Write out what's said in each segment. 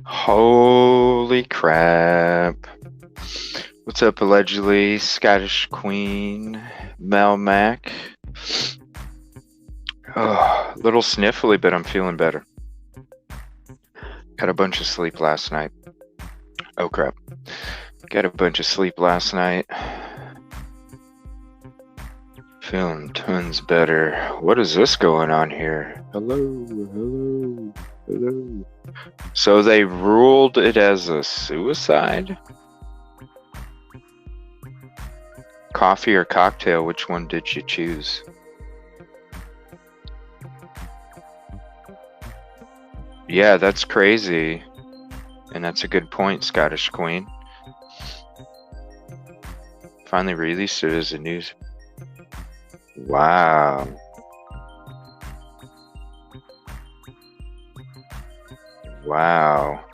Holy crap. What's up, allegedly? Scottish Queen, Mel Mac. Oh, a little sniffly, but I'm feeling better. Got a bunch of sleep last night. Oh crap. Got a bunch of sleep last night. Feeling tons better. What is this going on here? Hello. So they ruled it as a suicide? Coffee or cocktail, which one did you choose? Yeah, that's crazy. And that's a good point, Scottish Queen. Finally released it as a news. Wow. Wow.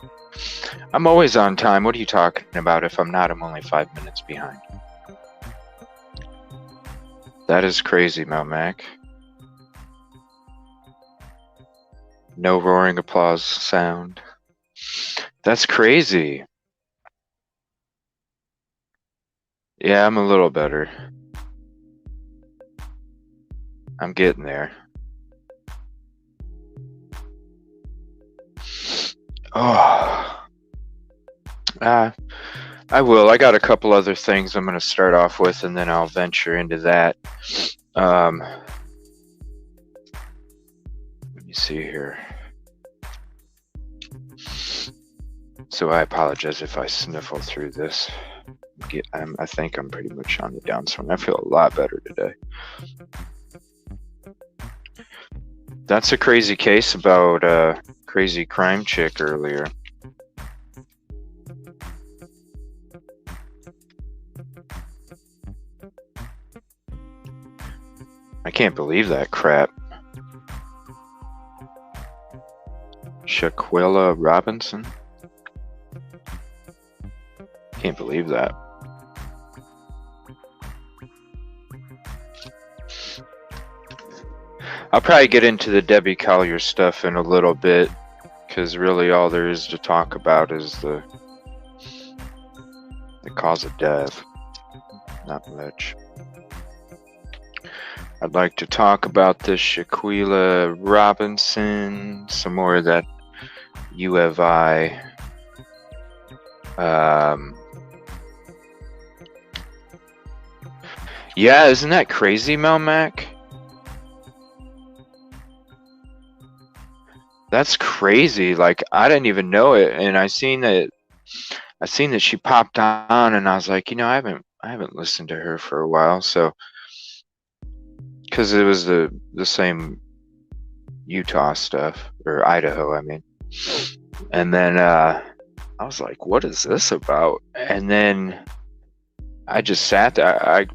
I'm always on time. What are you talking about? If I'm not, I'm only 5 minutes behind. That is crazy, Mel Mac. No roaring applause sound. That's crazy. Yeah, I'm a little better. I'm getting there. Oh. I will. I got a couple other things I'm going to start off with, and then I'll venture into that. Let me see here. So I apologize if I sniffle through this. I think I'm pretty much on the downswing. I feel a lot better today. That's a crazy case about a crazy crime chick earlier. I can't believe that crap. Shaquilla Robinson. Can't believe that. I'll probably get into the Debbie Collier stuff in a little bit, because really all there is to talk about is the cause of death. Not much. I'd like to talk about this Shaquilla Robinson, some more of that U of I. Yeah, isn't that crazy, Melmac? That's crazy. Like, I didn't even know it, and I seen that she popped on, and I was like, I haven't listened to her for a while, so because it was the same Utah stuff, or Idaho, I mean. And then I was like, what is this about? And then I just sat there. I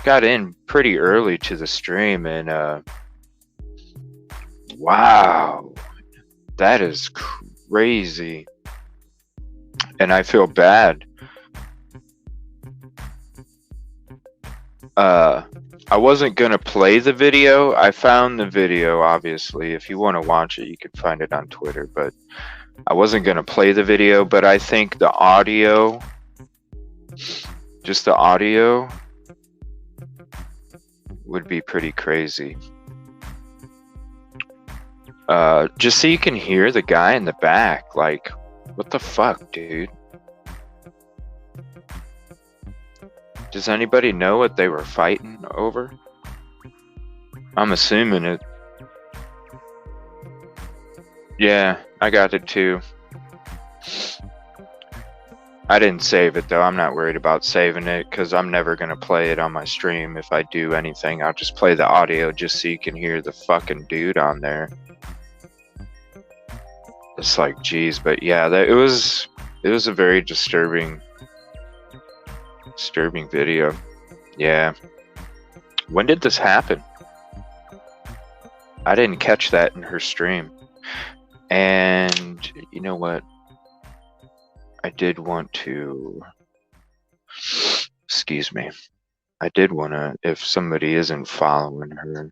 got in pretty early to the stream, and wow, that is crazy. And I feel bad. I wasn't gonna play the video. I found the video, obviously. If you want to watch it, you can find it on Twitter, but I wasn't gonna play the video, but I think the audio, just the audio, would be pretty crazy. Just so you can hear the guy in the back, like, what the fuck, dude? Does anybody know what they were fighting over? I'm assuming it. Yeah, I got it too. I didn't save it though. I'm not worried about saving it because I'm never going to play it on my stream. If I do anything, I'll just play the audio just so you can hear the fucking dude on there. It's like, geez, but yeah, it was a very disturbing video. Yeah. When did this happen? I didn't catch that in her stream. And you know what? I did want to, excuse me. I did want to, if somebody isn't following her,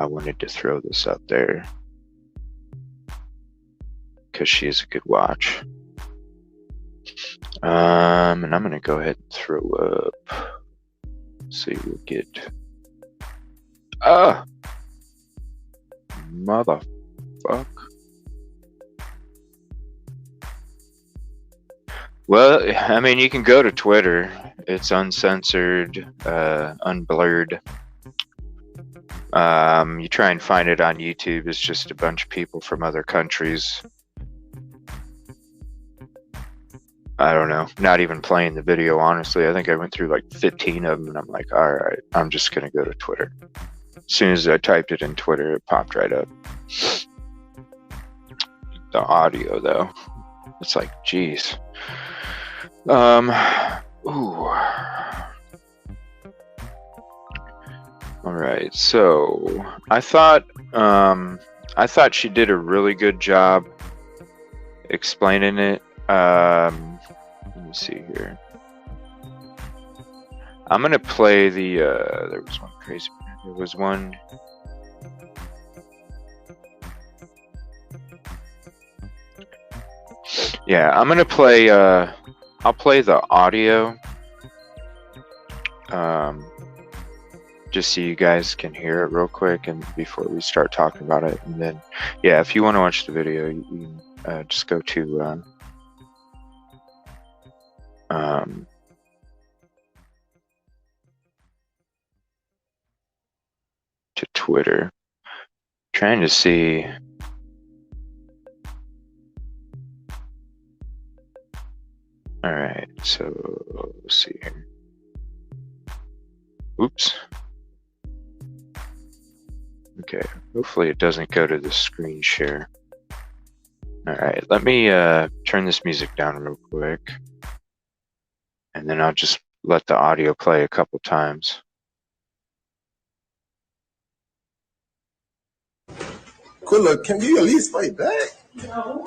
I wanted to throw this up there because she is a good watch. And I'm gonna go ahead and throw up. See, we'll get. Motherfuck. Well, I mean, you can go to Twitter. It's uncensored, unblurred. You try and find it on YouTube. It's just a bunch of people from other countries. I don't know. Not even playing the video, honestly. I think I went through like 15 of them, and I'm like, all right, I'm just going to go to Twitter. As soon as I typed it in Twitter, it popped right up. The audio, though. It's like, geez. Ooh. All right, so I thought she did a really good job explaining it. Let me see here. I'm gonna play the. There was one crazy. There was one. Yeah, I'm gonna play. I'll play the audio. Just so you guys can hear it real quick, and before we start talking about it, and then, yeah, if you want to watch the video, you can just go to. To Twitter, trying to see. All right, so let's see here. Oops. Okay, hopefully it doesn't go to the screen share. All right, let me turn this music down real quick, and then I'll just let the audio play a couple times. Quilla, can you at least fight back? No.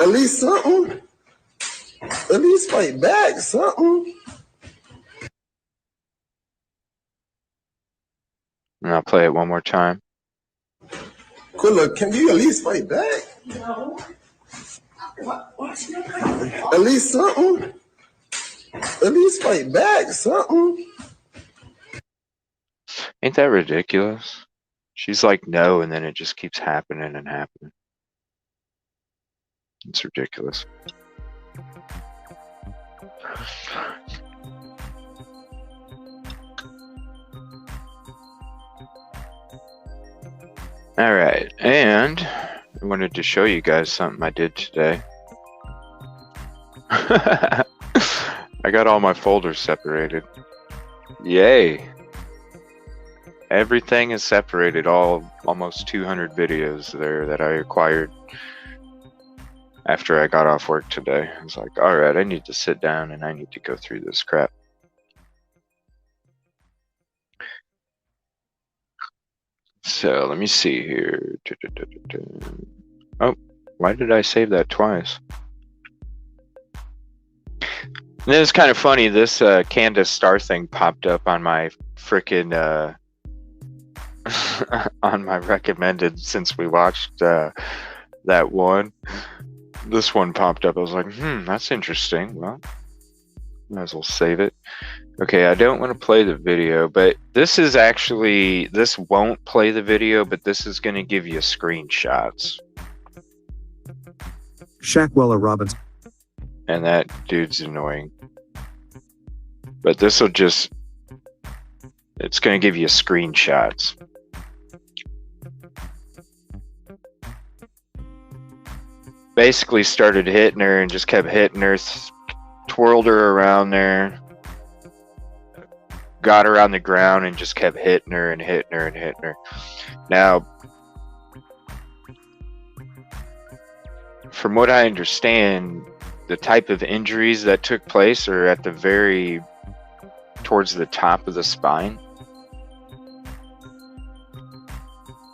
At least something. At least fight back, something. And I'll play it one more time. Quilla, can you at least fight back? At least something. At least fight back, something. Ain't that ridiculous? She's like, no, and then it just keeps happening and happening. It's ridiculous. All right, and I wanted to show you guys something I did today. I got all my folders separated. Yay! Everything is separated, almost 200 videos there that I acquired after I got off work today. I was like, all right, I need to sit down and I need to go through this crap. So let me see here. Oh, why did I save that twice? And it's kind of funny, this Candace Star thing popped up on my frickin' on my recommended since we watched that one. This one popped up. I was like, that's interesting. Well, might as well save it. Okay, I don't want to play the video, but this is actually, this won't play the video, but this is going to give you screenshots. Shackwella Robinson. And that dude's annoying. But this will just, it's going to give you screenshots. Basically started hitting her and just kept hitting her, twirled her around there, got her on the ground and just kept hitting her and hitting her and hitting her. Now, from what I understand, the type of injuries that took place are at the towards the top of the spine.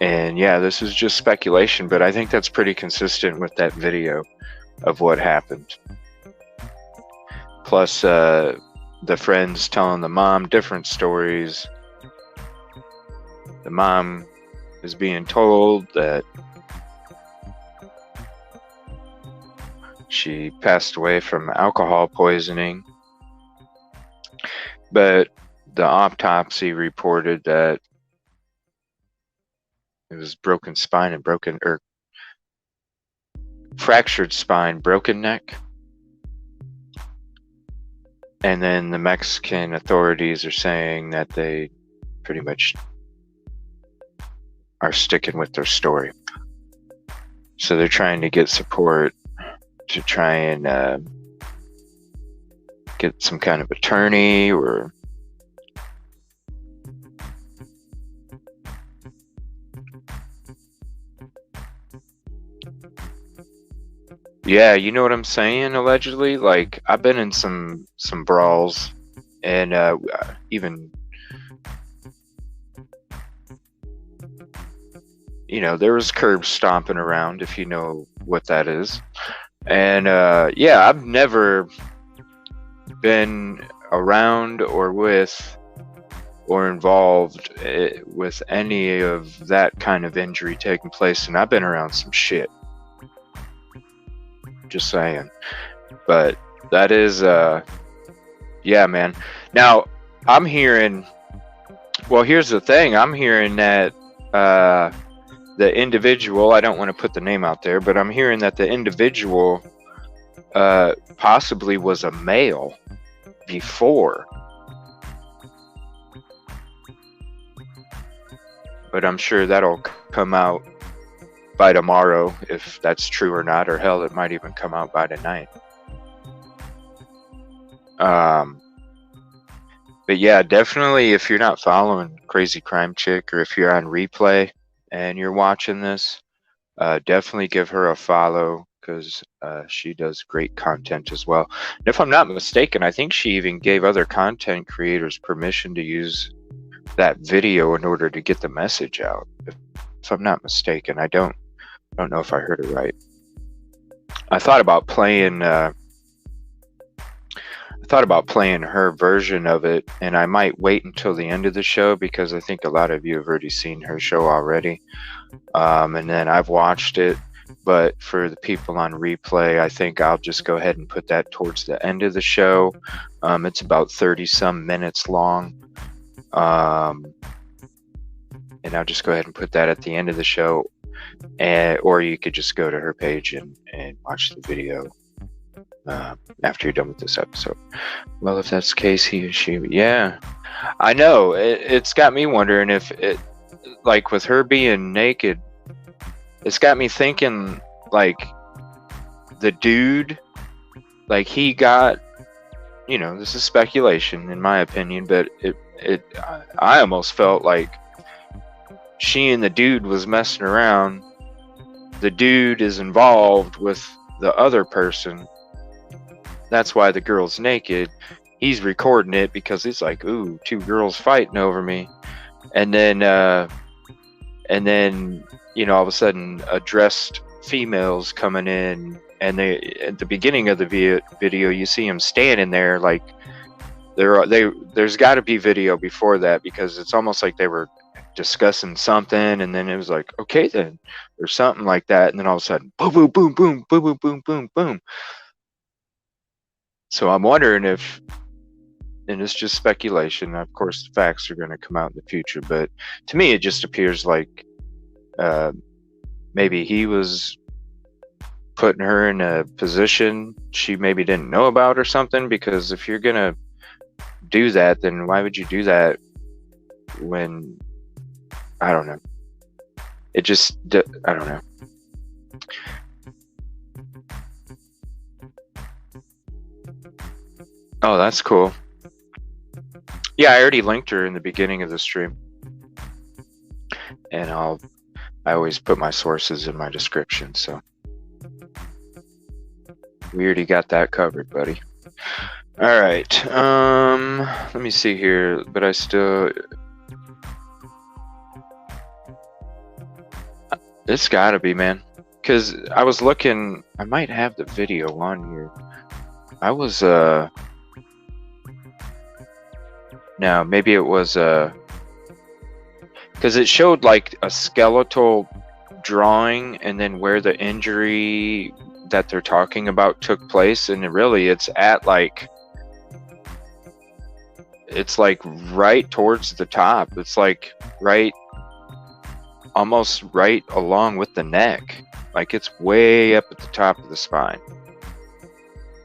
And yeah, this is just speculation, but I think that's pretty consistent with that video of what happened. Plus, the friends telling the mom different stories. The mom is being told that she passed away from alcohol poisoning, but the autopsy reported that it was broken spine and fractured spine, broken neck. And then the Mexican authorities are saying that they pretty much are sticking with their story. So they're trying to get support to try and get some kind of attorney or yeah, you know what I'm saying, allegedly. Like, I've been in some brawls and even, you know, there was curb stomping around, if you know what that is. And yeah, I've never been around or with or involved with any of that kind of injury taking place, and I've been around some shit. Just saying. But that is yeah, man. Now I'm hearing, well, here's the thing, I'm hearing that the individual, I don't want to put the name out there, but I'm hearing that the individual possibly was a male before. But I'm sure that'll come out by tomorrow, if that's true or not, or hell, it might even come out by tonight. But yeah, definitely, if you're not following Crazy Crime Chick, or if you're on replay and you're watching this, definitely give her a follow, because she does great content as well. And if I'm not mistaken, I think she even gave other content creators permission to use that video in order to get the message out. If I'm not mistaken, I don't I don't know if I heard it right. I thought about playing her version of it, and I might wait until the end of the show because I think a lot of you have already seen her show already. And then I've watched it, but for the people on replay, I think I'll just go ahead and put that towards the end of the show. It's about 30 some minutes long. And I'll just go ahead and put that at the end of the show. Or you could just go to her page and watch the video after you're done with this episode. Well, if that's the case, he or she, yeah. I know, it's got me wondering if it, like with her being naked, it's got me thinking like the dude, like he got, you know, this is speculation in my opinion, but I almost felt like she and the dude was messing around. The dude is involved with the other person. That's why the girl's naked. He's recording it because it's like, ooh, two girls fighting over me. And then, you know, all of a sudden, dressed females coming in, and they, at the beginning of the video, you see them standing there like there's got to be video before that because it's almost like they were discussing something, and then it was like, okay, then, or something like that, and then all of a sudden, boom, boom, boom, boom, boom, boom, boom, boom, boom. So I'm wondering if, and it's just speculation, of course the facts are going to come out in the future, but to me it just appears like maybe he was putting her in a position she maybe didn't know about or something, because if you're going to do that, then why would you do that when, I don't know. It just, I don't know. Oh, that's cool. Yeah, I already linked her in the beginning of the stream. And I always put my sources in my description, so we already got that covered, buddy. All right. Let me see here, but I still, it's gotta be, man, because I was looking, I might have the video on here. I was no, maybe it was because it showed like a skeletal drawing and then where the injury that they're talking about took place, and really it's at like, it's like right towards the top. It's like right, almost right along with the neck. Like it's way up at the top of the spine.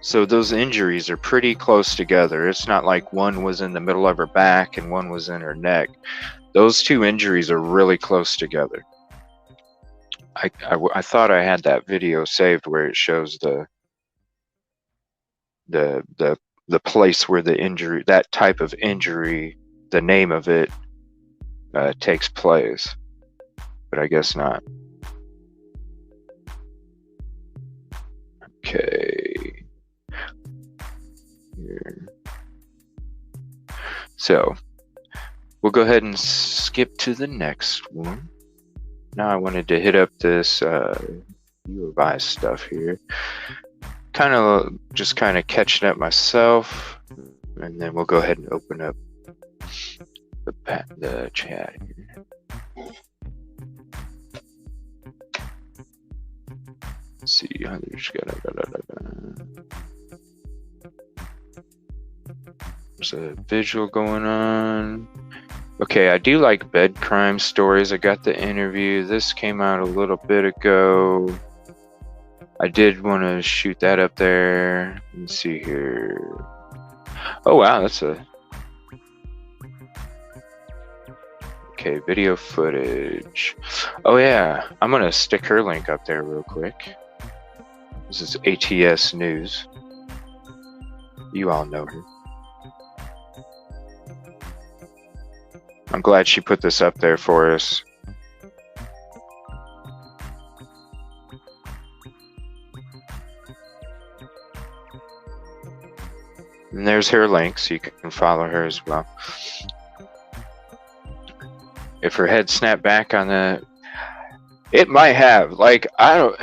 So those injuries are pretty close together. It's not like one was in the middle of her back and one was in her neck. Those two injuries are really close together. I thought I had that video saved where it shows the place where the injury, that type of injury, the name of it takes place, but I guess not. Okay. Here. So we'll go ahead and skip to the next one. Now I wanted to hit up this U of I stuff here. Just kind of catching up myself, and then we'll go ahead and open up the chat here. Let's see how there's there's a visual going on. Okay, I do like bed crime stories. I got the interview. This came out a little bit ago. I did want to shoot that up there. Let's see here. Oh wow, that's a... Okay, video footage. Oh yeah, I'm gonna stick her link up there real quick. This is ATS News. You all know her. I'm glad she put this up there for us. And there's her link, so you can follow her as well. If her head snapped back on the... It might have. Like, I don't.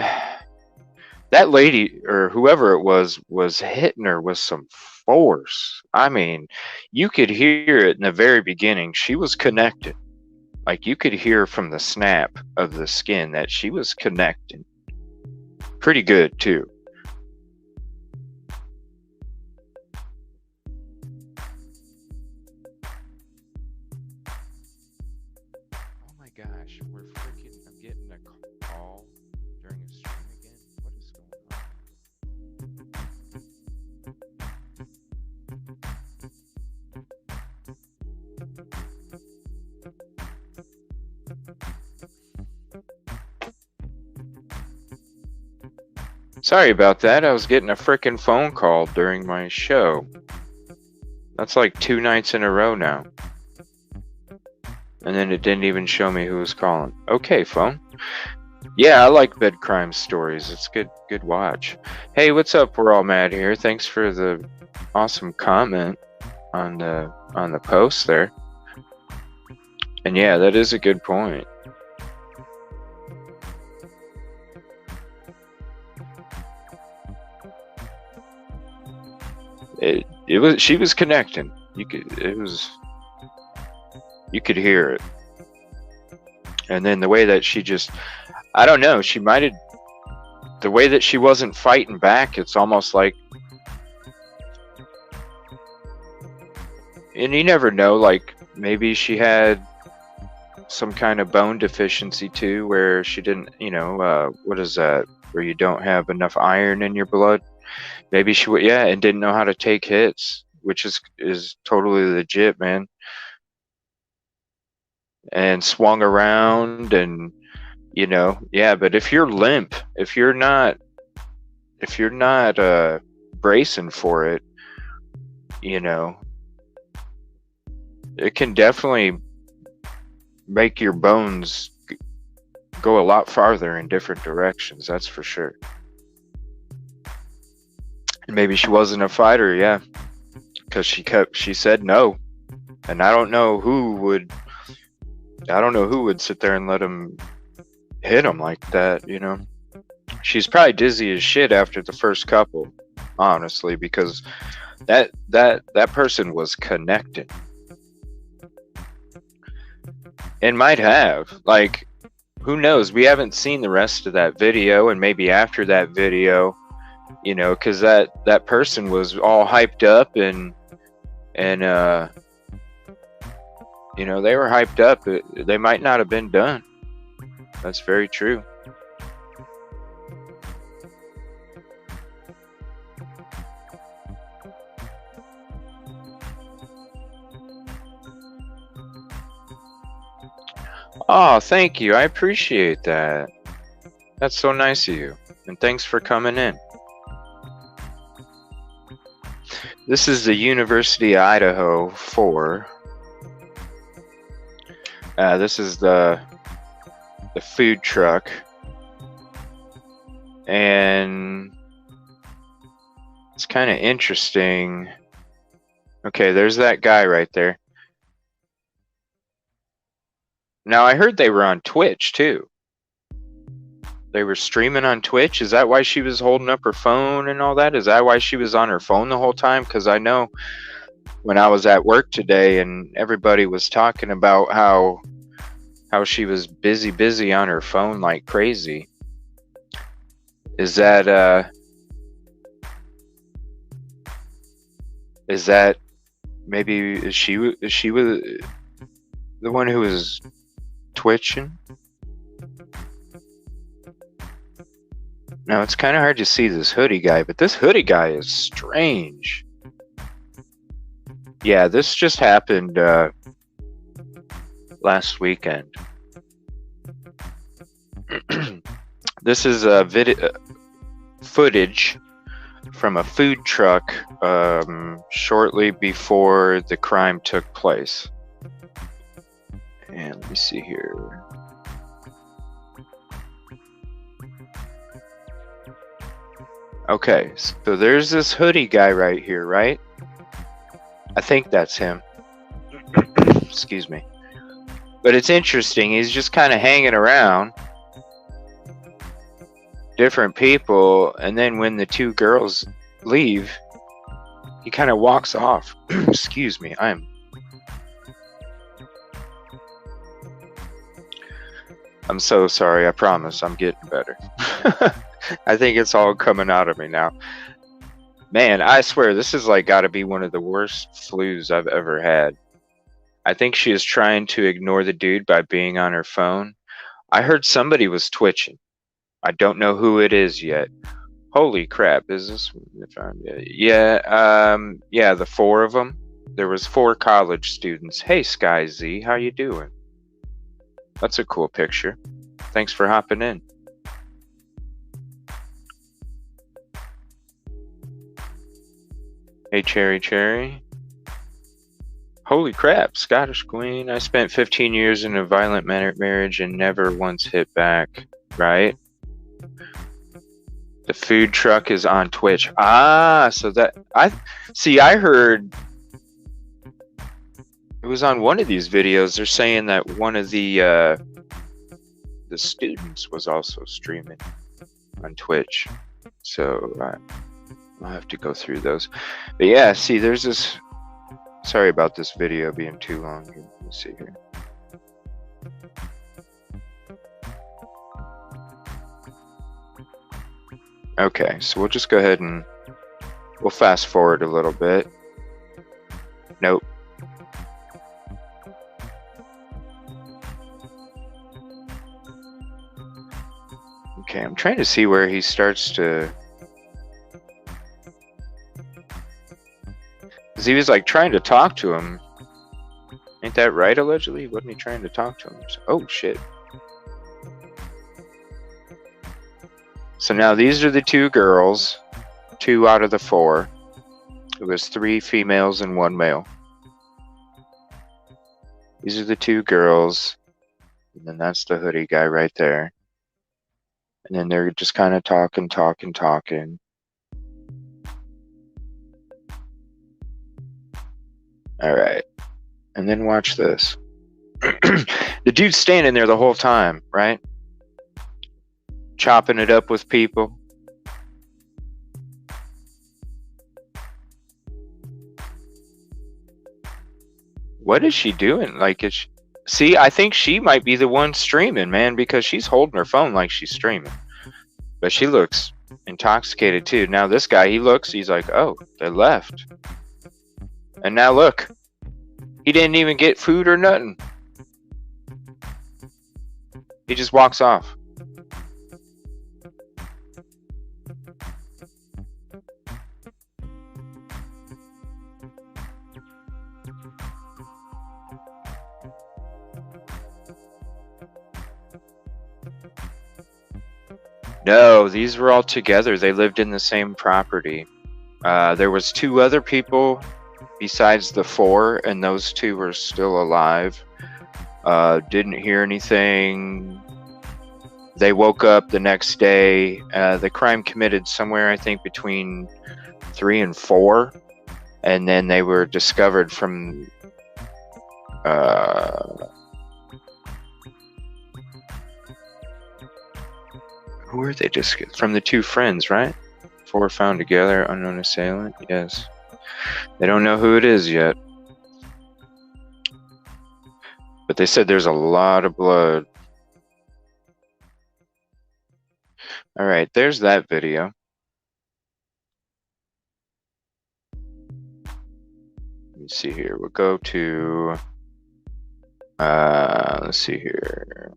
That lady or whoever it was hitting her with some force. I mean, you could hear it in the very beginning. She was connected. Like, you could hear from the snap of the skin that she was connected. Pretty good, too. Oh my gosh, we're freaking. I'm getting a call during a stream again. What is going on? Sorry about that. I was getting a freaking phone call during my show. That's like 2 nights in a row now. And then it didn't even show me who was calling. Okay, phone. Yeah, I like bed crime stories. It's good watch. Hey, what's up? We're all mad here. Thanks for the awesome comment on the post there. And yeah, that is a good point. She was connecting. You could hear it. And then the way that she just, I don't know, she might have, the way that she wasn't fighting back, it's almost like, and you never know, like maybe she had some kind of bone deficiency too, where she didn't, what is that, where you don't have enough iron in your blood. Maybe she would, yeah, and didn't know how to take hits, which is totally legit, man. And swung around, and yeah. But if you're limp, if you're not bracing for it, it can definitely make your bones go a lot farther in different directions. That's for sure. And maybe she wasn't a fighter, yeah, because she said no, and I don't know who would sit there and let him hit him like that. She's probably dizzy as shit after the first couple, honestly, because that person was connected, and might have, like, who knows? We haven't seen the rest of that video, and maybe after that video, because that person was all hyped up and they were hyped up. They might not have been done. That's very true. Oh, thank you. I appreciate that. That's so nice of you. And thanks for coming in. This is the University of Idaho 4. This is the food truck. And it's kind of interesting. Okay, there's that guy right there. Now, I heard they were on Twitch, too. They were streaming on Twitch. Is that why she was holding up her phone and all that? Is that why she was on her phone the whole time? Because I know when I was at work today and everybody was talking about how she was busy on her phone like crazy. Is that maybe is she was the one who was twitching? Now, it's kind of hard to see this hoodie guy, but this hoodie guy is strange. Yeah, this just happened last weekend. This is footage from a food truck shortly before the crime took place. And let me see here. Okay, so there's this hoodie guy right here, right? I think that's him. Excuse me. But it's interesting. He's just kind of hanging around. different people, and then when the two girls leave, he kind of walks off. Excuse me, I'm so sorry. I promise I'm getting better. I think it's all coming out of me now. Man, I swear this is like got to be one of the worst flus I've ever had. I think she is trying to ignore the dude by being on her phone. I heard somebody was twitching. I don't know who it is yet. Holy crap, is this? Yeah, yeah, the four of them. There was 4 college students. Hey, Sky Z, how you doing? That's a cool picture. Thanks for hopping in. Hey, Cherry. Holy crap, Scottish Queen. I spent 15 years in a violent marriage and never once hit back. Right? The food truck is on Twitch. Ah, so that I heard it was on one of these videos. They're saying that one of the students was also streaming on Twitch. So I'll have to go through those. But yeah, see, there's this. Sorry about this video being too long. Let me see here. Okay, so we'll just go ahead and we'll fast forward a little bit. Nope. Okay, I'm trying to see where he starts to... Because he was like trying to talk to him. Ain't that right, allegedly? Wasn't he trying to talk to him? Oh, shit. So now these are the 2 girls. 2 out of the 4. It was 3 females and 1 male. These are the 2 girls. And then that's the hoodie guy right there. And then they're just kind of talking. Alright. And then watch this. The dude's standing there the whole time, right? Chopping it up with people. What is she doing? Like, see, I think she might be the one streaming, man, because she's holding her phone like she's streaming. But she looks intoxicated too. Now this guy, he's like, oh, they left. And now look, he didn't even get food or nothing. He just walks off. No, these were all together. They lived in the same property. There was 2 other people besides the 4, and those 2 were still alive. Didn't hear anything. They woke up the next day. The crime committed somewhere, I think, between 3 and 4. And then they were discovered from... who were they discovered? From the 2 friends, right? 4 found together, unknown assailant. Yes. They don't know who it is yet. But they said there's a lot of blood. Alright, there's that video. Let me see here. We'll go to... let's see here.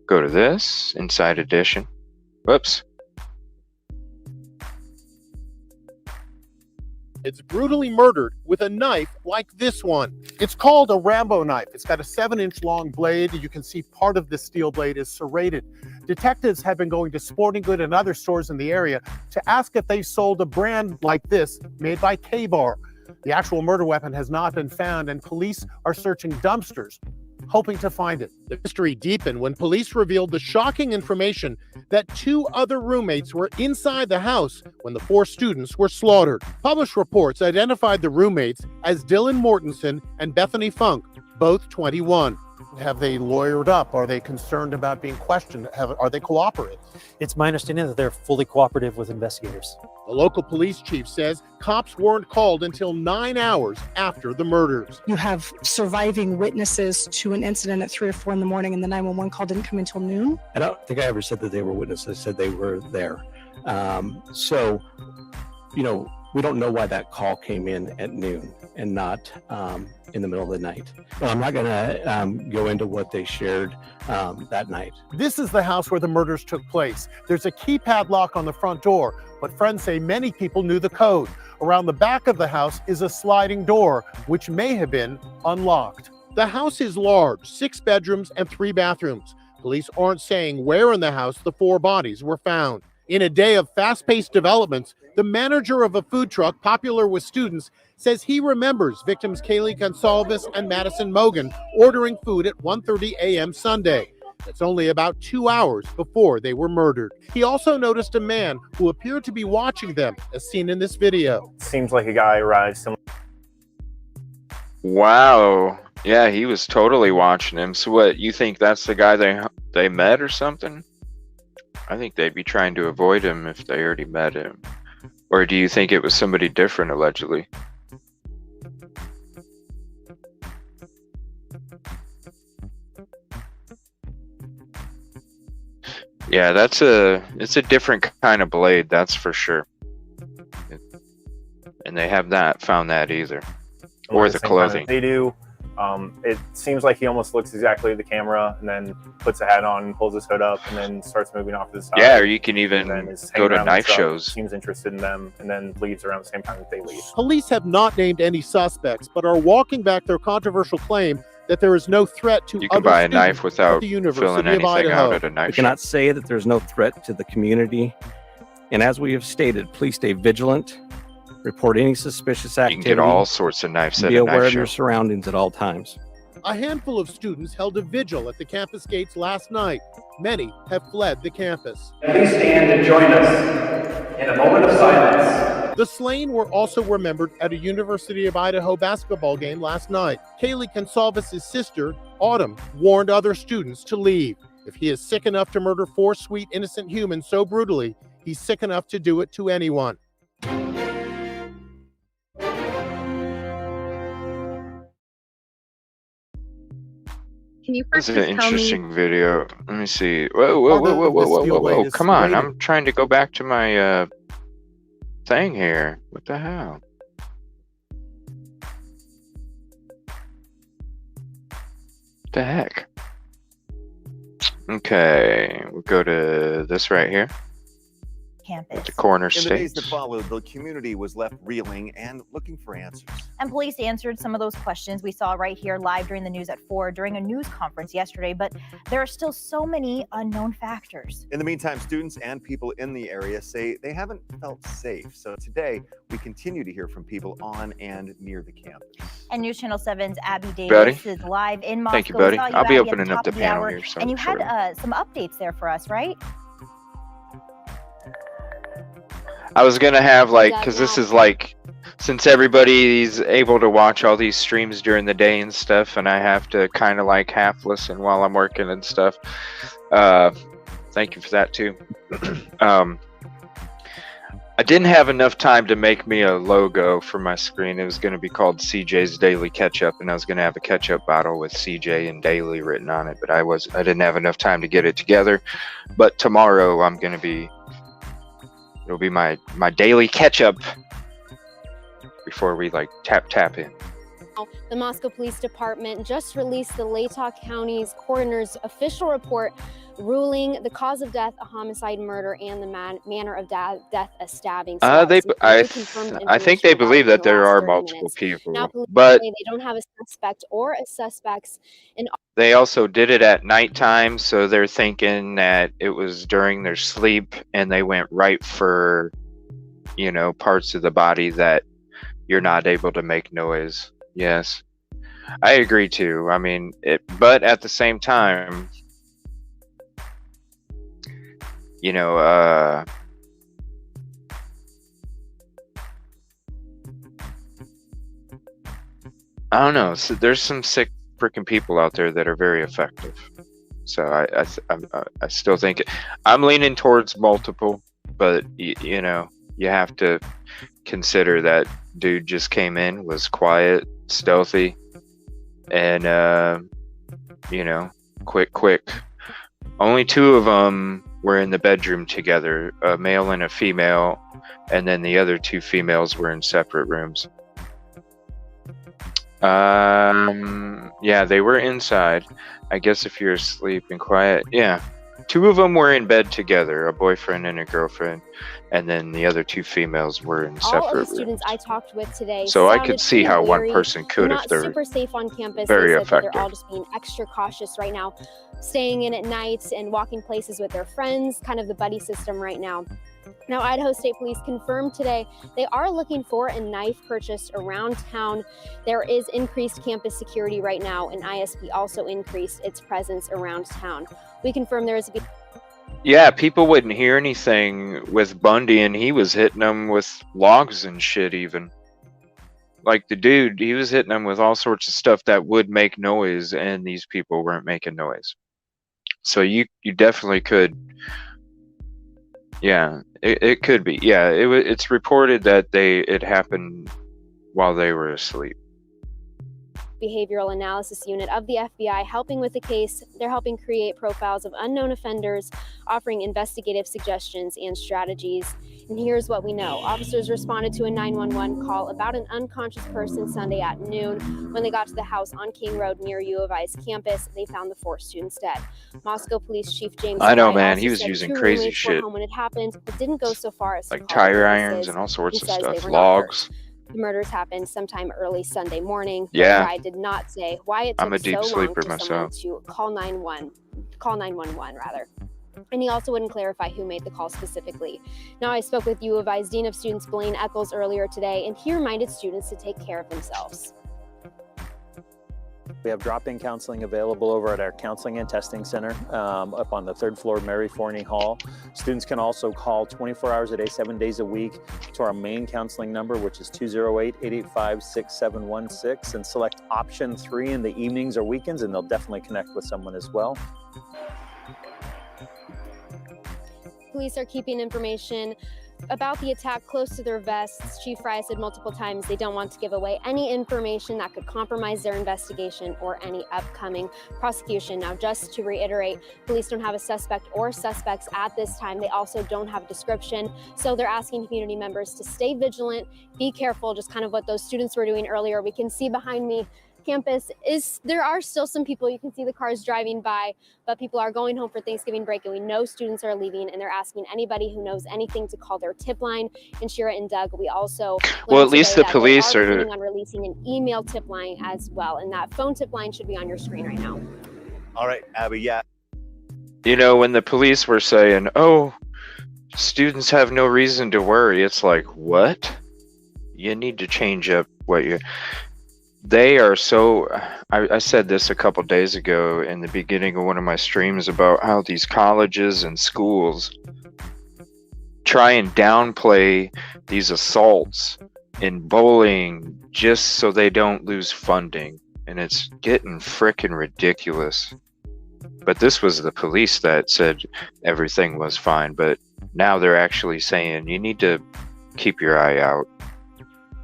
Go to this. Inside Edition. Whoops. It's brutally murdered with a knife like this one. It's called a Rambo knife. It's got a 7-inch long blade. You can see part of the steel blade is serrated. Detectives have been going to sporting good and other stores in the area to ask if they sold a brand like this made by K-Bar. The actual murder weapon has not been found, and police are searching dumpsters, hoping to find it. The mystery deepened when police revealed the shocking information that 2 other roommates were inside the house when the 4 students were slaughtered. Published reports identified the roommates as Dylan Mortensen and Bethany Funk, both 21. Have they lawyered up? Are they concerned about being questioned? Are they cooperative? It's my understanding that they're fully cooperative with investigators. The local police chief says cops weren't called until 9 hours after the murders. You have surviving witnesses to an incident at 3 or 4 in the morning, and the 911 call didn't come until noon. I don't think I ever said that they were witnesses. I said they were there. So, you know, we don't know why that call came in at noon and not in the middle of the night. Well, I'm not going to go into what they shared that night. This is the house where the murders took place. There's a keypad lock on the front door, but friends say many people knew the code. Around the back of the house is a sliding door, which may have been unlocked. The house is large, 6 bedrooms and 3 bathrooms. Police aren't saying where in the house the 4 bodies were found. In a day of fast-paced developments, the manager of a food truck popular with students says he remembers victims Kaylee Gonsalves and Madison Mogan ordering food at 1:30 a.m. Sunday. That's only about 2 hours before they were murdered. He also noticed a man who appeared to be watching them, as seen in this video. Seems like a guy arrived similar. Wow. Yeah, he was totally watching him. So what, you think that's the guy they met or something? I think they'd be trying to avoid him if they already met him. Or do you think it was somebody different, allegedly? Yeah, it's a different kind of blade, that's for sure. And they have not found that either. Or the clothing. They do. It seems like he almost looks exactly at the camera and then puts a hat on, pulls his hood up, and then starts moving off to the side. Yeah, or you can even go to knife shows. Seems interested in them and then leaves around the same time that they leave. Police have not named any suspects, but are walking back their controversial claim that there is no threat to you can buy a knife without filling anything out at a knife We shop. cannot say that there's no threat to the community. And as we have stated, please stay vigilant. Report any suspicious activity. You can get all sorts of knives at Be a aware knife of your shop. surroundings at all times. A handful of students held a vigil at the campus gates last night. Many have fled the campus. Please stand and join us in a moment of silence. The slain were also remembered at a University of Idaho basketball game last night. Kaylee Gonsalves' sister, Autumn, warned other students to leave. If he is sick enough to murder 4 sweet, innocent humans so brutally, he's sick enough to do it to anyone. Can you This first is an just tell me? interesting video. Let me see. Whoa. Come on, I'm trying to go back to my thing here. What the hell? What the heck? Okay, we'll go to this right here. Campus. The corner In the days that states. followed, the community was left reeling and looking for answers. And police answered some of those questions we saw right here live during the news at 4 during a news conference yesterday, but there are still so many unknown factors. In the meantime, students and people in the area say they haven't felt safe. So today, we continue to hear from people on and near the campus. And News Channel 7's Abby Davis Buddy. is live in Moscow. Thank you, buddy. Saw you, I'll be Abby, at opening up top the of panel hour. here. So And you sort of. had some updates there for us, right? I was gonna have because this is since everybody's able to watch all these streams during the day and stuff, and I have to kind of half listen while I'm working and stuff. Thank you for that too. I didn't have enough time to make me a logo for my screen. It was going to be called CJ's Daily Catch-Up, and I was going to have a catch-up bottle with CJ and Daily written on it, but I didn't have enough time to get it together. But tomorrow it'll be my daily catch-up before we tap in. The Moscow Police Department just released the Latah County's coroner's official report ruling the cause of death a homicide, murder, and the manner of death a stabbing. So I think they believe that there are 30 multiple minutes. people, Now, police but say they don't have a suspect or a suspects in. they also did it at nighttime, so they're thinking that it was during their sleep, and they went right for, parts of the body that you're not able to make noise. Yes, I agree too. I mean, but at the same time, I don't know. So there's some sick freaking people out there that are very effective. So I still think I'm leaning towards multiple, but you know, you have to consider that dude just came in, was quiet, stealthy, and you know, quick. Only two of them were in the bedroom together, a male and a female, and then the other two females were in separate rooms. Yeah, they were inside. I guess if you're asleep and quiet, yeah. Two of them were in bed together, a boyfriend and a girlfriend, and then the other two females were in separate All of the rooms. students I talked with today So I sounded could see how pretty one leery, person could if not they're super safe on campus. very They said that effective. they're all just being extra cautious right now, staying in at night and walking places with their friends, kind of the buddy system right now. Now, Idaho State Police confirmed today they are looking for a knife purchased around town. There is increased campus security right now, and ISP also increased its presence around town. We confirmed there is a... Yeah, people wouldn't hear anything with Bundy, and he was hitting them with logs and shit even. Like the dude, he was hitting them with all sorts of stuff that would make noise, and these people weren't making noise. So you definitely could... Yeah, it could be. Yeah, it's reported that it happened while they were asleep. Behavioral analysis unit of the FBI helping with the case. They're helping create profiles of unknown offenders, offering investigative suggestions and strategies. And here's what we know. Officers responded to a 911 call about an unconscious person Sunday at noon. When they got to the house on King Road near U of I's campus, they found the 4 students dead. Moscow Police Chief James I know, Fry man. also He was said using 2 crazy roommates were shit. home when it happened, but didn't go so far as to Like call tire irons witnesses. and all sorts He of says they stuff. were not hurt. Logs. The murders happened sometime early Sunday morning. Yeah. Fry did not say why it I'm took a deep so sleeper long for someone myself. to call 911 rather. And he also wouldn't clarify who made the call specifically. Now, I spoke with U of I's Dean of Students, Blaine Eccles, earlier today, and he reminded students to take care of themselves. We have drop-in counseling available over at our Counseling and Testing Center up on the 3rd floor of Mary Forney Hall. Students can also call 24 hours a day, 7 days a week to our main counseling number, which is 208-885-6716, and select option 3 in the evenings or weekends, and they'll definitely connect with someone as well. Police are keeping information about the attack close to their vests. Chief Fry said multiple times they don't want to give away any information that could compromise their investigation or any upcoming prosecution. Now, just to reiterate, police don't have a suspect or suspects at this time. They also don't have a description. So they're asking community members to stay vigilant, be careful, just kind of what those students were doing earlier. We can see behind me, campus there are still some people. You can see the cars driving by, but people are going home for Thanksgiving break, and we know students are leaving, and they're asking anybody who knows anything to call their tip line. And Shira and Doug, we also Well, at least the police are planning on releasing an email tip line as well, and that phone tip line should be on your screen right now. All right, Abby, yeah. You know, when the police were saying, oh, students have no reason to worry, it's like, what? You need to change up what you... They are so... I said this a couple days ago in the beginning of one of my streams about how these colleges and schools try and downplay these assaults in bullying just so they don't lose funding. And it's getting frickin' ridiculous. But this was the police that said everything was fine. But now they're actually saying you need to keep your eye out.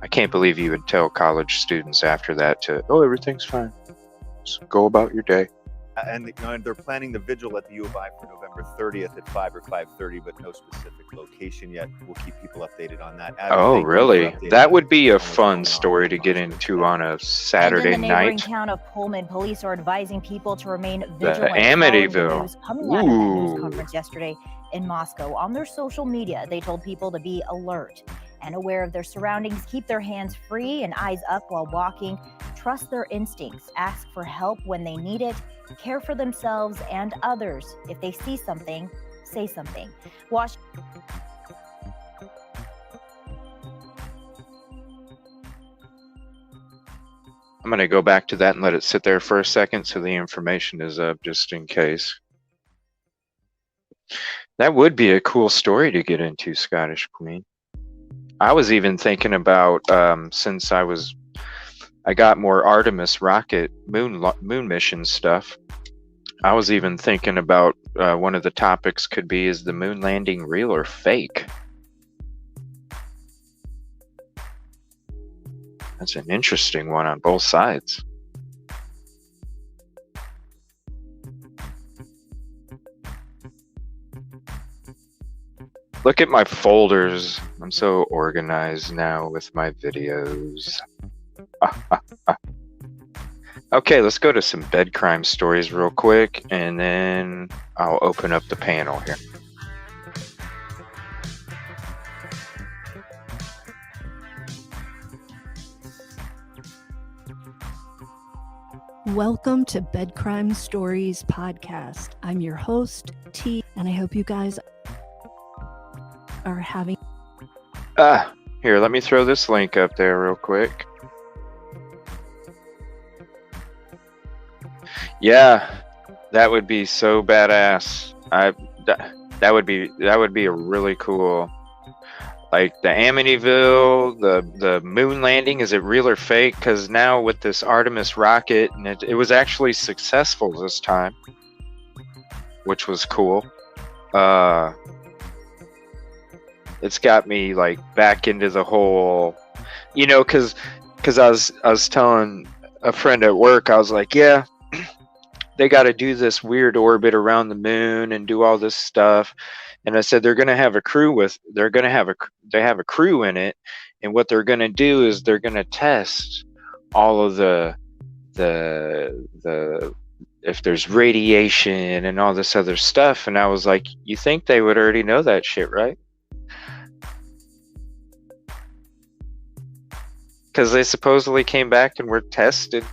I can't believe you would tell college students after that to, oh, everything's fine. Just go about your day. And they're planning the vigil at the U of I for November 30th at 5 or 5:30, but no specific location yet. We'll keep people updated on that. Abby, Oh, thank you for really? updating That us would be a on what's going fun on story in to get Moscow. into on a And Saturday in the neighboring night. town of Pullman, police are advising people to remain The vigilant following the Amityville. news coming out of that news Ooh. conference yesterday in Moscow. On their social media, they told people to be alert and aware of their surroundings, keep their hands free and eyes up while walking, trust their instincts, ask for help when they need it, care for themselves and others. If they see something, say something. I'm going to go back to that and let it sit there for a second so the information is up just in case. That would be a cool story to get into, Scottish Queen. I was even thinking about, since I was I got more Artemis rocket moon mission stuff. I was even thinking about one of the topics could be, is the moon landing real or fake? That's an interesting one on both sides. Look at my folders. I'm so organized now with my videos. Okay, let's go to some bed crime stories real quick, and then I'll open up the panel here. Welcome to Bed Crime Stories podcast. I'm your host, T, and I hope you guys are having... Here, let me throw this link up there real quick. Yeah, that would be so badass. That would be a really cool, like the Amityville, the moon landing. Is it real or fake? Because now with this Artemis rocket, and it was actually successful this time, which was cool. It's got me like back into the whole, you know, because I was telling a friend at work, I was like, yeah, they got to do this weird orbit around the moon and do all this stuff. And I said, they're going to have a crew they have a crew in it. And what they're going to do is they're going to test all of the if there's radiation and all this other stuff. And I was like, you think they would already know that shit, right? Because they supposedly came back and were tested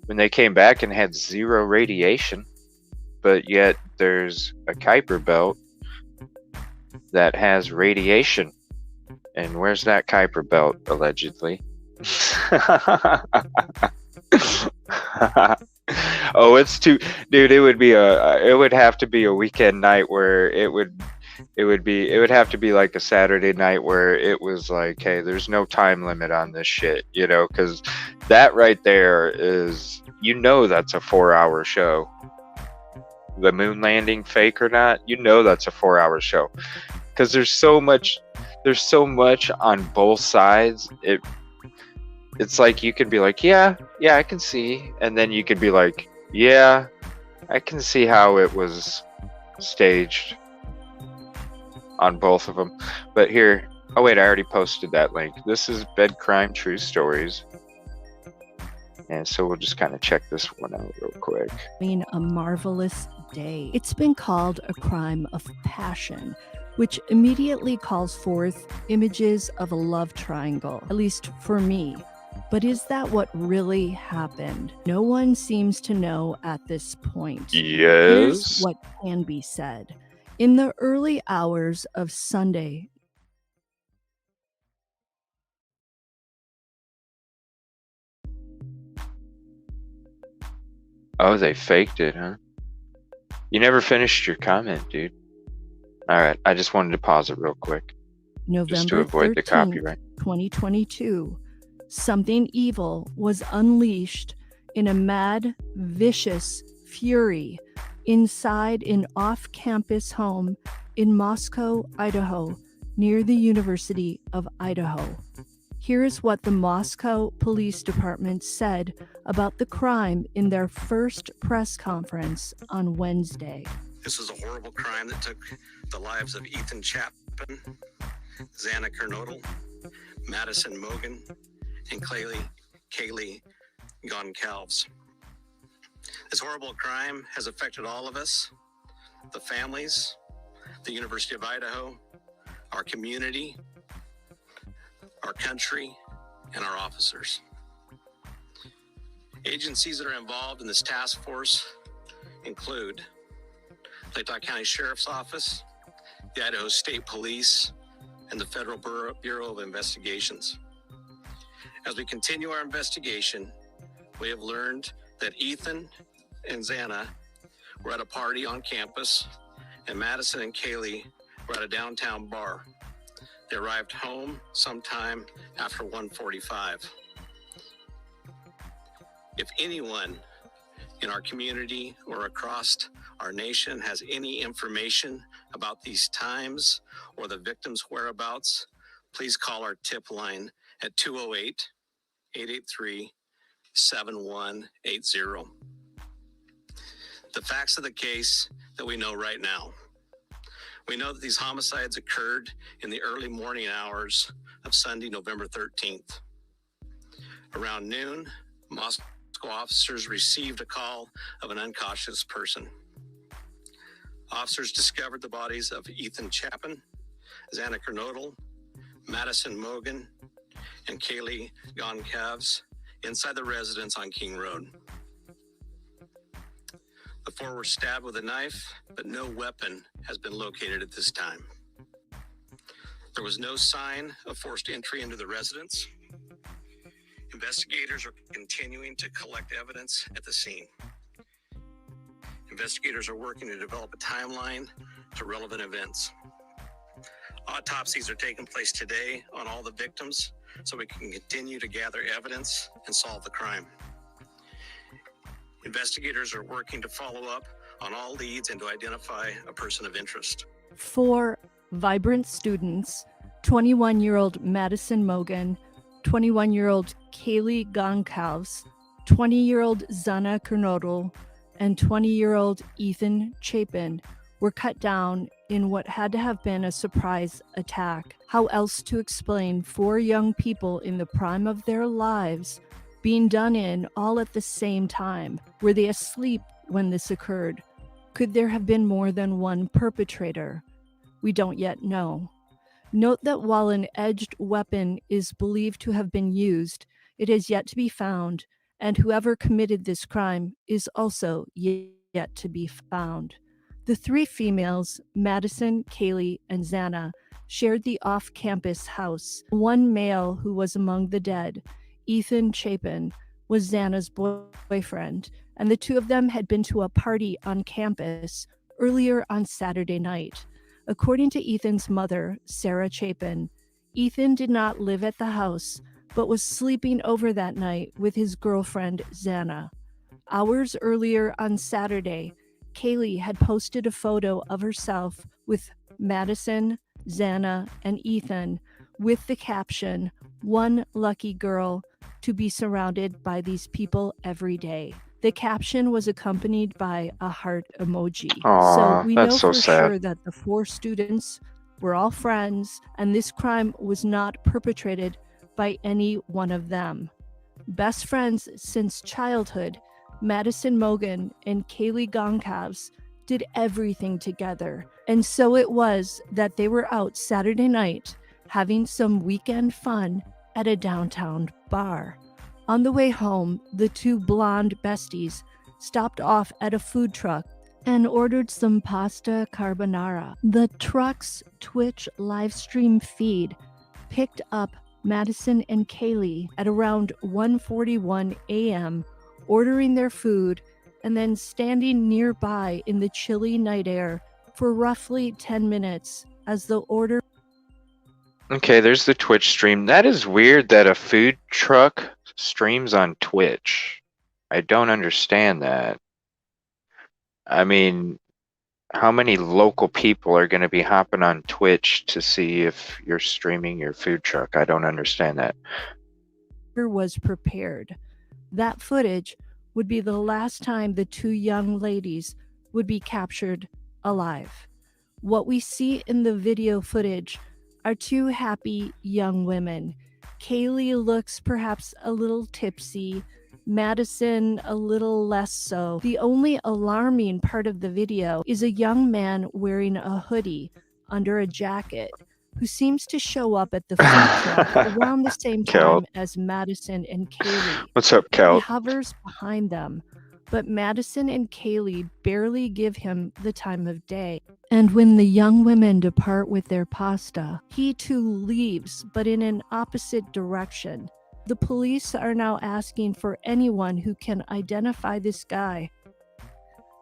when they came back and had zero radiation, but yet there's a Kuiper belt that has radiation. And where's that Kuiper belt, allegedly? Oh, it's too, dude. It would have to be a weekend night where it would have to be like a Saturday night where it was like, hey, there's no time limit on this shit, you know, because that right there is, you know, that's a 4-hour show. The moon landing, fake or not, you know, that's a 4-hour show, because there's so much on both sides. It's like you could be like, yeah, I can see, and then you could be like, yeah, I can see how it was staged on both of them. But here, oh wait, I already posted that link. This is Bed Crime True Stories, and so we'll just kind of check this one out real quick. A marvelous day. It's been called a crime of passion, which immediately calls forth images of a love triangle, at least for me. But is that what really happened? No one seems to know at this point. Yes. Here's what can be said. In the early hours of Sunday, Oh, they faked it, huh? You never finished your comment, dude. All right, I just wanted to pause it real quick. November just to avoid 13th, the copyright. 2022, something evil was unleashed in a mad, vicious fury inside an off-campus home in Moscow, Idaho, near the University of Idaho. Here's what the Moscow Police Department said about the crime in their first press conference on Wednesday. This is a horrible crime that took the lives of Ethan Chapman, Xana Kernodle, Madison Mogan, and Kaylee Goncalves. This horrible crime has affected all of us, the families, the University of Idaho, our community, our country, and our officers. Agencies that are involved in this task force include Latah County Sheriff's Office, the Idaho State Police, and the Federal Bureau of Investigations. As we continue our investigation, we have learned that Ethan and Xana were at a party on campus, and Madison and Kaylee were at a downtown bar. They arrived home sometime after 1:45. If anyone in our community or across our nation has any information about these times or the victim's whereabouts, please call our tip line at 208-883-7180. The facts of the case that we know right now. We know that these homicides occurred in the early morning hours of Sunday, November 13th. Around noon, Moscow officers received a call of an unconscious person. Officers discovered the bodies of Ethan Chapin, Xana Kernodle, Madison Mogan, and Kaylee Goncalves inside the residence on King Road. The four were stabbed with a knife, but no weapon has been located at this time. There was no sign of forced entry into the residence. Investigators are continuing to collect evidence at the scene. Investigators are working to develop a timeline to relevant events. Autopsies are taking place today on all the victims so we can continue to gather evidence and solve the crime. Investigators are working to follow up on all leads and to identify a person of interest. 4 vibrant students, 21-year-old Madison Mogan, 21-year-old Kaylee Goncalves, 20-year-old Xana Kernodle, and 20-year-old Ethan Chapin were cut down in what had to have been a surprise attack. How else to explain 4 young people in the prime of their lives being done in all at the same time? Were they asleep when this occurred? Could there have been more than one perpetrator? We don't yet know. Note that while an edged weapon is believed to have been used, it has yet to be found, and whoever committed this crime is also yet to be found. The 3 females, Madison, Kaylee, and Xana, shared the off-campus house. One male who was among the dead, Ethan Chapin, was Xana's boyfriend, and the 2 of them had been to a party on campus earlier on Saturday night. According to Ethan's mother, Sarah Chapin, Ethan did not live at the house, but was sleeping over that night with his girlfriend, Xana. Hours earlier on Saturday, Kaylee had posted a photo of herself with Madison, Xana, and Ethan with the caption, "One lucky girl to be surrounded by these people every day." The caption was accompanied by a heart emoji. Aw, So we know that's so for sad. sure that the 4 students were all friends, and this crime was not perpetrated by any one of them. Best friends since childhood, Madison Mogan and Kaylee Goncalves did everything together. And so it was that they were out Saturday night having some weekend fun at a downtown bar. On the way home, the 2 blonde besties stopped off at a food truck and ordered some pasta carbonara. The truck's Twitch livestream feed picked up Madison and Kaylee at around 1:41 a.m. ordering their food and then standing nearby in the chilly night air for roughly 10 minutes as the order. Okay, there's the Twitch stream. That is weird that a food truck streams on Twitch. I don't understand that. I mean, how many local people are going to be hopping on Twitch to see if you're streaming your food truck? I don't understand that. Was prepared. That footage would be the last time the 2 young ladies would be captured alive. What we see in the video footage are 2 happy young women. Kaylee looks perhaps a little tipsy, Madison a little less so. The only alarming part of the video is a young man wearing a hoodie under a jacket who seems to show up at the food truck around the same time as Madison and Kaylee. What's up, He Kel? hovers behind them, but Madison and Kaylee barely give him the time of day. And when the young women depart with their pasta, he too leaves, but in an opposite direction. The police are now asking for anyone who can identify this guy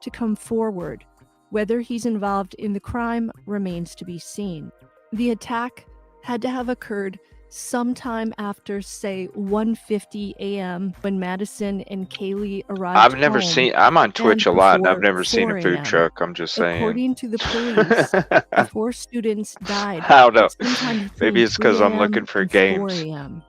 to come forward. Whether he's involved in the crime remains to be seen. The attack had to have occurred sometime after, say, 1:50 a.m. when Madison and Kaylee arrived I've never home, seen. I'm on Twitch and a lot, and I've before never seen 4 a food a.m. truck. I'm just saying. According to the police, the 4 students died I don't know. sometime Maybe between it's because 3 I'm a.m. looking for and 4 games. a.m.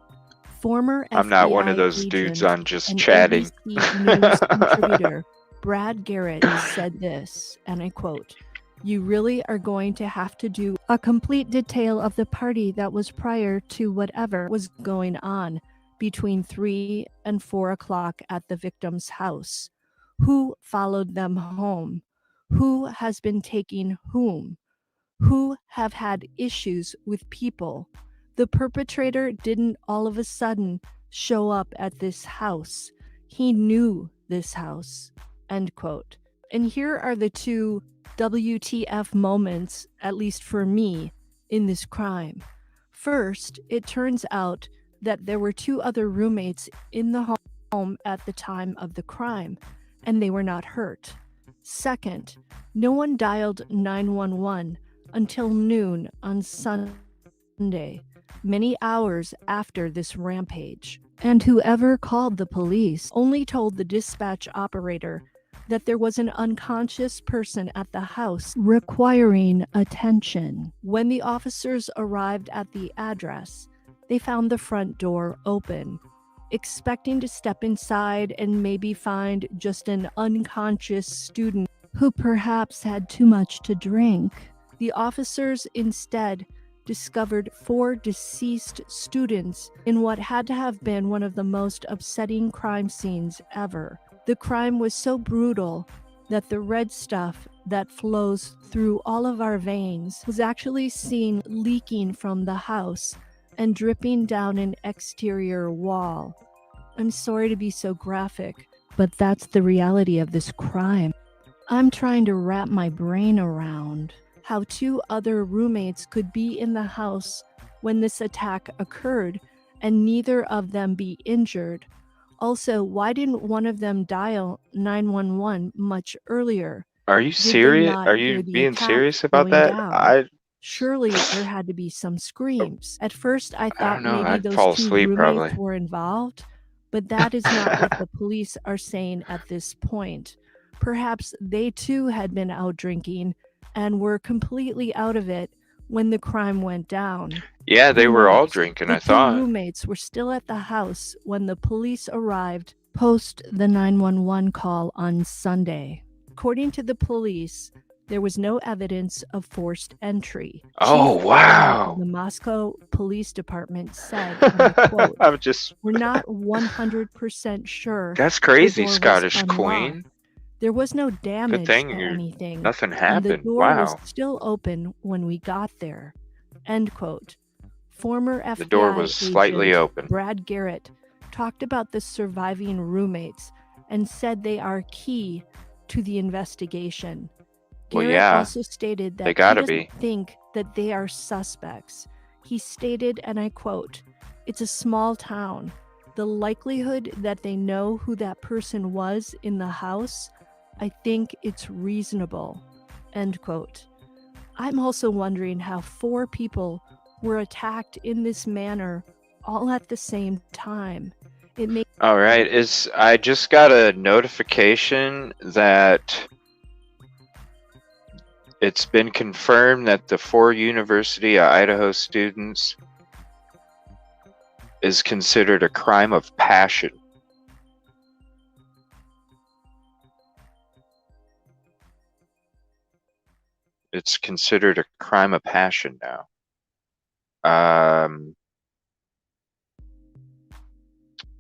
Former I'm not one of FBI those dudes agent on just and chatting. ABC News contributor Brad Garrett said this, and I quote, "You really are going to have to do a complete detail of the party that was prior to whatever was going on between 3 and 4 o'clock at the victim's house. Who followed them home? Who has been taking whom? Who have had issues with people? The perpetrator didn't all of a sudden show up at this house. He knew this house." End quote. And here are the two WTF moments, at least for me, in this crime. First, it turns out that there were 2 other roommates in the home at the time of the crime, and they were not hurt. Second, no one dialed 911 until noon on Sunday, many hours after this rampage. And whoever called the police only told the dispatch operator that there was an unconscious person at the house requiring attention. When the officers arrived at the address, they found the front door open, expecting to step inside and maybe find just an unconscious student who perhaps had too much to drink. The officers instead discovered 4 deceased students in what had to have been one of the most upsetting crime scenes ever. The crime was so brutal that the red stuff that flows through all of our veins was actually seen leaking from the house and dripping down an exterior wall. I'm sorry to be so graphic, but that's the reality of this crime. I'm trying to wrap my brain around how 2 other roommates could be in the house when this attack occurred and neither of them be injured. Also, why didn't one of them dial 911 much earlier? Are you Did they serious? not Are hear you the being attack serious about going that? down? Surely there had to be some screams. At first, I I thought don't know. maybe I'd those fall 2 asleep roommates probably. were involved, but that is not what the police are saying at this point. Perhaps they too had been out drinking and were completely out of it when the crime went down. Yeah, they Who were all knows? drinking, The I 2 thought. roommates were still at the house when the police arrived post the 911 call on Sunday. According to the police, there was no evidence of forced entry. Oh, Chief wow. of the Moscow Police Department said, and I quote, I'm just. "We're not 100% sure That's the crazy, door was Scottish unlocked. Queen. There was no Good damage thing to anything, nothing and the happened. door was Wow. still open when we got there." End quote. Former The door FBI was slightly agent open. Brad Garrett talked about the surviving roommates and said they are key to the investigation. Well, Garrett yeah, also stated they that he gotta doesn't be. think that they are suspects. He stated, and I quote, "It's a small town. The likelihood that they know who that person was in the house, I think it's reasonable." End quote. I'm also wondering how 4 people were attacked in this manner all at the same time. It may All right, I just got a notification that it's been confirmed that the 4 University of Idaho students is considered a crime of passion. It's considered a crime of passion now.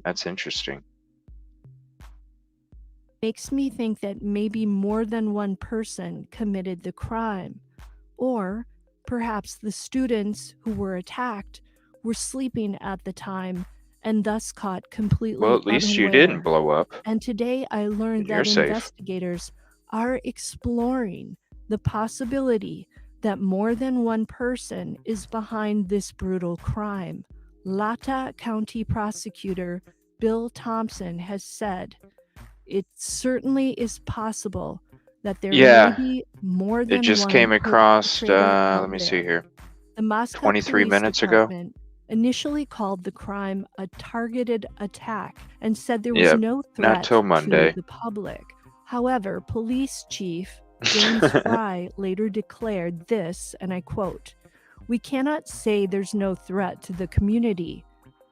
That's interesting. makes me think that maybe more than one person committed the crime. Or perhaps the students who were attacked were sleeping at the time and thus caught completely Well, at least you unaware. didn't blow up. And today I learned And you're that safe. investigators are exploring the possibility that more than one person is behind this brutal crime. Latah County Prosecutor Bill Thompson has said, "It certainly is possible that there Yeah, may be more than it just one came across, perpetrator out let me see there." here, The Moscow 23 Police minutes ago. Department initially called the crime a targeted attack and said there was Yep, no not threat till to Monday. the public. However, police chief James Fry later declared this, and I quote, "We cannot say there's no threat to the community.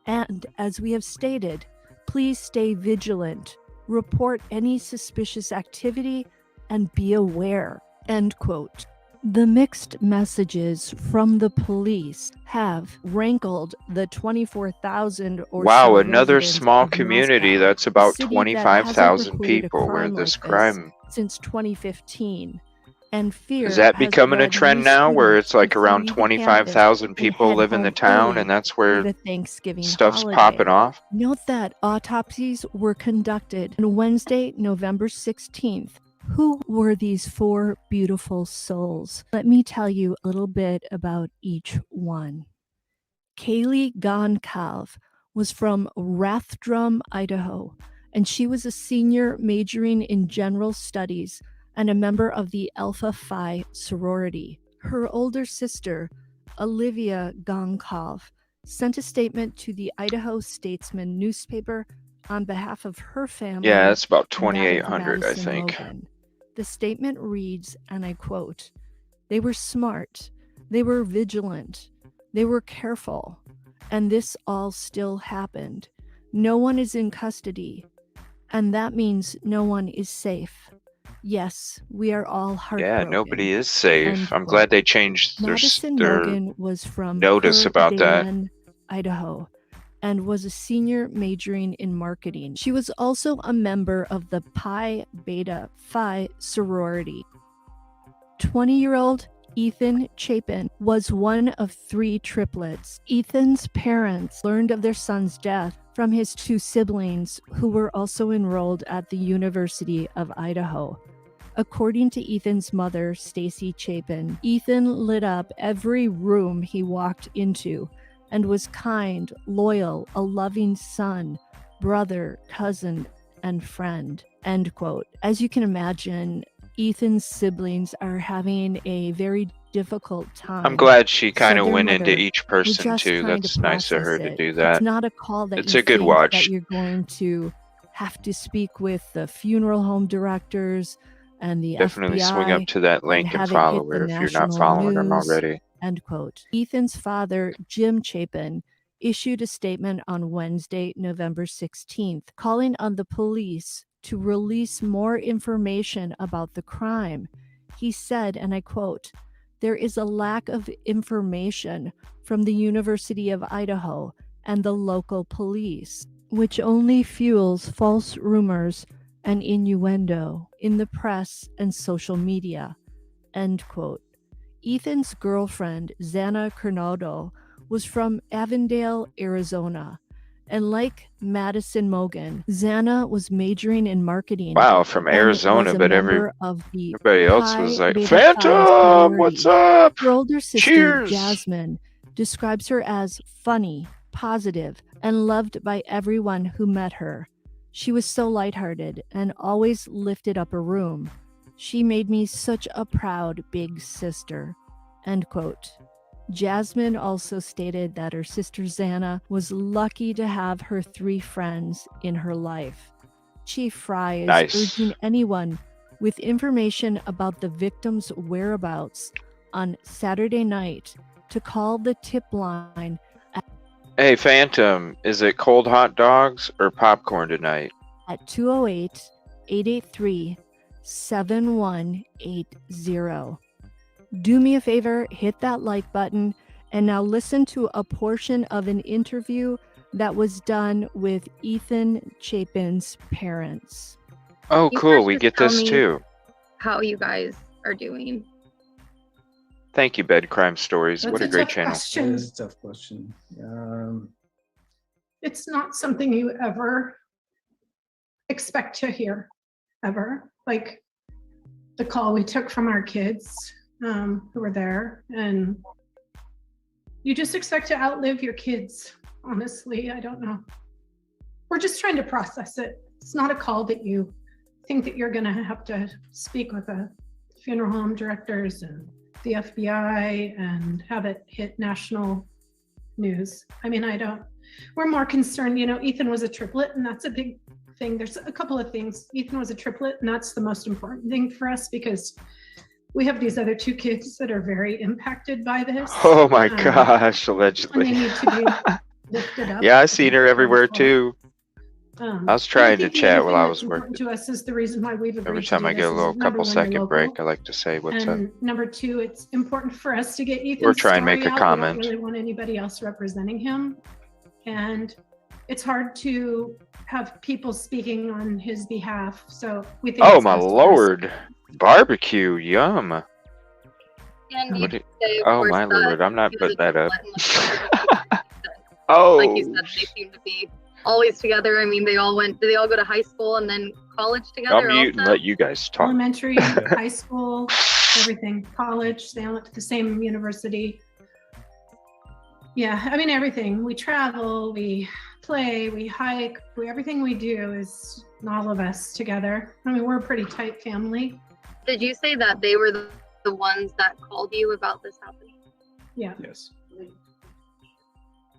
And as we have stated, please stay vigilant, report any suspicious activity, and be aware," end quote. The mixed messages from the police have rankled the 24,000 or Wow, so another residents small of community. Moscow, That's a about city that hasn't 25,000 recorded a people where crime this like this crime since 2015. And fear is that has becoming a led trend new now where students it's like to around flee the 25,000 campus people and live head in the home town early and that's for where the Thanksgiving stuff's holiday. popping off? Note that autopsies were conducted on Wednesday, November 16th. Who were these four beautiful souls? Let me tell you a little bit about each one. Kaylee Goncalves was from Rathdrum, Idaho, and she was a senior majoring in general studies and a member of the Alpha Phi sorority. Her older sister, Olivia Goncalves, sent a statement to the Idaho Statesman newspaper on behalf of her family Yeah, it's about and that of 2,800, I Madison think. Logan. The statement reads, and I quote, "They were smart, they were vigilant, they were careful, and this all still happened. No one is in custody, and that means no one is safe. Yes, we are all Yeah, heartbroken." nobody is safe. End I'm quote. glad they changed Madison their Logan was from notice Coeur about that. d'Alene, Idaho, and was a senior majoring in marketing. She was also a member of the Pi Beta Phi sorority. 20-year-old Ethan Chapin was one of three triplets. Ethan's parents learned of their son's death from his two siblings who were also enrolled at the University of Idaho. According to Ethan's mother, Stacy Chapin, Ethan lit up every room he walked into and was kind, loyal, a loving son, brother, cousin, and friend, end quote. As you can imagine, Ethan's siblings are having a very difficult time. I'm glad she kind said of their went into mother, each "We're person just too. trying to That's nice of her process to it. do It's that. not a call that It's you a good think watch. that you're going to have to speak with the funeral home directors and the Definitely swing FBI up to that and link and have it follow hit the her if you're not national following her news," already. end quote. Ethan's father, Jim Chapin, issued a statement on Wednesday, November 16th, calling on the police to release more information about the crime. He said, and I quote, "There is a lack of information from the University of Idaho and the local police, which only fuels false rumors and innuendo in the press and social media," end quote. Ethan's girlfriend, Xana Kernodle, was from Avondale, Arizona. And like Madison Mogan, Xana was majoring in marketing. Wow, from and Arizona, was a but member of the everybody else Pi was like, Beta Phi Phantom, sorority. what's up? Her older sister, Cheers. Jasmine, describes her as funny, positive, and loved by everyone who met her. She was so lighthearted and always lifted up a room. She made me such a proud big sister, end quote. Jasmine also stated that her sister Xana was lucky to have her three friends in her life. Chief Fry is Nice. urging anyone with information about the victim's whereabouts on Saturday night to call the tip line Hey, Phantom, is it cold hot dogs or popcorn tonight? at 208-883-7180. Do me a favor, hit that like button, and now listen to a portion of an interview that was done with Ethan Chapin's parents. Oh, You cool. first We just get tell this me too. How you guys are doing? Thank you, Bed Crime Stories. That's What a a great tough channel. question. It is a tough question. It's not something you ever expect to hear, ever. Like the call we took from our kids who were there, and you just expect to outlive your kids. Honestly, I don't know. We're just trying to process it. It's not a call that you think that you're gonna have to speak with the funeral home directors and the FBI and have it hit national news. I mean, we're more concerned, Ethan was a triplet, and that's a big thing. There's a couple of things. Ethan was a triplet, and that's the most important thing for us because we have these other 2 kids that are very impacted by this. Oh my gosh, And allegedly. they need to be lifted up. Yeah, I seen her everywhere too. I was trying to the chat other while thing I that's was working. important to us is the reason why we've agreed Every to time do I this get a is, little number couple one, you're second local. break, I like to say what's up. And number 2, it's important for us to get Ethan's Or try and make story a out. comment. We don't really want anybody else representing him. And it's hard to have people speaking on his behalf. So we think Oh it's my best for us. lord. Barbecue, yum. And you What did do- say, of oh course, my that lord, I'm not he was putting a that up. triplet and Oh, like you said, they seem to be always together. I mean, did they all go to high school and then college I'll together mute and also? let you guys talk. Elementary, high school, everything, college, they all went to the same university. Yeah, I mean, everything. We travel, we play, we hike, everything we do is all of us together. I mean, we're a pretty tight family. Did you say that they were the ones that called you about this happening? Yeah. Yes.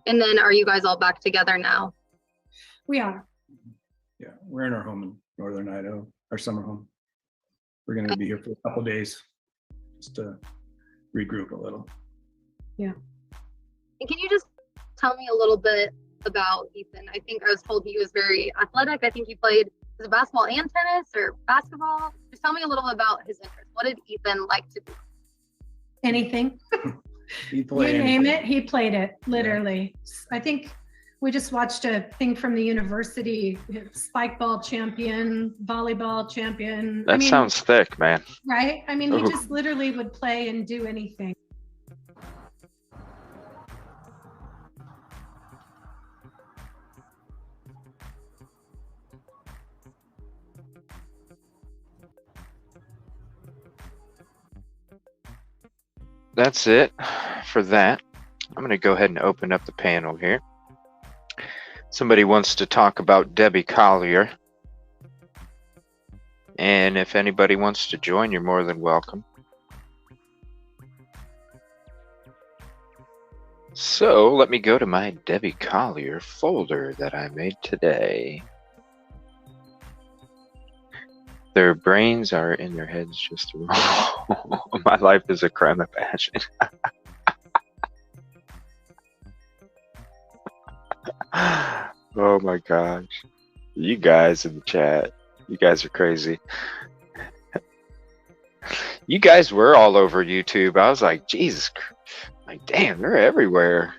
And then are you guys all back together now? We are. Yeah, we're in our home in Northern Idaho, our summer home. We're going to be here for a couple days just to regroup a little. Yeah. And can you just tell me a little bit about Ethan? I think I was told he was very athletic. I think he played basketball and tennis or basketball. Just tell me a little about his interests. What did Ethan like to do? Anything. You You name it, he played it, literally. I think we just watched a thing from the university, spike ball champion, volleyball champion. That sounds thick, man. Right? I mean, he Ooh. just literally would play and do anything. That's it for that. I'm going to go ahead and open up the panel here. Somebody wants to talk about Debbie Collier. And if anybody wants to join, you're more than welcome. So let me go to my Debbie Collier folder that I made today. Their brains are in their heads just wrong. My life is a crime of passion. Oh my gosh. You guys in the chat, you guys are crazy. You guys were all over YouTube. I was like, Jesus, like, damn, they're everywhere.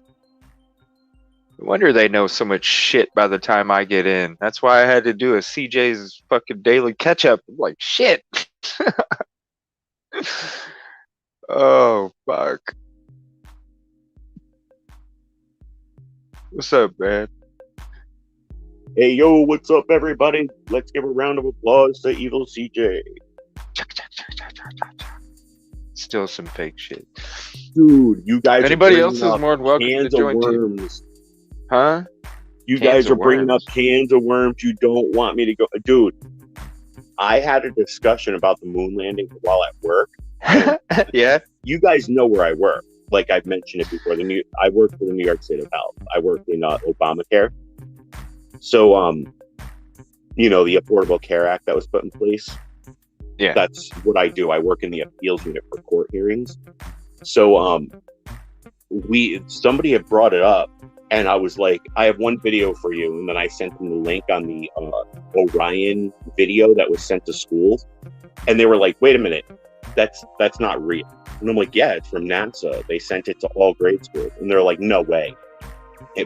No wonder they know so much shit by the time I get in. That's why I had to do a CJ's fucking daily catch up. I'm like, shit. Oh, fuck. What's up, man? Hey, yo, what's up, everybody? Let's give a round of applause to EvilleCJ. Still some fake shit. Dude, you guys Anybody are else is bringing up more than welcome to cans of join too. worms. Huh? You Cans guys of are bringing worms. up cans of worms. You don't want me to go. Dude, I had a discussion about the moon landing while at work. Yeah. You guys know where I work. Like I've mentioned it before. I work for the New York State of Health. I work in Obamacare. So, you know, the Affordable Care Act that was put in place. Yeah. That's what I do. I work in the appeals unit for court hearings. So, somebody had brought it up, and I was like, I have one video for you, and then I sent them the link on the Orion video that was sent to schools, and they were like, wait a minute, that's not real. And I'm like, yeah, it's from NASA. They sent it to all grade schools, and they're like, no way.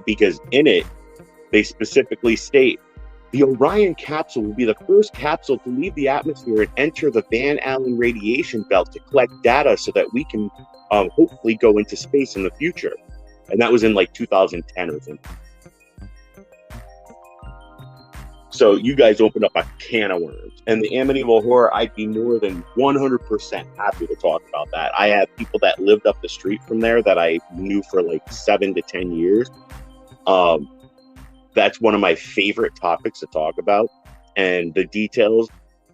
Because in it, they specifically state the Orion capsule will be the first capsule to leave the atmosphere and enter the Van Allen radiation belt to collect data so that we can hopefully go into space in the future. And that was in like 2010 or something. So you guys opened up a can of worms. And the Amityville Horror, I'd be more than 100% happy to talk about that. I have people that lived up the street from there that I knew for like 7 to 10 years. That's one of my favorite topics to talk about. And the details,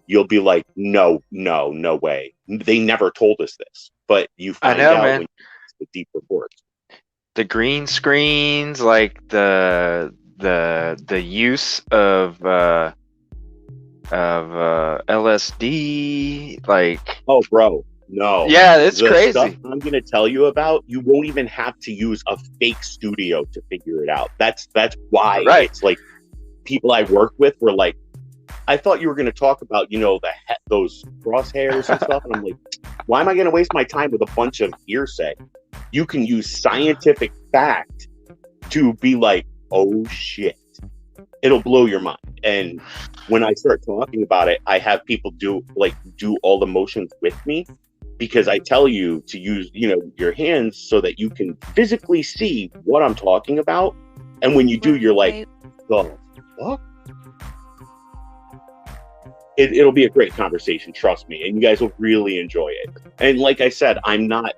you'll be like, no way. They never told us this. But you find out when you get the deep reports. the green screens, like the use of LSD, like, oh, bro, no. yeah, it's The crazy. stuff I'm going to tell you about, you won't even have to use a fake studio to figure it out. That's why it's like people I work with were like, I thought you were going to talk about, you know, those crosshairs and stuff. And I'm like, why am I going to waste my time with a bunch of hearsay? You can use scientific fact to be like, oh shit, it'll blow your mind. And when I start talking about it, I have people do all the motions with me, because I tell you to use, you know, your hands so that you can physically see what I'm talking about. And when you do, you're like, oh, what? It'll be a great conversation, trust me, and you guys will really enjoy it. And like I said, I'm not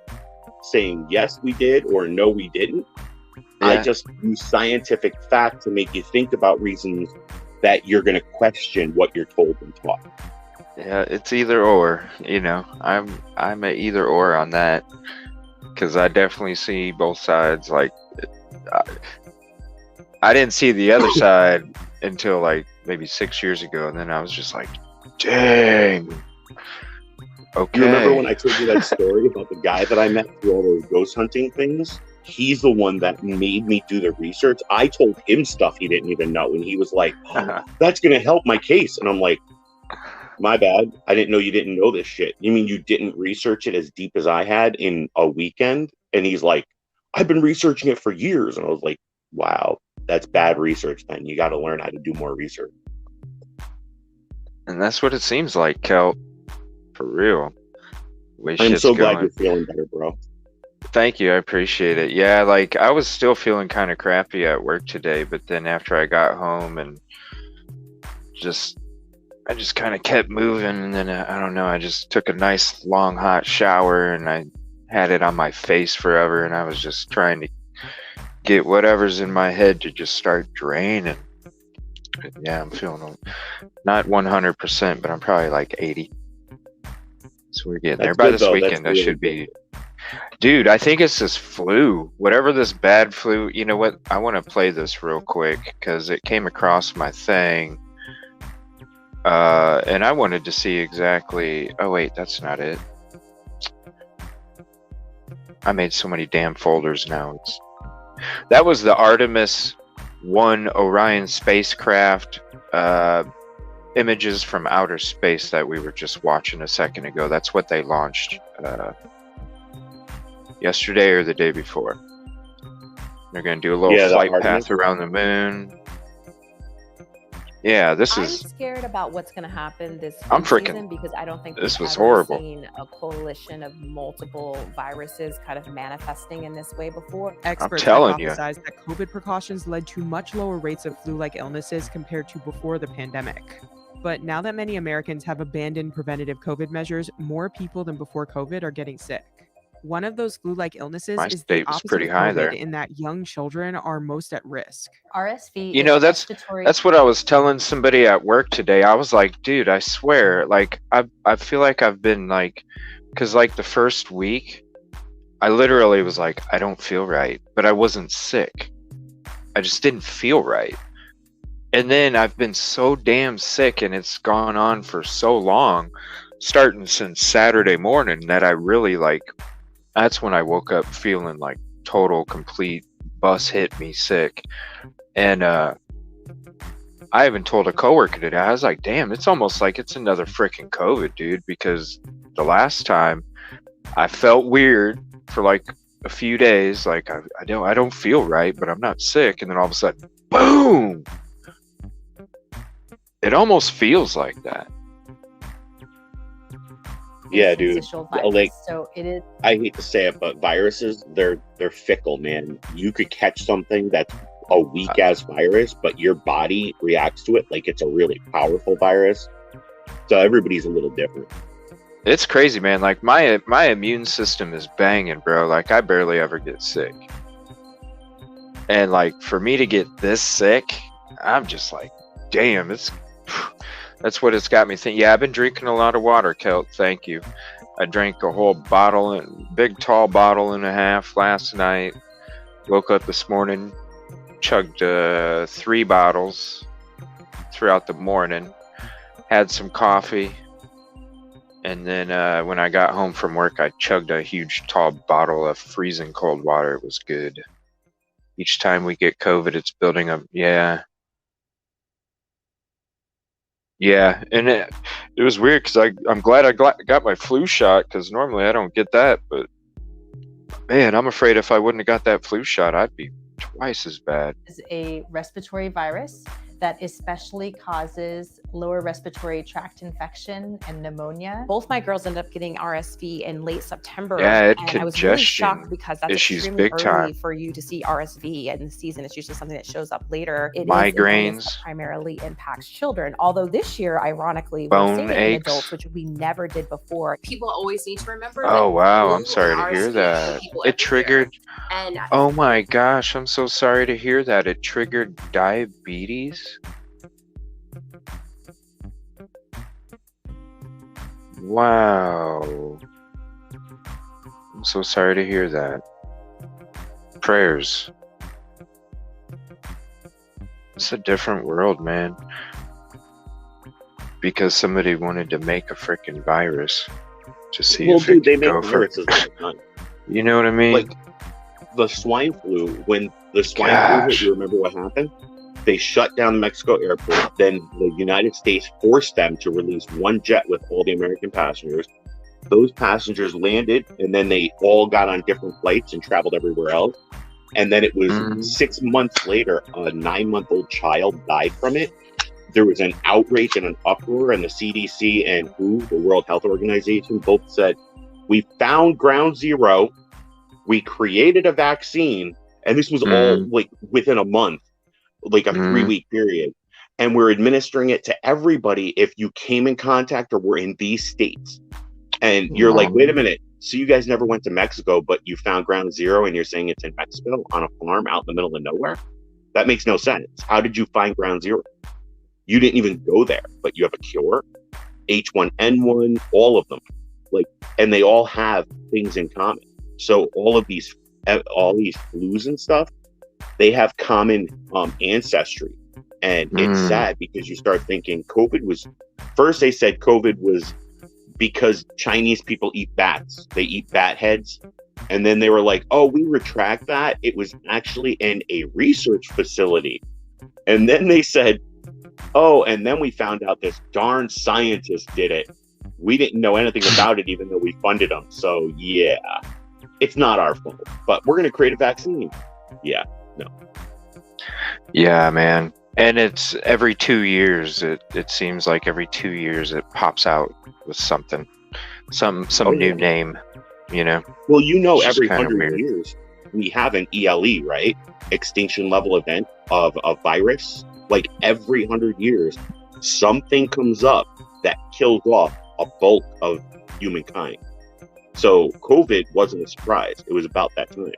saying yes we did or no we didn't. I just use scientific fact to make you think about reasons that you're going to question what you're told and taught. Yeah, it's either or, you know. I'm at either or on that, because I definitely see both sides. Like, I didn't see the other side until like maybe 6 years ago, and then I was just like, dang. Okay. You remember when I told you that story about the guy that I met through all those ghost hunting things? He's the one that made me do the research. I told him stuff he didn't even know, and he was like, oh, that's going to help my case. And I'm like, my bad. I didn't know you didn't know this shit. You mean you didn't research it as deep as I had in a weekend? And he's like, I've been researching it for years. And I was like, wow, that's bad research, then. You got to learn how to do more research. And that's what it seems like, Kel. For real. I'm so glad you're feeling better, bro. Thank you. I appreciate it. Yeah, like, I was still feeling kind of crappy at work today, but then after I got home and I just kind of kept moving, and then I don't know, I just took a nice long hot shower, and I had it on my face forever, and I was just trying to get whatever's in my head to just start draining. Yeah, I'm feeling not 100%, but I'm probably like 80. So we're getting there. By this weekend, I should be. Dude, I think it's this flu. Whatever this bad flu. You know what? I want to play this real quick because it came across my thing. And I wanted to see exactly. Oh, wait, that's not it. I made so many damn folders now. That was the Artemis 1 Orion spacecraft images from outer space that we were just watching a second ago. That's what they launched yesterday or the day before. They're going to do a little flight path around the moon. Yeah, this is. I'm scared about what's going to happen this season because I don't think this we've was ever horrible. seen a coalition of multiple viruses kind of manifesting in this way before. Experts telling you. hypothesize that COVID precautions led to much lower rates of flu-like illnesses compared to before the pandemic. But now that many Americans have abandoned preventative COVID measures, more people than before COVID are getting sick. One of those flu-like illnesses My is state the was opposite pretty of high COVID there. in that young children are most at risk. RSV. You know, that's what I was telling somebody at work today. I was like, dude, I swear, like, I feel like I've been like, because like the first week, I literally was like, I don't feel right, but I wasn't sick. I just didn't feel right. And then I've been so damn sick, and it's gone on for so long, starting since Saturday morning, that I really like, that's when I woke up feeling like total, complete bus hit me sick. And I even told a coworker today, I was like, damn, it's almost like it's another freaking COVID, dude, because the last time I felt weird for like a few days, like I don't feel right, but I'm not sick. And then all of a sudden, boom! It almost feels like that. Yeah, dude. Like, so it is. I hate to say it, but viruses, they're fickle, man. You could catch something that's a weak ass virus, but your body reacts to it like it's a really powerful virus. So everybody's a little different. It's crazy, man. Like my immune system is banging, bro. Like I barely ever get sick. And like for me to get this sick, I'm just like, damn, that's what it's got me thinking. Yeah, I've been drinking a lot of water, Kelt. Thank you. I drank a whole bottle, big tall bottle and a half last night. Woke up this morning, chugged 3 bottles throughout the morning, had some coffee, and then when I got home from work, I chugged a huge tall bottle of freezing cold water. It was good. Each time we get COVID, it's building up. Yeah. Yeah, and it was weird because I'm glad I got my flu shot, because normally I don't get that, but man, I'm afraid if I wouldn't have got that flu shot, I'd be twice as bad. Is a respiratory virus that especially causes lower respiratory tract infection and pneumonia. Both my girls ended up getting RSV in late September. Yeah, it and I was really shocked because that's issues extremely big early time. for you to see RSV in the season. It's usually something that shows up later. It is an Migraines. illness that primarily impacts children. Although this year, ironically, Bone we're seeing it in aches. adults, which we never did before. People always need to remember. Oh that wow, flu I'm sorry to hear and RSV that. people It triggered. And Oh my gosh, I'm so sorry to hear that. It triggered diabetes. Wow. I'm so sorry to hear that. Prayers. It's a different world, man. Because somebody wanted to make a freaking virus to see Well, if dude, it they could make go for. viruses all the time. You know what I mean? Like the swine flu. When the swine flu hit, you remember what happened? They shut down the Mexico airport. Then the United States forced them to release one jet with all the American passengers. Those passengers landed, and then they all got on different flights and traveled everywhere else. And then it was 6 months later, a 9-month-old child died from it. There was an outrage and an uproar, and the CDC and WHO, the World Health Organization, both said, we found ground zero, we created a vaccine, and this was all like within a month, like a 3-week period. And we're administering it to everybody if you came in contact or were in these states. And you're like, wait a minute. So you guys never went to Mexico, but you found ground zero and you're saying it's in Mexico on a farm out in the middle of nowhere? That makes no sense. How did you find ground zero? You didn't even go there, but you have a cure. H1N1, all of them. Like, and they all have things in common. So all these flus and stuff, they have common ancestry. And it's sad because you start thinking COVID was, first they said COVID was because Chinese people eat bats. They eat bat heads. And then they were like, oh, we retract that. It was actually in a research facility. And then they said, oh, and then we found out this darn scientist did it. We didn't know anything about it, even though we funded them. So yeah, it's not our fault, but we're going to create a vaccine. Yeah, no. Yeah, man. And it's every 2 years. It seems like every 2 years it pops out with something, some new name, you know. Well, you know, It's just every kinda 100 weird. years we have an ELE, right? Extinction level event of a virus. Like every 100 years, something comes up that kills off a bulk of humankind. So COVID wasn't a surprise. It was about that time.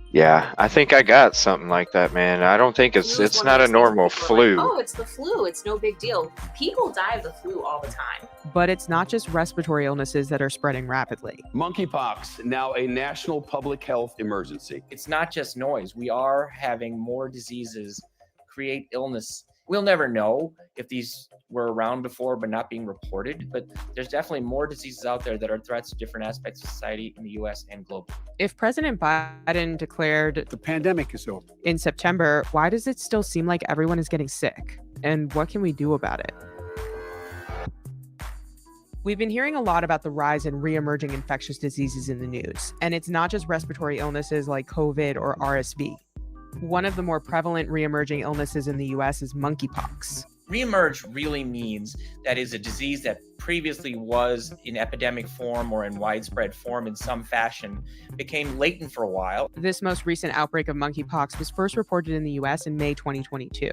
Yeah, I think I got something like that, man. I don't think it's not a normal flu. Oh, it's the flu. It's no big deal. People die of the flu all the time. But it's not just respiratory illnesses that are spreading rapidly. Monkeypox, now a national public health emergency. It's not just noise. We are having more diseases create illness. We'll never know if these were around before but not being reported, but there's definitely more diseases out there that are threats to different aspects of society in the US and globally. If President Biden declared the pandemic is over in September, why does it still seem like everyone is getting sick? And what can we do about it? We've been hearing a lot about the rise in re-emerging infectious diseases in the news, and it's not just respiratory illnesses like COVID or RSV. One of the more prevalent re-emerging illnesses in the US is monkeypox. Reemerge really means that is a disease that previously was in epidemic form or in widespread form in some fashion, became latent for a while. This most recent outbreak of monkeypox was first reported in the US in May 2022.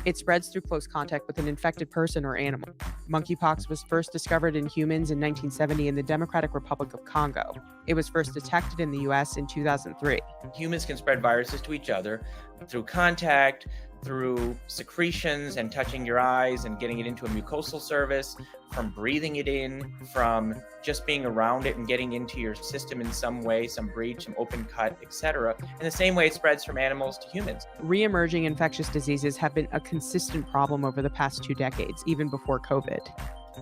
It spreads through close contact with an infected person or animal. Monkeypox was first discovered in humans in 1970 in the Democratic Republic of Congo. It was first detected in the US in 2003. Humans can spread viruses to each other through contact, through secretions and touching your eyes and getting it into a mucosal service, from breathing it in, from just being around it and getting into your system in some way, some breach, some open cut, etc. In the same way it spreads from animals to humans. Re-emerging infectious diseases have been a consistent problem over the past 2 decades, even before COVID.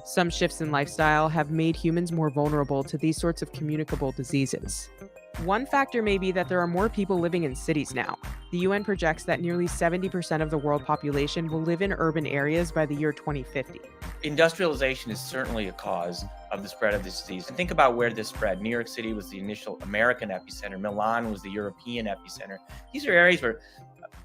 Some shifts in lifestyle have made humans more vulnerable to these sorts of communicable diseases. One factor may be that there are more people living in cities now. The UN projects that nearly 70% of the world population will live in urban areas by the year 2050. Industrialization is certainly a cause of the spread of this disease. And think about where this spread. New York City was the initial American epicenter. Milan was the European epicenter. These are areas where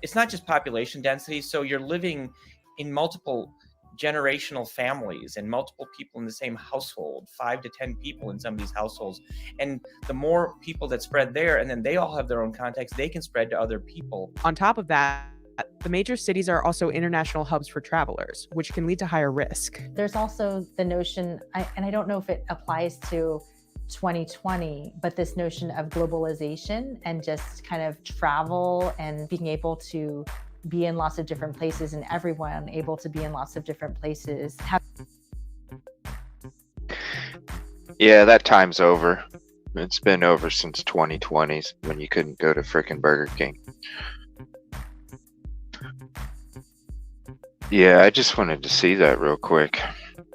it's not just population density, so you're living in multiple generational families and multiple people in the same household, 5 to 10 people in some of these households. And the more people that spread there, and then they all have their own contacts, they can spread to other people. On top of that, the major cities are also international hubs for travelers, which can lead to higher risk. There's also the notion, and I don't know if it applies to 2020, but this notion of globalization and just kind of travel and being able to be in lots of different places, and everyone able to be in lots of different places. Yeah, that time's over. It's been over since 2020s when you couldn't go to frickin' Burger King. Yeah, I just wanted to see that real quick.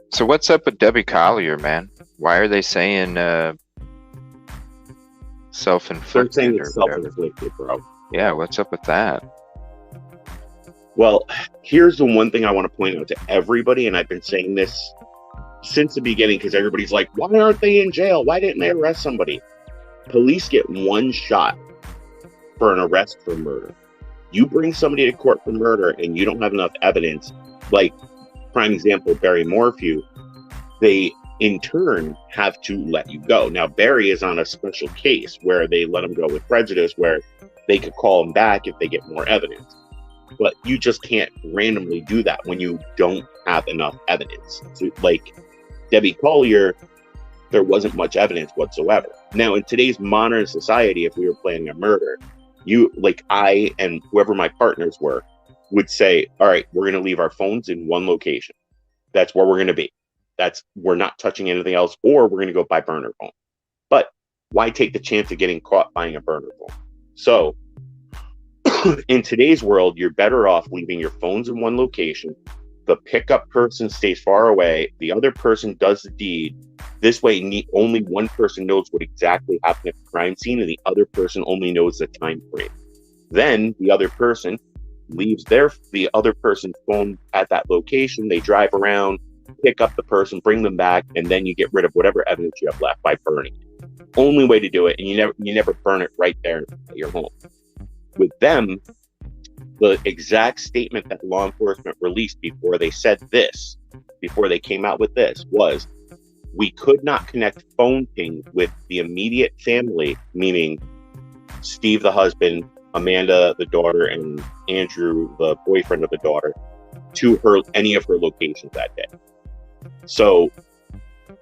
So what's up with Debbie Collier, man? Why are they saying self-inflicted? They're saying it's self-inflicted, bro. Yeah, what's up with that? Well, here's the one thing I want to point out to everybody, and I've been saying this since the beginning because everybody's like, why aren't they in jail? Why didn't they arrest somebody? Police get one shot for an arrest for murder. You bring somebody to court for murder and you don't have enough evidence, like prime example, Barry Morphew, they in turn have to let you go. Now, Barry is on a special case where they let him go with prejudice, where they could call him back if they get more evidence. But you just can't randomly do that when you don't have enough evidence. So, like Debbie Collier, there wasn't much evidence whatsoever. Now, in today's modern society, if we were planning a murder, you, like I and whoever my partners were, would say, all right, we're going to leave our phones in one location. That's where we're going to be. We're not touching anything else, or we're going to go buy burner phone. But why take the chance of getting caught buying a burner phone? So in today's world, you're better off leaving your phones in one location. The pickup person stays far away. The other person does the deed. This way, only one person knows what exactly happened at the crime scene, and the other person only knows the time frame. Then the other person leaves the other person's phone at that location. They drive around, pick up the person, bring them back, and then you get rid of whatever evidence you have left by burning it. Only way to do it, and you never burn it right there at your home. With them, the exact statement that law enforcement released before they came out with this was, we could not connect phone ping with the immediate family, meaning Steve, the husband, Amanda, the daughter, and Andrew, the boyfriend of the daughter, to any of her locations that day. So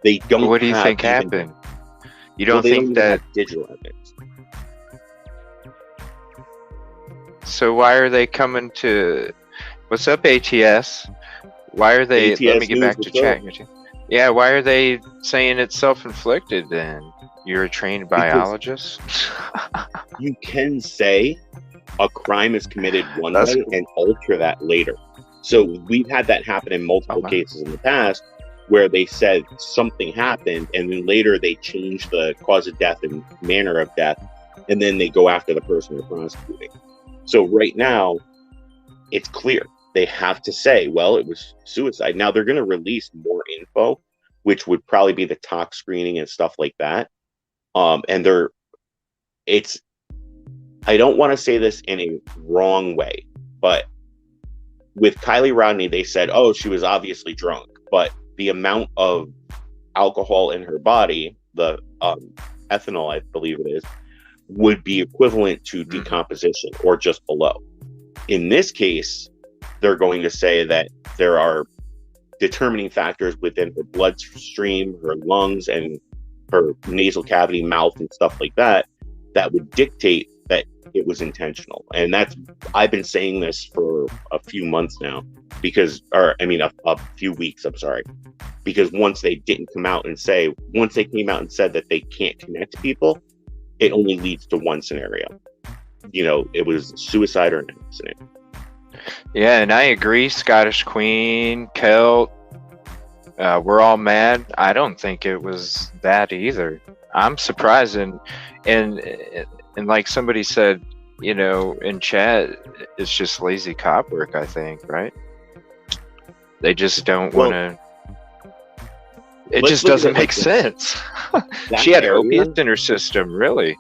they don't. What do you think happened? You don't think that digital evidence? So why are they coming to? What's up, ATS? Why are they? Let me get back to chat. Yeah, why are they saying it's self-inflicted then? You're a trained biologist? You can say a crime is committed one way and alter that later. So we've had that happen in multiple cases in the past where they said something happened and then later they change the cause of death and manner of death, and then they go after the person they're prosecuting. So right now, it's clear. They have to say, well, it was suicide. Now they're going to release more info, which would probably be the tox screening and stuff like that. I don't want to say this in a wrong way, but with Kylie Rodney, they said, oh, she was obviously drunk, but the amount of alcohol in her body, the ethanol, I believe it is, would be equivalent to decomposition or just below. In this case, they're going to say that there are determining factors within her bloodstream, her lungs, and her nasal cavity, mouth, and stuff like that, that would dictate that it was intentional. And I've been saying this for a few months now a few weeks, I'm sorry. Because once they came out and said that they can't connect people, it only leads to one scenario. It was suicide or an accident. Yeah, and I agree, Scottish Queen, Celt, we're all mad. I don't think it was that either. I'm surprised, and like somebody said, in chat, it's just lazy cop work, I think, right? They just don't want to. It just doesn't make sense. She had opiates in her system, really.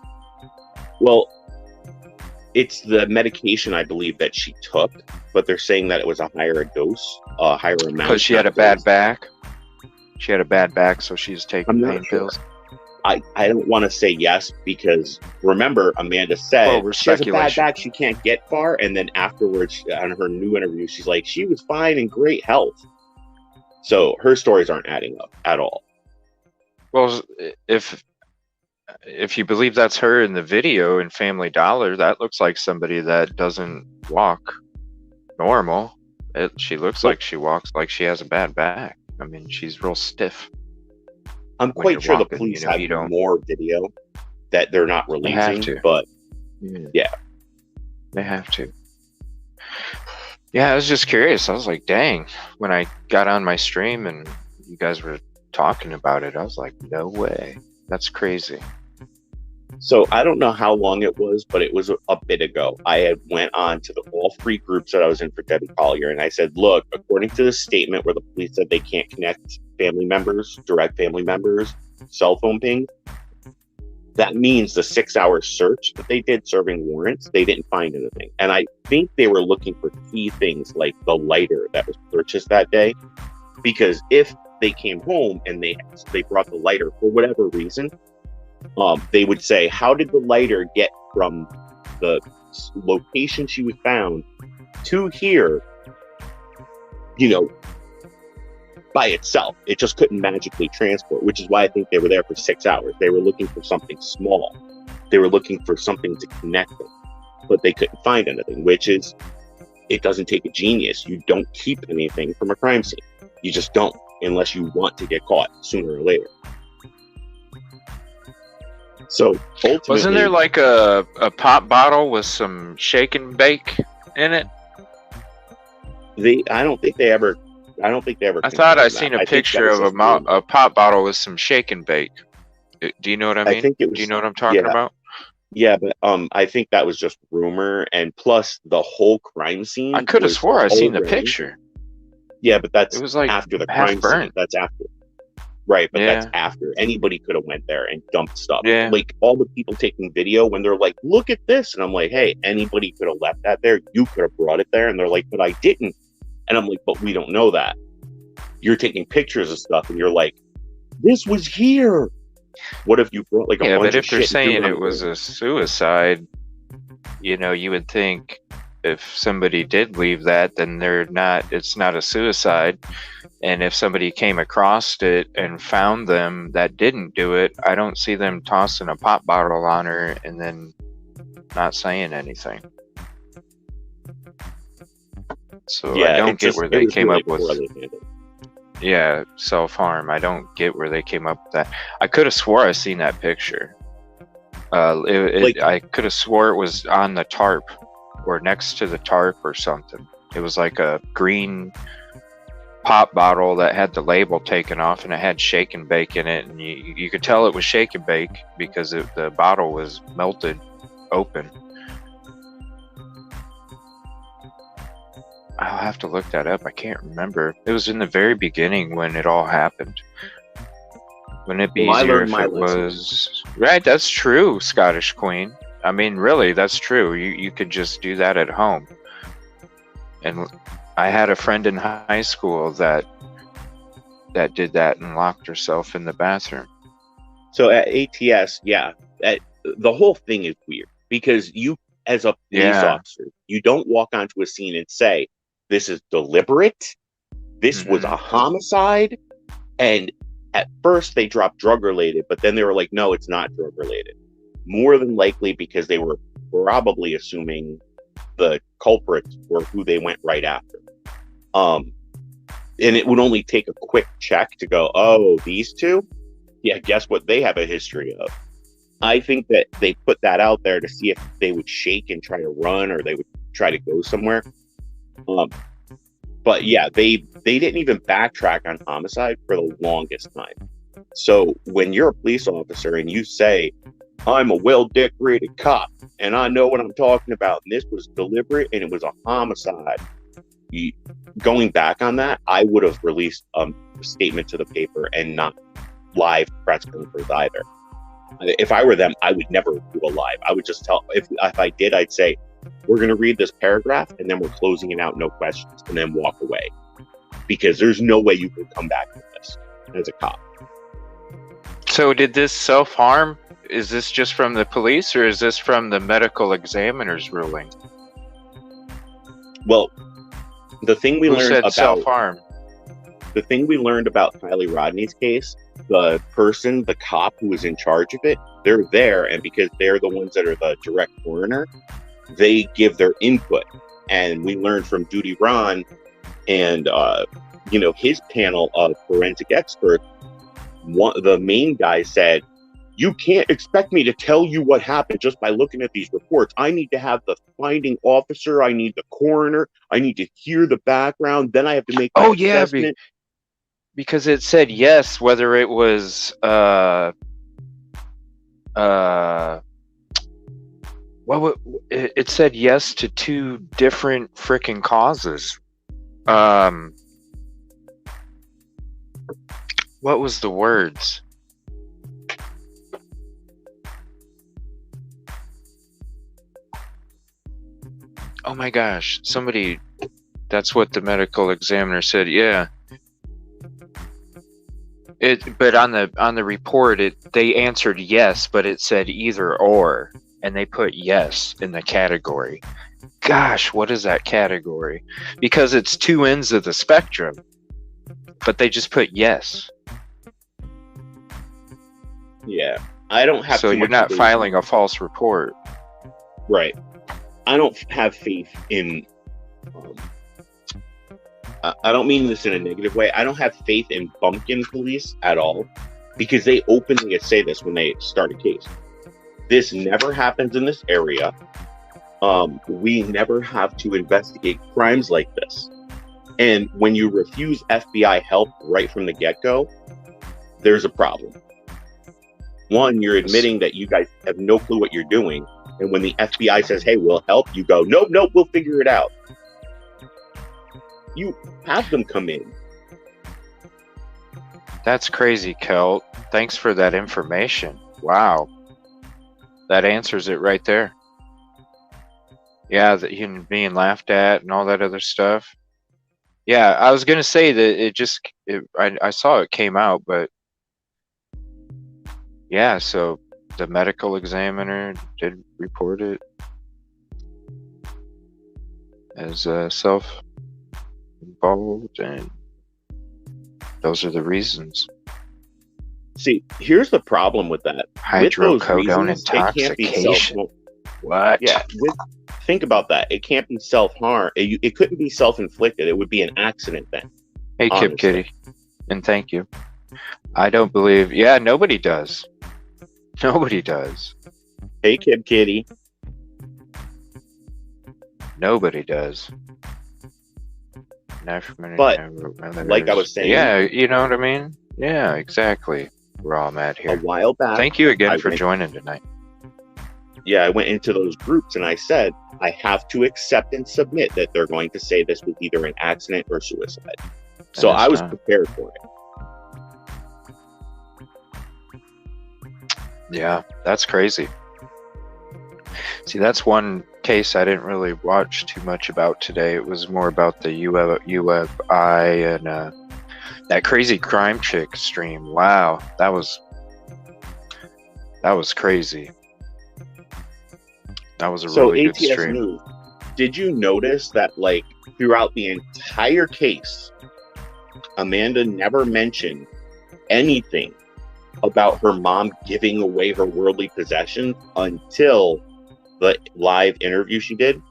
Well, it's the medication, I believe, that she took, but they're saying that it was a higher dose, a higher amount. Because she had a bad back. She had a bad back, so she's taking pain pills. I don't want to say yes, because remember, Amanda said she has a bad back, she can't get far, and then afterwards, on her new interview, she's like, she was fine in great health. So her stories aren't adding up at all. Well, if you believe that's her in the video in Family Dollar, that looks like somebody that doesn't walk normal. She looks like she walks like she has a bad back. I mean, she's real stiff. I'm quite sure the police have more video that they're not releasing, have to. But yeah, they have to. Yeah, I was just curious. I was like, dang, when I got on my stream and you guys were talking about it, I was like, no way. That's crazy. So I don't know how long it was, but it was a bit ago. I had went on to all three groups that I was in for Debbie Collier, and I said, look, according to the statement where the police said they can't connect family members, direct family members, cell phone ping, that means the 6-hour search that they did serving warrants, they didn't find anything. And I think they were looking for key things like the lighter that was purchased that day, because if they came home and they brought the lighter for whatever reason, they would say, how did the lighter get from the location she was found to here, by itself? It just couldn't magically transport, which is why I think they were there for 6 hours. They were looking for something small. They were looking for something to connect them, but they couldn't find anything, which is, it doesn't take a genius. You don't keep anything from a crime scene. You just don't, unless you want to get caught sooner or later. So ultimately, wasn't there like a pop bottle with some shake and bake in it? I don't think they ever. I thought I seen a picture of a pop bottle with some shake and bake. Do you know what I mean? Do you know what I'm talking about? Yeah, but I think that was just rumor, and plus the whole crime scene. I could have swore I seen the picture. Yeah, but it was like after the crime burnt. scene. That's after. Right, but Yeah. that's after. Anybody could have went there and dumped stuff. Yeah. Like all the people taking video when they're like, look at this. And I'm like, hey, anybody could have left that there. You could have brought it there. And they're like, but I didn't. And I'm like, but we don't know that. You're taking pictures of stuff and you're like, this was here. What if you brought like a bunch but of if they're shit saying and it was a suicide, you would think if somebody did leave that, then it's not a suicide. And if somebody came across it and found them that didn't do it, I don't see them tossing a pop bottle on her and then not saying anything. So I don't get where they came up with. Yeah, self-harm. I don't get where they came up with that. I could have swore I seen that picture. I could have swore it was on the tarp or next to the tarp or something. It was like a green pop bottle that had the label taken off and it had shake and bake in it, and you could tell it was shake and bake because the bottle was melted open. I'll have to look that up. I can't remember. It was in the very beginning when it all happened. Wouldn't it be easier if it was right? That's true, Scottish Queen. I mean, really, that's true. You could just do that at home. And I had a friend in high school that did that and locked herself in the bathroom. So at ATS, the whole thing is weird because you, as a police officer, you don't walk onto a scene and say, this is deliberate. This was a homicide. And at first they dropped drug related, but then they were like, no, it's not drug related. More than likely because they were probably assuming the culprits were who they went right after. And it would only take a quick check to go, oh, these two? Yeah, guess what they have a history of? I think that they put that out there to see if they would shake and try to run, or they would try to go somewhere. But yeah, they didn't even backtrack on homicide for the longest time. So when you're a police officer and you say, I'm a well-decorated cop and I know what I'm talking about, and this was deliberate and it was a homicide, going back on that, I would have released a statement to the paper and not live press conference either. If I were them, I would never do a live. I would just tell, if I did, I'd say, we're going to read this paragraph and then we're closing it out, no questions, and then walk away. Because there's no way you can come back from this as a cop. So did this self-harm? Is this just from the police, or is this from the medical examiner's ruling? Well, the thing we learned about self-harm? The thing we learned about Kylie Rodney's case, the cop who was in charge of it, they're there, and because they're the ones that are the direct coroner, they give their input. And we learned from Duty Ron and his panel of forensic experts, the main guy said, you can't expect me to tell you what happened just by looking at these reports. I need to have the finding officer, I need the coroner, I need to hear the background, then I have to make my assessment. Because it said yes, whether it was it said yes to two different freaking causes. What was the words? Oh my gosh, somebody, that's what the medical examiner said. Yeah. But on the report, they answered yes, but it said either or, and they put yes in the category. Gosh, what is that category? Because it's two ends of the spectrum, but they just put yes. Yeah, I don't have. So you're not filing a false report, right? I don't have faith in. I don't mean this in a negative way. I don't have faith in bumpkin police at all, because they openly say this when they start a case. This never happens in this area. We never have to investigate crimes like this. And when you refuse FBI help right from the get-go, there's a problem. One, you're admitting that you guys have no clue what you're doing. And when the FBI says, hey, we'll help, you go, nope, we'll figure it out. You have them come in. That's crazy, Kelt. Thanks for that information. Wow. That answers it right there. Yeah, that you being laughed at and all that other stuff. Yeah, I was going to say that I saw it came out, but yeah, so the medical examiner did report it as self-involved, and those are the reasons. See, here's the problem with that. Hydrocodone intoxication. What? Yeah, think about that. It can't be self-harm. It couldn't be self-inflicted. It would be an accident then. Hey, Kip Kitty, and thank you. I don't believe. Yeah, nobody does. Nobody does. Hey, Kip Kitty. Nobody does. But like I was saying, yeah, you know what I mean? Yeah, exactly. We're all mad here. A while back. Thank you again for joining tonight. Yeah, I went into those groups and I said, I have to accept and submit that they're going to say this was either an accident or suicide. So I was prepared for it. Yeah, that's crazy. See, that's one case I didn't really watch too much about today. It was more about the UFI and that crazy crime chick stream. Wow, that was crazy. That was a really good stream. News, did you notice that, like, throughout the entire case, Amanda never mentioned anything about her mom giving away her worldly possessions until the live interview she did?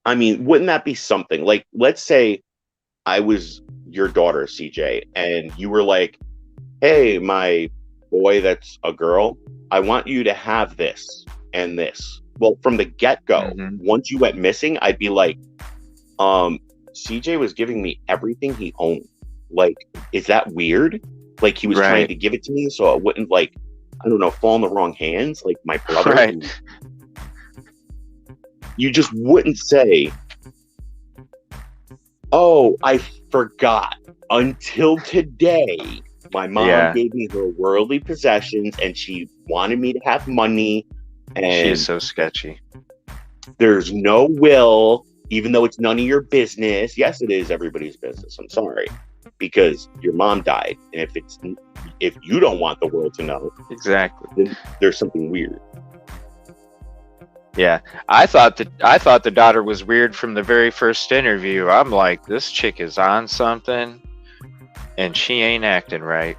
I mean, wouldn't that be something? Like, let's say I was your daughter, CJ, and you were like, hey, my boy that's a girl, I want you to have this and this. Well, from the get-go, once you went missing, I'd be like, CJ was giving me everything he owned. Like, is that weird? Like, he was trying to give it to me so it wouldn't, like, I don't know, fall in the wrong hands, like my brother. Right. You just wouldn't say, oh, I forgot. Until today, my mom gave me her worldly possessions and she wanted me to have money. And she is so sketchy. There's no will, even though it's none of your business. Yes, it is everybody's business. I'm sorry. Because your mom died. And if you don't want the world to know, then there's something weird. Yeah, I thought the daughter was weird from the very first interview. I'm like, this chick is on something, and she ain't acting right.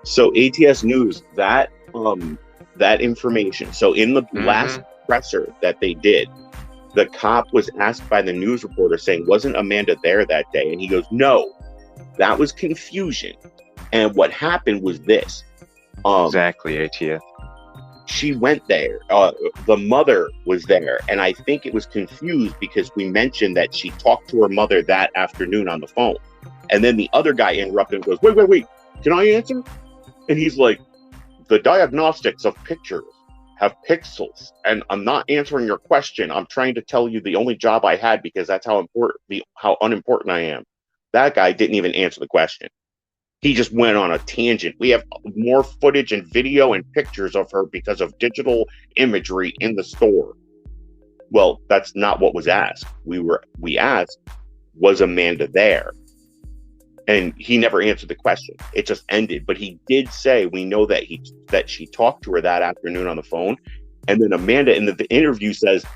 So ATS News, that information. So in the last presser that they did, the cop was asked by the news reporter saying, wasn't Amanda there that day? And he goes, no, that was confusion. And what happened was this. Exactly, ATS. She went there. The mother was there. And I think it was confused because we mentioned that she talked to her mother that afternoon on the phone. And then the other guy interrupted and goes, wait, can I answer? And he's like, the diagnostics of pictures have pixels. And I'm not answering your question. I'm trying to tell you the only job I had because that's how unimportant I am. That guy didn't even answer the question. He just went on a tangent. We have more footage and video and pictures of her because of digital imagery in the store. Well, that's not what was asked. We asked, was Amanda there? And he never answered the question. It just ended. But he did say, we know that she talked to her that afternoon on the phone. And then Amanda in the interview says,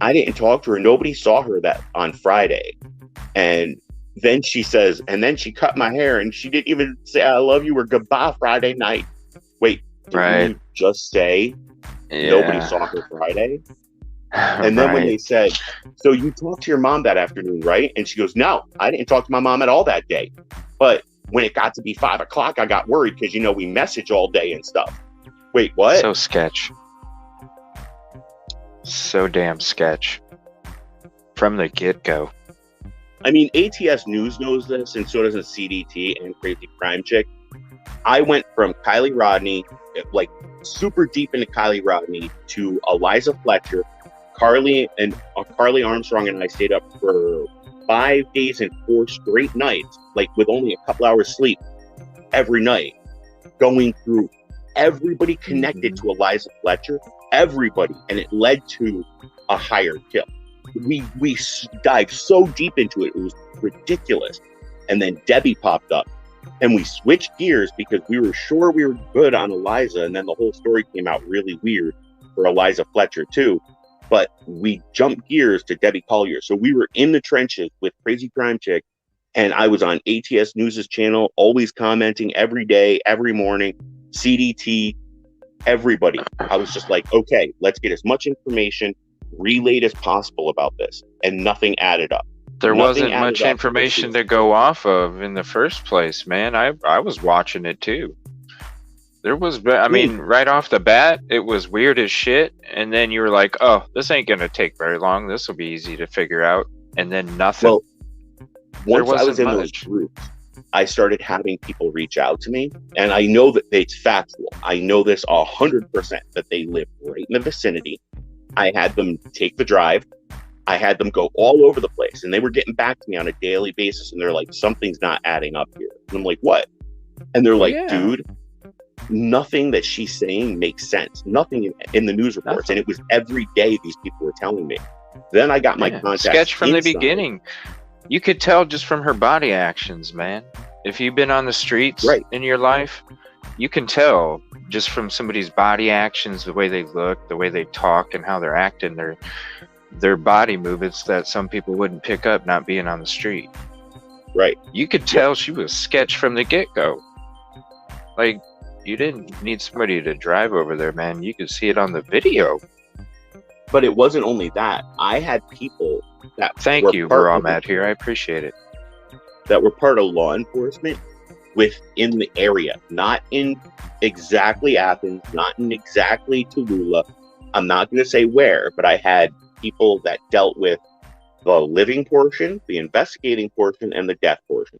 I didn't talk to her. Nobody saw her that on Friday. And then she says, and then she cut my hair and she didn't even say I love you or goodbye Friday night. Wait, did you just say nobody saw her Friday? And then when they said, so you talked to your mom that afternoon, right? And she goes, no, I didn't talk to my mom at all that day. But when it got to be 5 o'clock, I got worried because, we message all day and stuff. Wait, what? So sketch. So damn sketch. From the get-go. I mean, ATS News knows this, and so does the C.D.T and Crazy Crime Chick. I went from Kylie Rodney, like super deep into Kylie Rodney, to Eliza Fletcher. Carly Armstrong and I stayed up for 5 days and 4 straight nights, like with only a couple hours sleep every night, going through everybody connected to Eliza Fletcher, everybody, and it led to a hired kill. We dived so deep into it was ridiculous. And then Debbie popped up and we switched gears because we were sure we were good on Eliza, and then the whole story came out really weird for Eliza Fletcher too. But we jumped gears to Debbie Collier. So we were in the trenches with Crazy Crime Chick, and I was on ATS News' channel, always commenting every day, every morning, C.D.T, everybody. I was just like, okay, let's get as much information relayed as possible about this, and nothing added up. There wasn't much information to go off of in the first place, man. I was watching it too. There was, I mean, right off the bat, it was weird as shit. And then you were like, oh, this ain't going to take very long. This will be easy to figure out. And then nothing. Well, once I was in those groups, I started having people reach out to me. And I know that it's factual. I know this 100% that they live right in the vicinity. I had them take the drive. I had them go all over the place. And they were getting back to me on a daily basis. And they're like, something's not adding up here. And I'm like, what? And they're like, dude, nothing that she's saying makes sense. Nothing in the news reports. And it was every day these people were telling me. Then I got my contacts. Sketch from the beginning. You could tell just from her body actions, man. If you've been on the streets in your life, you can tell just from somebody's body actions, the way they look, the way they talk, and how they're acting, their body movements that some people wouldn't pick up not being on the street. Right. You could tell she was sketch from the get-go. Like, you didn't need somebody to drive over there, man. You could see it on the video. But it wasn't only that. I had people that Thank you, where I'm at here. I appreciate it. That were part of law enforcement within the area, not in exactly Athens, not in exactly Tallulah. I'm not going to say where, but I had people that dealt with the living portion, the investigating portion, and the death portion.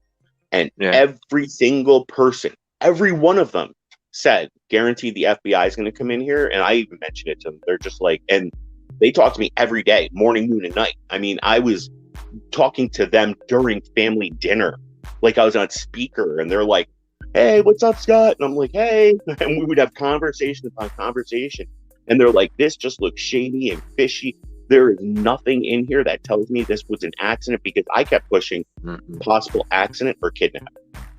And every single person, every one of them said, guaranteed the FBI is going to come in here. And I even mentioned it to them. They're just like, and they talk to me every day, morning, noon, and night. I mean, I was talking to them during family dinner. Like I was on speaker and they're like, hey, what's up, Scott? And I'm like, hey. And we would have conversation upon conversation. And they're like, this just looks shady and fishy. There is nothing in here that tells me this was an accident, because I kept pushing possible accident or kidnapping.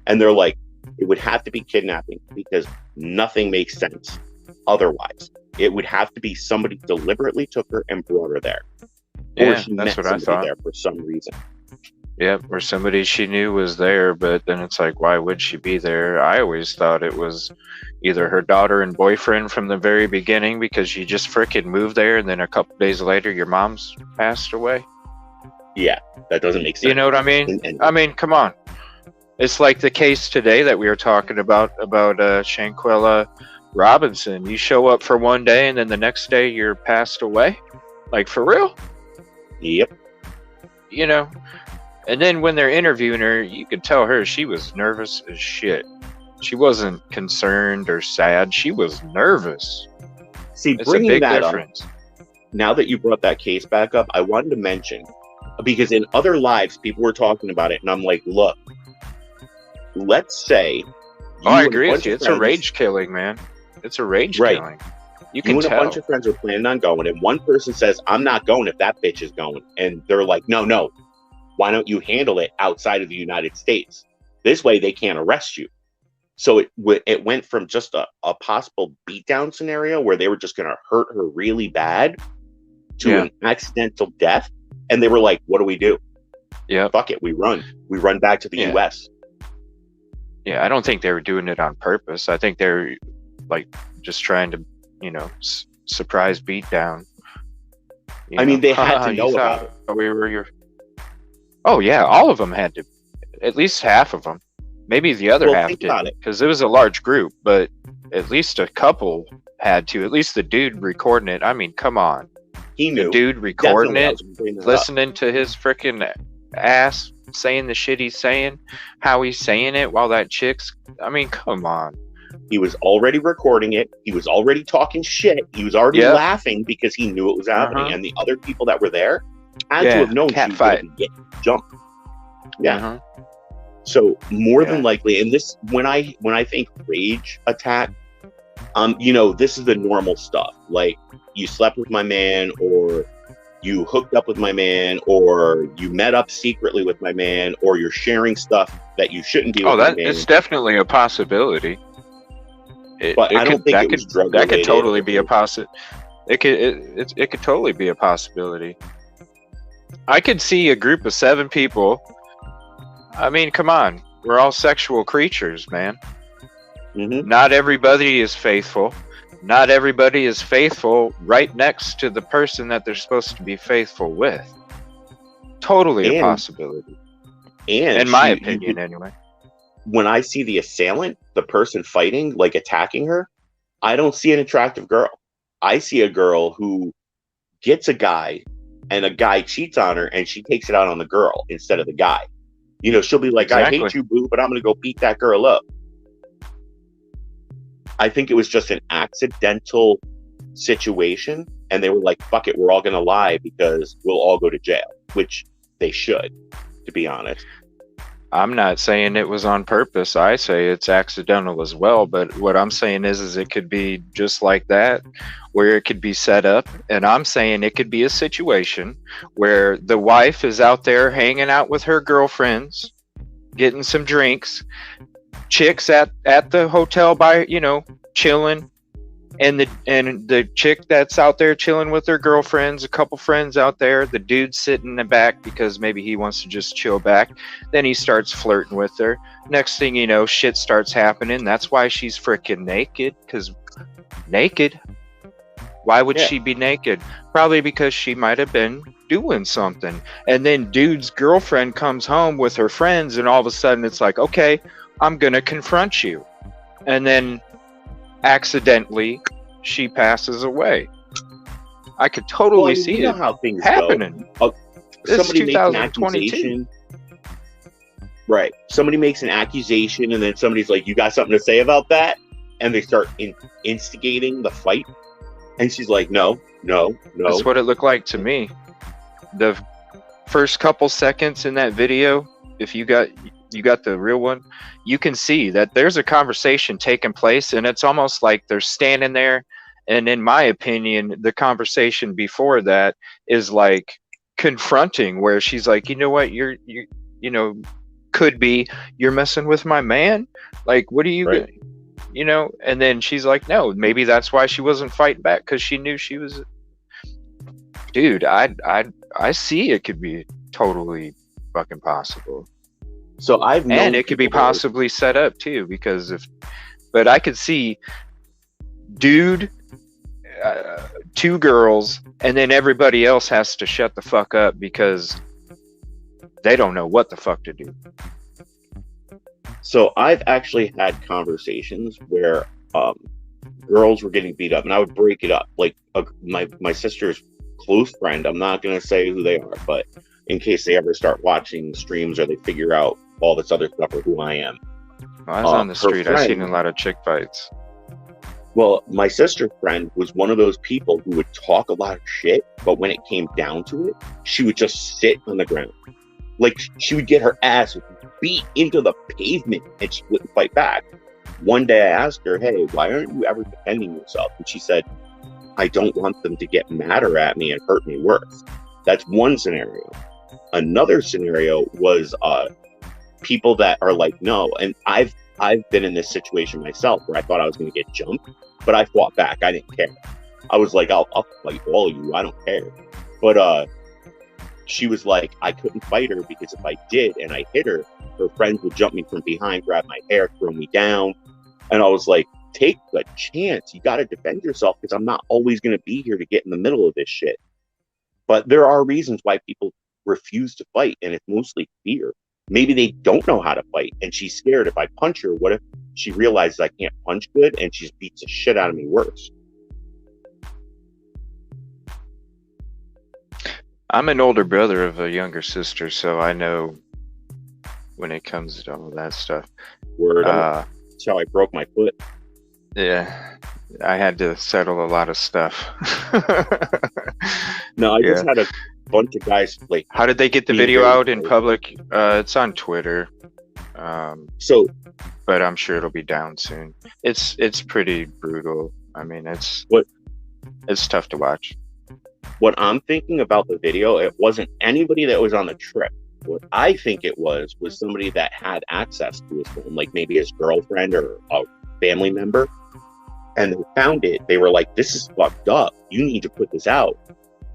And they're like, it would have to be kidnapping because nothing makes sense otherwise. It would have to be somebody deliberately took her and brought her there. Yeah, or she that's met what I somebody thought. there for some reason. Yep, or somebody she knew was there, but then it's like, why would she be there? I always thought it was either her daughter and boyfriend from the very beginning, because you just frickin' moved there and then a couple days later your mom's passed away. Yeah, that doesn't make sense. You know what I mean? I mean, come on. It's like the case today that we were talking about Shanquella Robinson. You show up for one day and then the next day you're passed away? Like, for real? Yep. You know? And then when they're interviewing her, you could tell her she was nervous as shit. She wasn't concerned or sad. She was nervous. See, it's a bringing big that difference. up, now that you brought that case back up, I wanted to mention, because in other lives, people were talking about it, and I'm like, look, let's say... Oh, I agree with you. It's a rage killing, man. It's a rage killing. You can and tell. a bunch of friends are planning on going, and one person says, I'm not going if that bitch is going. And they're like, no. Why don't you handle it outside of the United States? This way they can't arrest you. So it went from just a possible beatdown scenario where they were just going to hurt her really bad to an accidental death. And they were like, what do we do? Yeah. Fuck it. We run back to the US. Yeah, I don't think they were doing it on purpose. I think they're like just trying to, surprise beatdown. I mean, they had to know about it. We were your... Oh yeah, all of them had to. At least half of them. Maybe the other half didn't, because it was a large group. But at least a couple had to. At least the dude recording it. I mean, come on. He knew. The dude recording it, listening to his freaking ass saying the shit he's saying, how he's saying it while that chick's. I mean, come on. He was already recording it. He was already talking shit. He was already laughing because he knew it was happening. And the other people that were there had to have known she was going to get jumped. Yeah. So more than likely, and this, when I think rage attack, this is the normal stuff. Like, you slept with my man, or you hooked up with my man, or you met up secretly with my man, or you're sharing stuff that you shouldn't be with my man. It's definitely a possibility. But I don't think it was drug related. That could totally be a it could totally be a possibility. I could see a group of 7 people. I mean, come on. We're all sexual creatures, man. Not everybody is faithful. Not everybody is faithful right next to the person that they're supposed to be faithful with. Totally a possibility. And in my opinion, anyway. When I see the assailant, the person fighting, like attacking her, I don't see an attractive girl. I see a girl who gets a guy, and a guy cheats on her, and she takes it out on the girl instead of the guy. She'll be like, I hate you, boo, but I'm going to go beat that girl up. I think it was just an accidental situation, and they were like, fuck it, we're all going to lie because we'll all go to jail, which they should, to be honest. I'm not saying it was on purpose. I say it's accidental as well. But what I'm saying is it could be just like that, where it could be set up. And I'm saying it could be a situation where the wife is out there hanging out with her girlfriends, getting some drinks, chicks at the hotel by, chilling. and the chick that's out there chilling with her girlfriends, a couple friends out there, the dude sitting in the back because maybe he wants to just chill back. Then he starts flirting with her. Next thing you know, shit starts happening. That's why she's freaking naked, because naked. Why would she be naked? Probably because she might have been doing something. And then dude's girlfriend comes home with her friends, and all of a sudden it's like, okay, I'm gonna confront you. And then accidentally she passes away. I could totally see you know it how things happening. Go. This is Somebody makes an 2022. accusation. Right. Somebody makes an accusation, and then somebody's like, you got something to say about that? And they start instigating the fight. And she's like, no. That's what it looked like to me. The first couple seconds in that video, if you got the real one, you can see that there's a conversation taking place, and it's almost like they're standing there. And in my opinion, the conversation before that is like confronting, where she's like, you know what, you know, could be you're messing with my man. Like, what are you Right. you know? And then she's like, no, maybe that's why she wasn't fighting back, because she knew she was. Dude, I see it could be totally fucking possible. So I've known and it could be people that- possibly set up too, because but I could see dude, two girls, and then everybody else has to shut the fuck up because they don't know what the fuck to do. So I've actually had conversations where girls were getting beat up, and I would break it up. Like my sister's close friend, I'm not going to say who they are, but in case they ever start watching streams or they figure out all this other stuff or who I am. When I was on the her street, I seen friend- a lot of chick fights. Well, my sister's friend was one of those people who would talk a lot of shit, but when it came down to it, she would just sit on the ground. Like, she would get her ass beat into the pavement and she wouldn't fight back. One day I asked her, hey, why aren't you ever defending yourself? And she said, I don't want them to get madder at me and hurt me worse. That's one scenario. Another scenario was people that are like, no, and I've been in this situation myself where I thought I was going to get jumped, but I fought back. I didn't care. I was like, I'll fight all of you. I don't care. But she was like, I couldn't fight her because if I did and I hit her, her friends would jump me from behind, grab my hair, throw me down. And I was like, take the chance. You got to defend yourself, because I'm not always going to be here to get in the middle of this shit. But there are reasons why people refuse to fight, and it's mostly fear. Maybe they don't know how to fight, and she's scared. If I punch her, what if she realizes I can't punch good and she beats the shit out of me worse? I'm an older brother of a younger sister, so I know when it comes to all of that stuff. Word. That's how I broke my foot. Yeah, I had to settle a lot of stuff. No, I just had a bunch of guys like. How did they get the video out in public? It's on Twitter. But I'm sure it'll be down soon. It's pretty brutal. I mean, it's tough to watch. What I'm thinking about the video, it wasn't anybody that was on the trip. What I think it was somebody that had access to his phone, like maybe his girlfriend or a family member, and they found it. They were like, this is fucked up. You need to put this out.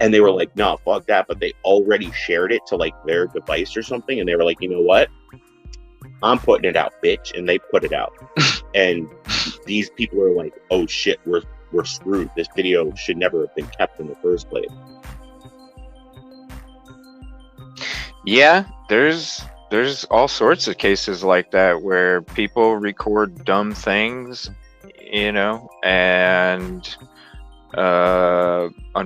And they were like, no, fuck that. But they already shared it to like their device or something. And they were like, you know what? I'm putting it out, bitch. And they put it out. And these people are like, oh shit, we're screwed. This video should never have been kept in the first place. Yeah, there's all sorts of cases like that where people record dumb things, you know, and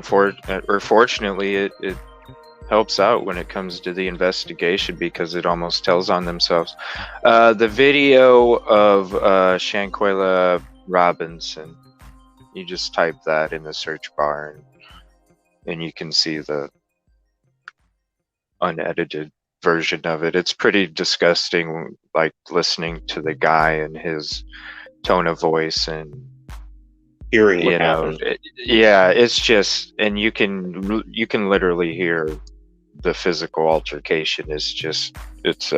fortunately it helps out when it comes to the investigation, because it almost tells on themselves. The video of Shanquella Robinson, you just type that in the search bar and you can see the unedited version of it. It's pretty disgusting, like listening to the guy and his tone of voice and hearing what happened. It's just, and you can literally hear the physical altercation. It's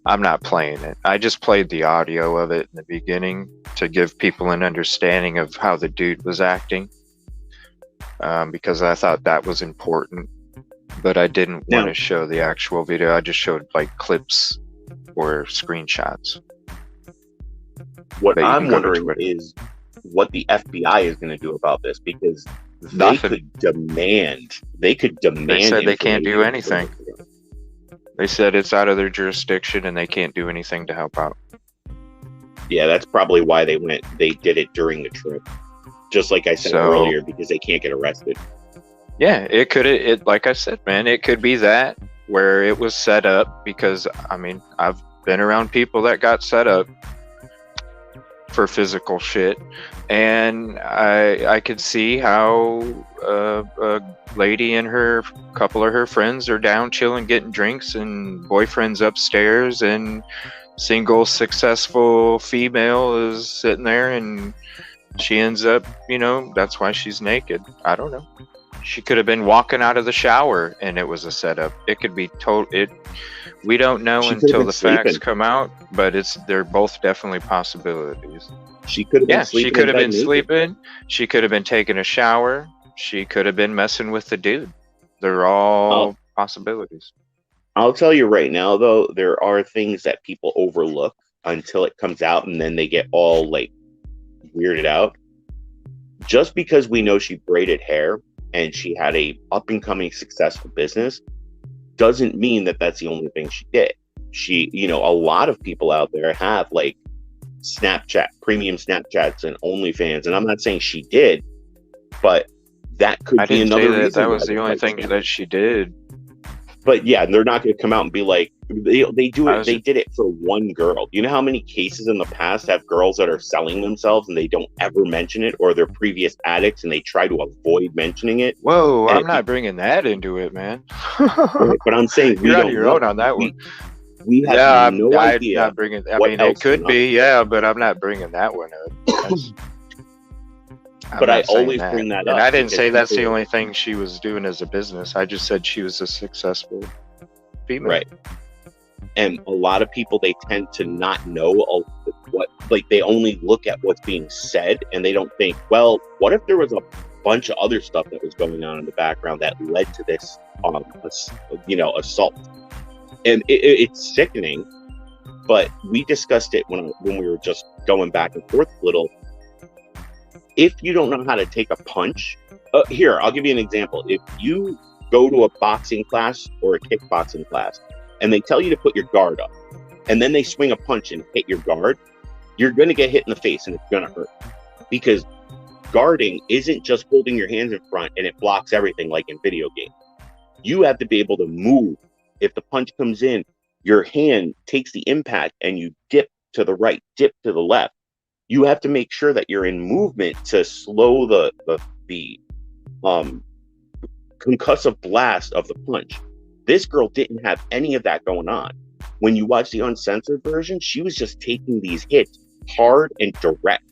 I'm not playing it. I just played the audio of it in the beginning to give people an understanding of how the dude was acting, because I thought that was important. But I didn't want to show the actual video. I just showed like clips or screenshots. What I'm wondering is what the FBI is going to do about this, because they could demand. They said they can't do anything. They said it's out of their jurisdiction and they can't do anything to help out. Yeah, that's probably why they did it during the trip. Just like I said earlier, because they can't get arrested. Yeah, it like I said, man, it could be that where it was set up, because I mean, I've been around people that got set up for physical shit, and I could see how a lady and her couple of her friends are down chilling, getting drinks, and boyfriend's upstairs, and single successful female is sitting there, and she ends up, that's why she's naked. I don't know. She could have been walking out of the shower and it was a setup. It could be we don't know until the facts come out, but they're both definitely possibilities. She could have been sleeping. She could have been sleeping. She could have been taking a shower. She could have been messing with the dude. They're all possibilities. I'll tell you right now, though, there are things that people overlook until it comes out, and then they get all like weirded out. Just because we know she braided hair and she had a up-and-coming successful business doesn't mean that that's the only thing she did. She, a lot of people out there have like Snapchat, premium Snapchats and OnlyFans, and I'm not saying she did, but that could be another reason. That was the only thing that she did. But yeah, they're not going to come out and be like, they do it. They did it for one girl. You know how many cases in the past have girls that are selling themselves and they don't ever mention it, or they're previous addicts and they try to avoid mentioning it? Whoa, I'm not bringing that into it, man. But I'm saying we You're don't on your know. own on that one. We have no idea. I'm not bringing. I mean, it could be, yeah, but I'm not bringing that one up. But I always bring that up. And I didn't say that's the only thing she was doing as a business. I just said she was a successful female. Right. And a lot of people, they tend to not know they only look at what's being said, and they don't think, well, what if there was a bunch of other stuff that was going on in the background that led to this, assault? And it's sickening, but we discussed it when we were just going back and forth a little. If you don't know how to take a punch, here, I'll give you an example. If you go to a boxing class or a kickboxing class and they tell you to put your guard up, and then they swing a punch and hit your guard, you're going to get hit in the face and it's going to hurt. Because guarding isn't just holding your hands in front and it blocks everything like in video games. You have to be able to move. If the punch comes in, your hand takes the impact and you dip to the right, dip to the left. You have to make sure that you're in movement to slow the concussive blast of the punch. This girl didn't have any of that going on. When you watch the uncensored version, she was just taking these hits hard and direct.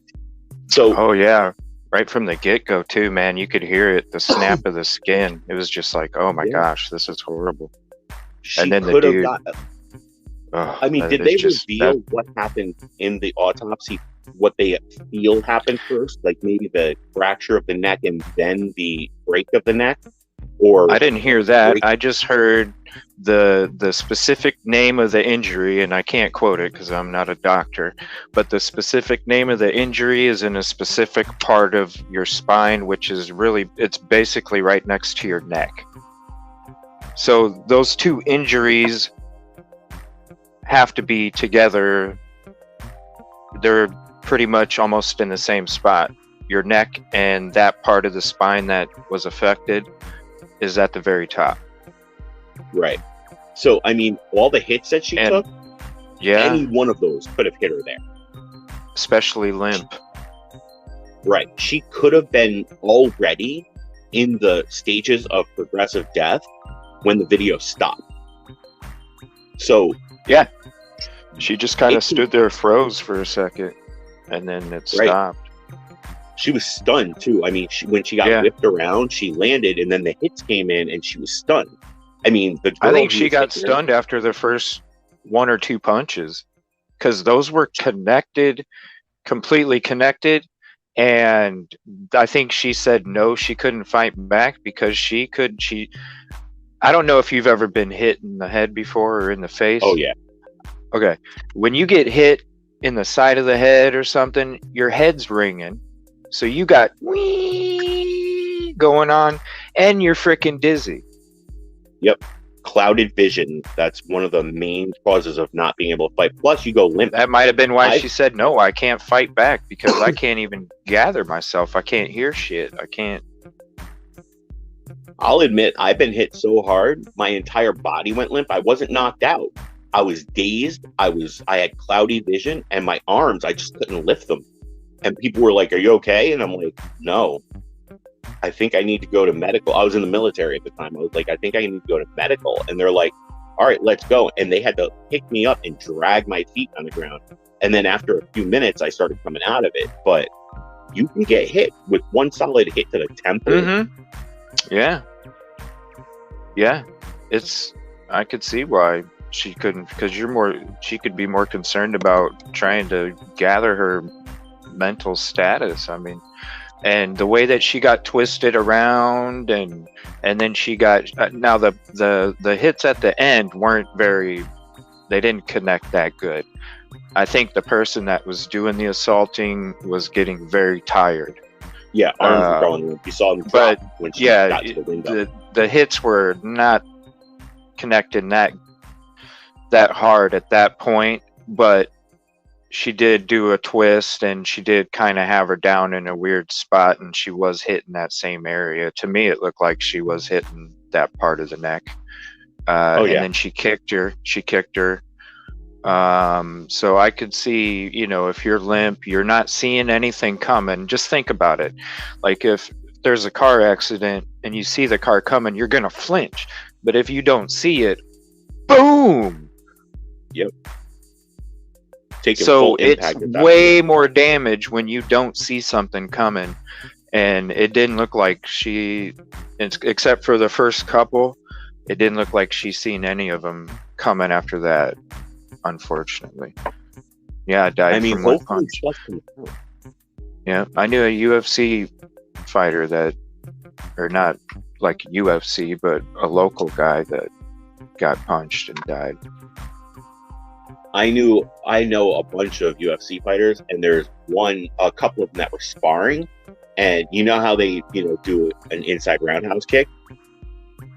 So, oh yeah, right from the get-go too, man. You could hear it, the snap of the skin. It was just like, oh my gosh, this is horrible. And then the dude. Did they reveal what happened in the autopsy? What they feel happened first, like maybe the fracture of the neck and then the break of the neck? Or I didn't hear that. I just heard the specific name of the injury, and I can't quote it because I'm not a doctor, but the specific name of the injury is in a specific part of your spine, which is it's basically right next to your neck. So those two injuries have to be together. They're pretty much almost in the same spot. Your neck and that part of the spine that was affected is at the very top. Right. So, I mean, all the hits that she took, any one of those could have hit her there. Especially limp. Right. She could have been already in the stages of progressive death when the video stopped. So, yeah. She just kind of stood there, froze for a second, and then it stopped. She was stunned too. I mean, when she got whipped around, she landed, and then the hits came in, and she was stunned. I mean, I think she got stunned after the first one or two punches, because those were connected, completely connected. And I think she said no, she couldn't fight back because I don't know if you've ever been hit in the head before or in the face. Oh yeah. Okay. When you get hit in the side of the head or something, your head's ringing. So you got wee going on and you're freaking dizzy. Yep. Clouded vision. That's one of the main causes of not being able to fight. Plus you go limp. That might have been why she said no, I can't fight back, because I can't even gather myself. I can't hear shit. I can't. I'll admit, I've been hit so hard, my entire body went limp. I wasn't knocked out. I was dazed. I had cloudy vision, and my arms, I just couldn't lift them. And people were like, "Are you okay?" And I'm like, "No, I think I need to go to medical." I was in the military at the time. I was like, "I think I need to go to medical." And they're like, "All right, let's go." And they had to pick me up and drag my feet on the ground. And then after a few minutes, I started coming out of it. But you can get hit with one solid hit to the temple. Mm-hmm. Yeah. Yeah. I could see why she couldn't, because she could be more concerned about trying to gather her mental status. I mean, and the way that she got twisted around, and then she got, now the hits at the end weren't they didn't connect that good. I think the person that was doing the assaulting was getting very tired. Yeah, arms were going limp. You saw them drop when she got to the window. The hits were not connecting that hard at that point, but she did do a twist, and she did kind of have her down in a weird spot, and she was hitting that same area. To me, it looked like she was hitting that part of the neck. And then she kicked her. So I could see, if you're limp, you're not seeing anything coming. Just think about it. Like if there's a car accident and you see the car coming, you're going to flinch. But if you don't see it, boom. Yep. So it's way more damage when you don't see something coming. And it didn't look like except for the first couple, it didn't look like she's seen any of them coming after that, unfortunately. Yeah, I died from one punch. Yeah, I knew a UFC fighter or not like UFC, but a local guy that got punched and died. I know a bunch of UFC fighters, and there's a couple of them that were sparring, and you know how they, do an inside roundhouse kick?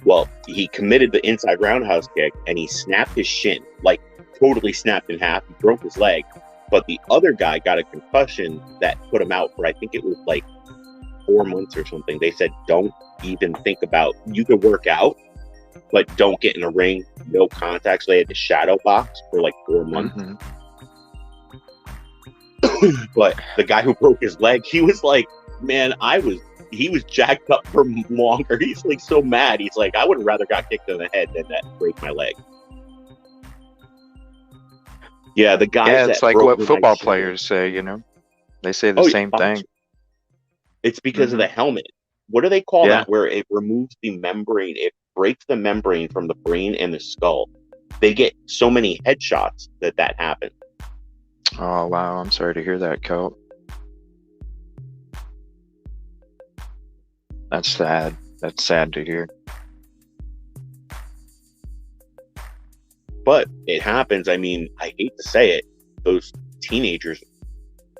Well, he committed the inside roundhouse kick, and he snapped his shin, like totally snapped in half. He broke his leg, but the other guy got a concussion that put him out for, I think it was like 4 months or something. They said, don't even think about, you could work out, but don't get in a ring, no contact. So they had to shadow box for like 4 months. Mm-hmm. But the guy who broke his leg, he was like, man, he was jacked up for longer. He's like so mad. He's like, I would have rather got kicked in the head than that break my leg. Yeah, the guys. Yeah, it's like what football players say, They say the same thing. It's because of the helmet. What do they call that? Where it removes the membrane, it breaks the membrane from the brain and the skull. They get so many headshots that happens. Oh wow, I'm sorry to hear that, Colt. That's sad. That's sad to hear. But it happens. I mean, I hate to say it, those teenagers,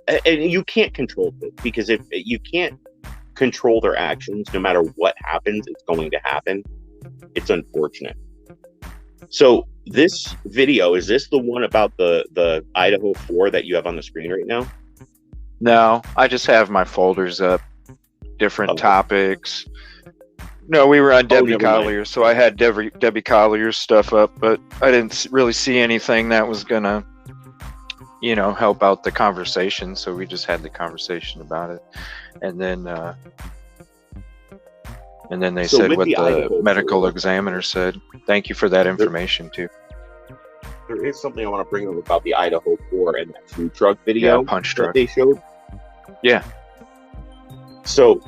and you can't control them, because if you can't control their actions, no matter what happens, it's going to happen. It's unfortunate. So this video, is this the one about the Idaho 4 that you have on the screen right now? No, I just have my folders up, different topics. No, we were on Debbie Collier, so I had Debbie Collier's stuff up, but I didn't really see anything that was gonna, help out the conversation. So we just had the conversation about it, and then they said what the medical examiner said. Thank you for that information too. There is something I want to bring up about the Idaho 4 and that food truck video. Yeah, punch that truck they showed. Yeah. So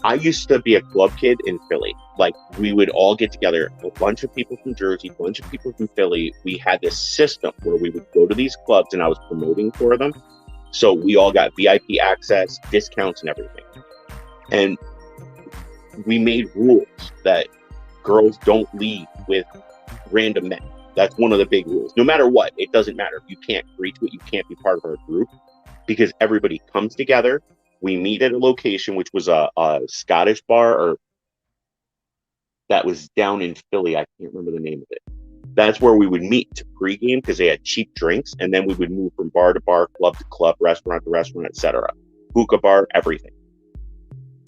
I used to be a club kid in Philly. Like, we would all get together, a bunch of people from Jersey, a bunch of people from Philly. We had this system where we would go to these clubs, and I was promoting for them. So we all got VIP access, discounts, and everything. And we made rules that girls don't leave with random men. That's one of the big rules. No matter what, it doesn't matter. If you can't agree to it, you can't be part of our group, because everybody comes together. We meet at a location, which was a Scottish bar, or that was down in Philly. I can't remember the name of it. That's where we would meet to pregame, because they had cheap drinks, and then we would move from bar to bar, club to club, restaurant to restaurant, etc. Hookah bar, everything.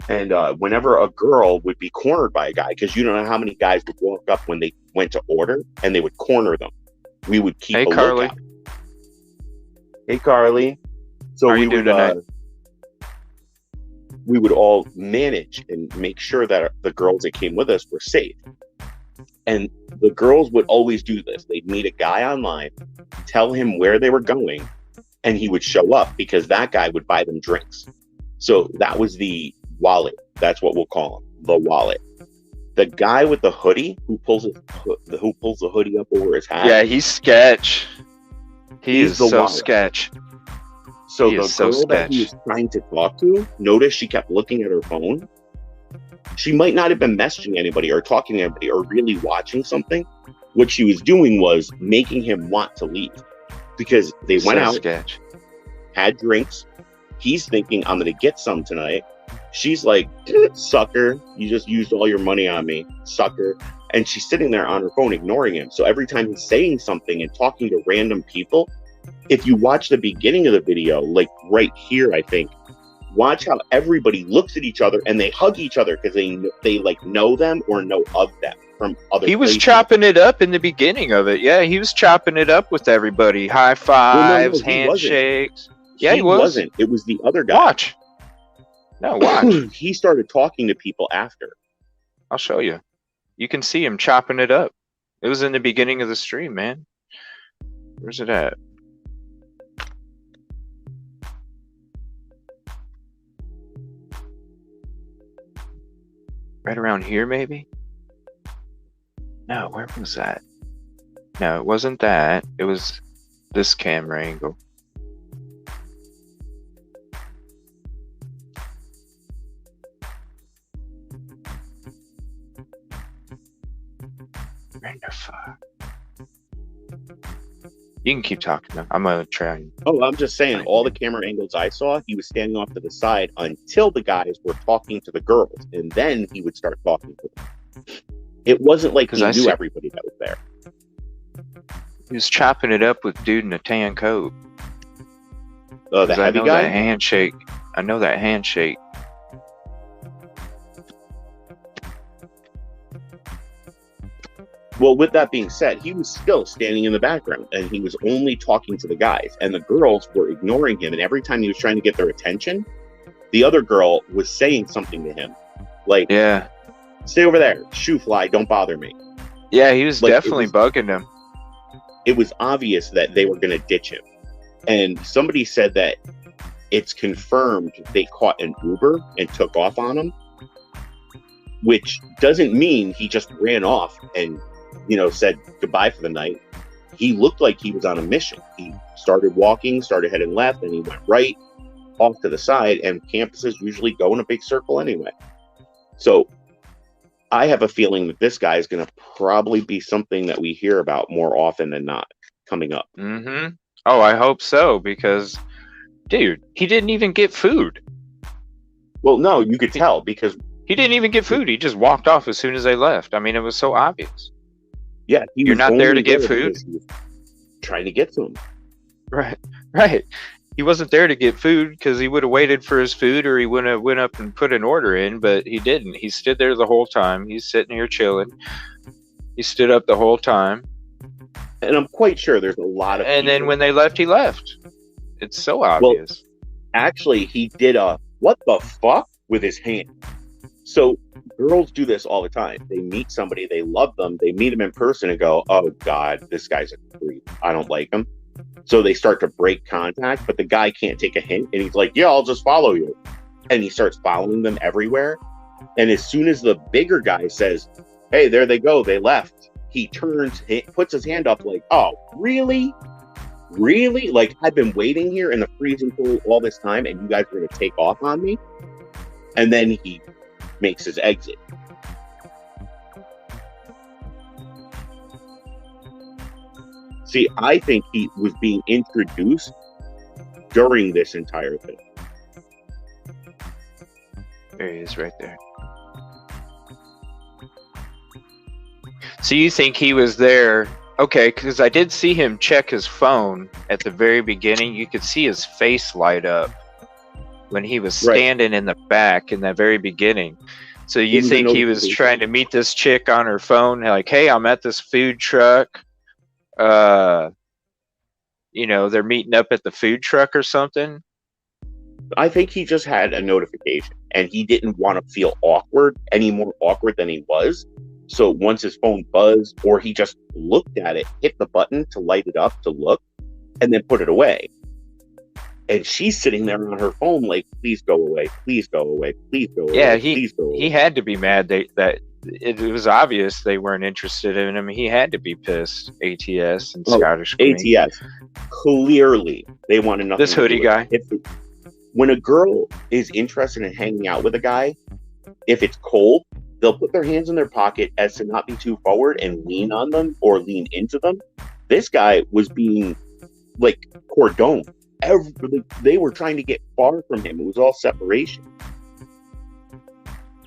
And whenever a girl would be cornered by a guy, because you don't know how many guys would walk up when they went to order, and they would corner them, we would keep a Carly. lookout. Hey, Carly. So we would all manage and make sure that the girls that came with us were safe. And the girls would always do this. They'd meet a guy online, tell him where they were going, and he would show up, because that guy would buy them drinks. So that was the wallet. That's what we'll call him, the wallet. The guy with the hoodie who pulls the hoodie up over his hat. Yeah, he's sketch. He's the so wallet. sketch. So He the is so girl that he was sketch. trying to talk to, noticed she kept looking at her phone. She might not have been messaging anybody or talking to anybody or really watching something. What she was doing was making him want to leave, because they went So out, sketch. had drinks. He's thinking, I'm going to get some tonight. She's like, sucker, you just used all your money on me, sucker. And she's sitting there on her phone ignoring him. So every time he's saying something and talking to random people, if you watch the beginning of the video, like right here, I think, watch how everybody looks at each other and they hug each other, because they like know them or know of them from other He was places. chopping it up in the beginning of it. Yeah, he was chopping it up with everybody. High fives, he wasn't. handshakes. Yeah, he was. wasn't. It was the other guy. Watch. No, watch. He started talking to people after. I'll show you. You can see him chopping it up. It was in the beginning of the stream, man. Where's it at? Right around here, maybe? No, where was that? No, it wasn't that. It was this camera angle. Where the fuck? You can keep talking though. I'm gonna try and Oh, I'm just saying, all the camera angles I saw, he was standing off to the side until the guys were talking to the girls, and then he would start talking to them. It wasn't like he I knew see- everybody that was there. he was chopping it up with dude in a tan coat. Oh, the 'Cause I heavy know guy? that handshake. I know that handshake. Well, with that being said, he was still standing in the background, and he was only talking to the guys, and the girls were ignoring him. And every time he was trying to get their attention, the other girl was saying something to him, like, Yeah. "Stay over there, shoe fly, don't bother me." Yeah, he was Like, it definitely was- bugging them. It was obvious that they were going to ditch him. And somebody said that it's confirmed they caught an Uber and took off on him, which doesn't mean he just ran off and, said goodbye for the night. He looked like he was on a mission. He started walking, started heading left, and he went right off to the side, and campuses usually go in a big circle anyway. So I have a feeling that this guy is going to probably be something that we hear about more often than not coming up. Mm-hmm. Oh, I hope so, because, dude, he didn't even get food. Well, no, you could tell, because he didn't even get food. He just walked off as soon as they left. I mean, it was so obvious. Yeah, You're was not there only to get there food? because he was trying to get some. Right. He wasn't there to get food, because he would have waited for his food, or he would have went up and put an order in, but he didn't. He stood there the whole time. He's sitting here chilling. He stood up the whole time. And I'm quite sure there's a lot of And then when they left, he left. It's so obvious. Actually, he did a "what the fuck" with his hand. So girls do this all the time. They meet somebody, they love them, they meet him in person and go, "Oh God, this guy's a creep. I don't like him." So they start to break contact, but the guy can't take a hint, and he's like, "Yeah, I'll just follow you." And he starts following them everywhere. And as soon as the bigger guy says, "Hey, there they go, they left," he turns, puts his hand up like, "Oh, really? Really? Like, I've been waiting here in the freezing cold all this time, and you guys are going to take off on me?" And then he makes his exit. See, I think he was being introduced during this entire thing. There he is right there. So you think he was there? Okay, because I did see him check his phone at the very beginning. You could see his face light up when he was standing in the back in the very beginning. So you think he was trying to meet this chick on her phone, like, "Hey, I'm at this food truck. You know, they're meeting up at the food truck or something." I think he just had a notification and he didn't want to feel awkward, any more awkward than he was. So once his phone buzzed, or he just looked at it, hit the button to light it up to look, and then put it away. And she's sitting there on her phone like, "Please go away, please go away, please go away." Yeah, please go away. he had to be mad that it was obvious they weren't interested in him. He had to be pissed. ATS and Scottish Queen. ATS. Clearly, they wanted nothing. This hoodie guy. When a girl is interested in hanging out with a guy, if it's cold, they'll put their hands in their pocket as to not be too forward and lean on them or lean into them. This guy was being like cordoned. They were trying to get far from him. It was all separation.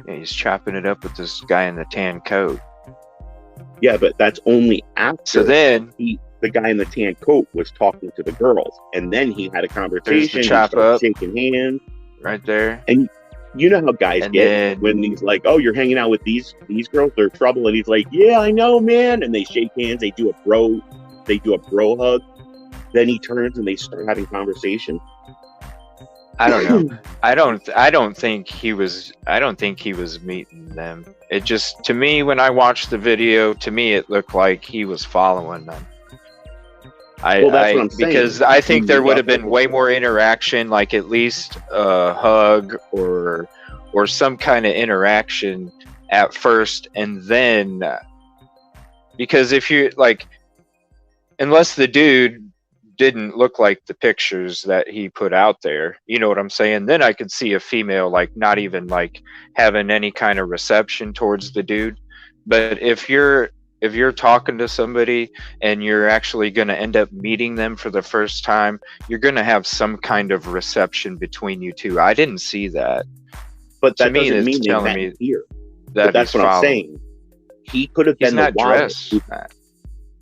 Yeah, he's chopping it up with this guy in the tan coat. Yeah, but that's only after. So then the guy in the tan coat was talking to the girls, and then he had a conversation. There's the chop up, shaking hands, right there. And you know how guys And get then- when he's like, "Oh, you're hanging out with these girls, they're trouble," and he's like, "Yeah, I know, man." And they shake hands, they do a bro hug. Then he turns and they start having conversation. I don't know. I don't think he was meeting them. It just, to me, when I watched the video, to me it looked like he was following them. Well, that's what I'm saying. Because I think there would have been way more interaction, like at least a hug or some kind of interaction at first, and then because if you like, unless the dude didn't look like the pictures that he put out there, you know what I'm saying, then I could see a female like not even like having any kind of reception towards the dude. But if you're talking to somebody and you're actually going to end up meeting them for the first time, you're going to have some kind of reception between you two. I didn't see that. But that to me, doesn't it's mean telling they me met here. that But that's he's what I'm following. saying. He could have He's been the not wallet. dressed.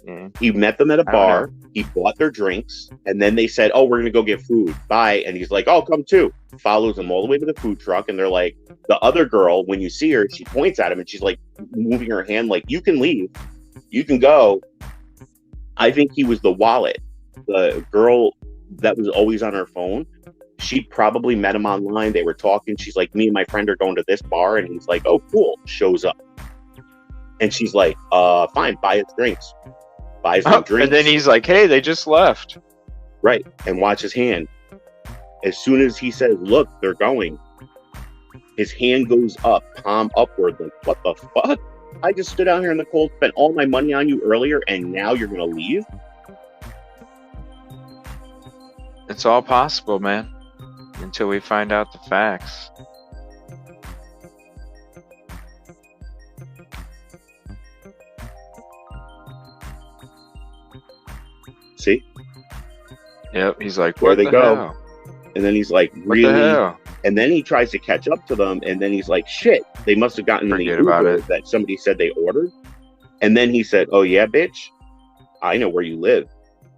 Yeah. He met them at a I don't bar. know. He bought their drinks, and then they said, "Oh, we're gonna go get food. Bye." And he's like, "Oh, come too." Follows them all the way to the food truck, and they're like, the other girl, when you see her, she points at him and she's like moving her hand, like, "You can leave, you can go." I think he was the wallet. The girl that was always on her phone, she probably met him online. They were talking. She's like, "Me and my friend are going to this bar," and he's like, "Oh, cool." Shows up, and she's like, "Fine, buy us drinks." Buys them drinks. And then he's like, "Hey, they just left." Right. And watch his hand. As soon as he says, "Look, they're going," his hand goes up, palm upward. Like, what the fuck? I just stood out here in the cold, spent all my money on you earlier, and now you're going to leave? It's all possible, man, until we find out the facts. See? Yep. He's like, Where "What they the go?" hell? And then he's like, What really? the hell? And then he tries to catch up to them, and then he's like, shit, they must have gotten Forget the about Uber it. that somebody said they ordered. And then he said, "Oh yeah, bitch, I know where you live.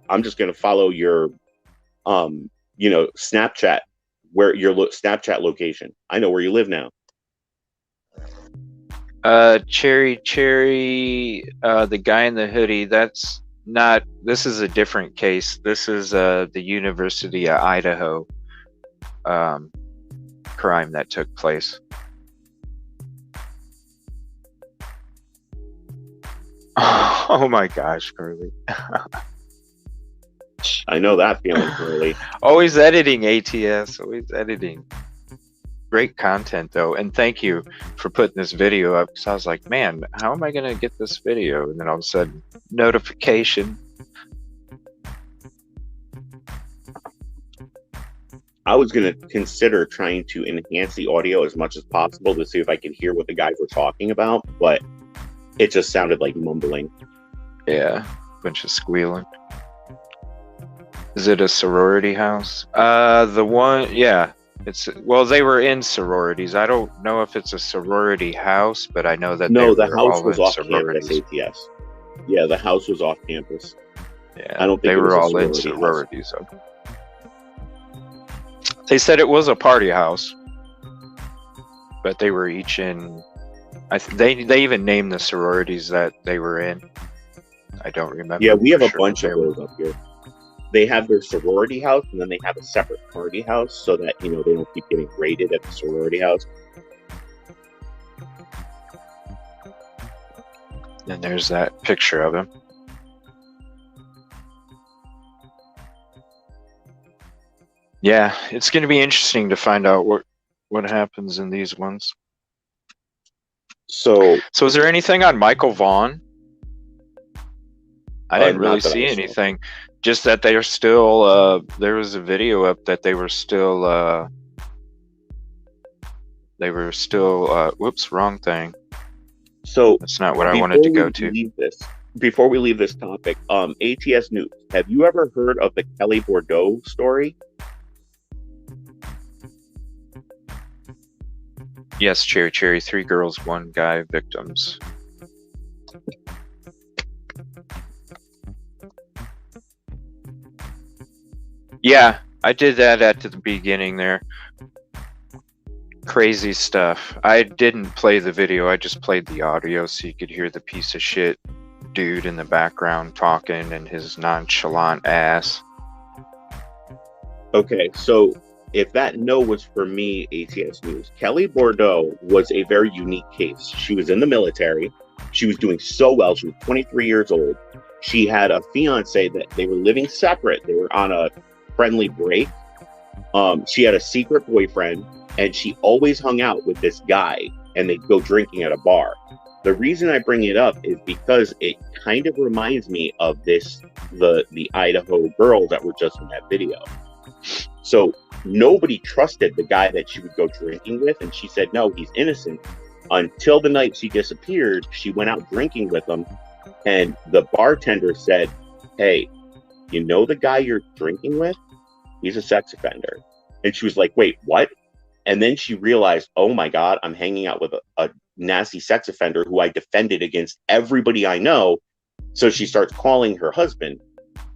I'm just gonna follow your Snapchat, where your Snapchat location. I know where you live now." Cherry, the guy in the hoodie, that's not, this is a different case. This is the University of Idaho crime that took place. Oh my gosh, Curly. I know that feeling, Curly. Always editing, ATS, always editing. great content though, and thank you for putting this video up, because I was like, man, how am I gonna get this video? And then all of a sudden, notification. I was going to consider trying to enhance the audio as much as possible to see if I could hear what the guys were talking about, but it just sounded like mumbling. Yeah, bunch of squealing. Is it a sorority house? The one, yeah. It's, well, they were in sororities. I don't know if it's a sorority house, but I know that No, they the were house all was in off sororities. campus ATS. Yeah, the house was off campus. Yeah, I don't think they it was were a all in sorority house. sororities. They said it was a party house, but they were each in. They even named the sororities that they were in. I don't remember. Yeah, we have for a sure, bunch but of they were- those up here. They have their sorority house, and then they have a separate party house so that, you know, they don't keep getting raided at the sorority house. And there's that picture of him. Yeah, it's going to be interesting to find out what happens in these ones. So is there anything on Michael Vaughn? I didn't really not that I see saw. anything. Just that they are still. There was a video up that they were still. Whoops, wrong thing. So that's not what I wanted to go to. Before we leave this topic, ATS News. Have you ever heard of the Kelly Bordeaux story? Yes, Cherry. 3 girls, 1 guy victims. Yeah, I did that at the beginning there. Crazy stuff. I didn't play the video, I just played the audio so you could hear the piece of shit dude in the background talking and his nonchalant ass. Okay, so if that no was for me, ATS News, Kelly Bordeaux was a very unique case. She was in the military. She was doing so well. She was 23 years old. She had a fiance that they were living separate. They were on a friendly break. She had a secret boyfriend, and she always hung out with this guy, and they'd go drinking at a bar. The reason I bring it up is because it kind of reminds me of the Idaho girls that were just in that video. So nobody trusted the guy that she would go drinking with, and she said, no, he's innocent. Until the night she disappeared, she went out drinking with him, and the bartender said, hey, you know the guy you're drinking with? He's a sex offender. And she was like, wait, what? And then she realized, oh my God, I'm hanging out with a nasty sex offender who I defended against everybody I know. So she starts calling her husband,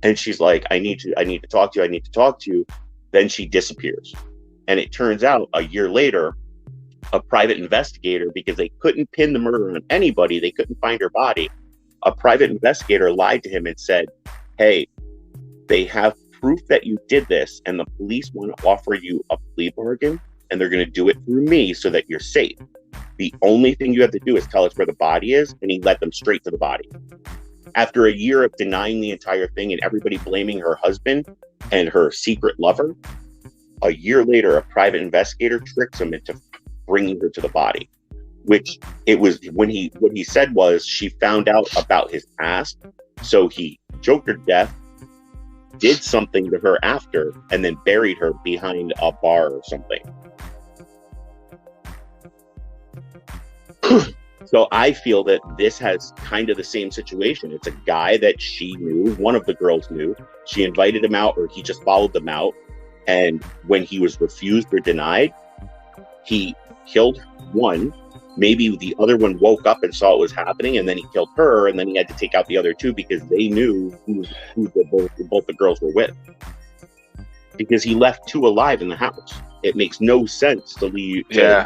and she's like, I need to talk to you. Then she disappears. And it turns out a year later, a private investigator, because they couldn't pin the murder on anybody, they couldn't find her body. A private investigator lied to him and said, hey, they have proof that you did this, and the police want to offer you a plea bargain, and they're going to do it through me so that you're safe. The only thing you have to do is tell us where the body is, and he led them straight to the body. After a year of denying the entire thing and everybody blaming her husband and her secret lover, a year later, a private investigator tricks him into bringing her to the body. Which it was what he said was she found out about his past, so he choked her to death, did something to her after, and then buried her behind a bar or something. So I feel that this has kind of the same situation. It's a guy that she knew, one of the girls knew. She invited him out, or he just followed them out. And when he was refused or denied, he killed one. Maybe the other one woke up and saw what was happening, and then he killed her, and then he had to take out the other two because they knew who both the girls were with. Because he left 2 alive in the house. It makes no sense to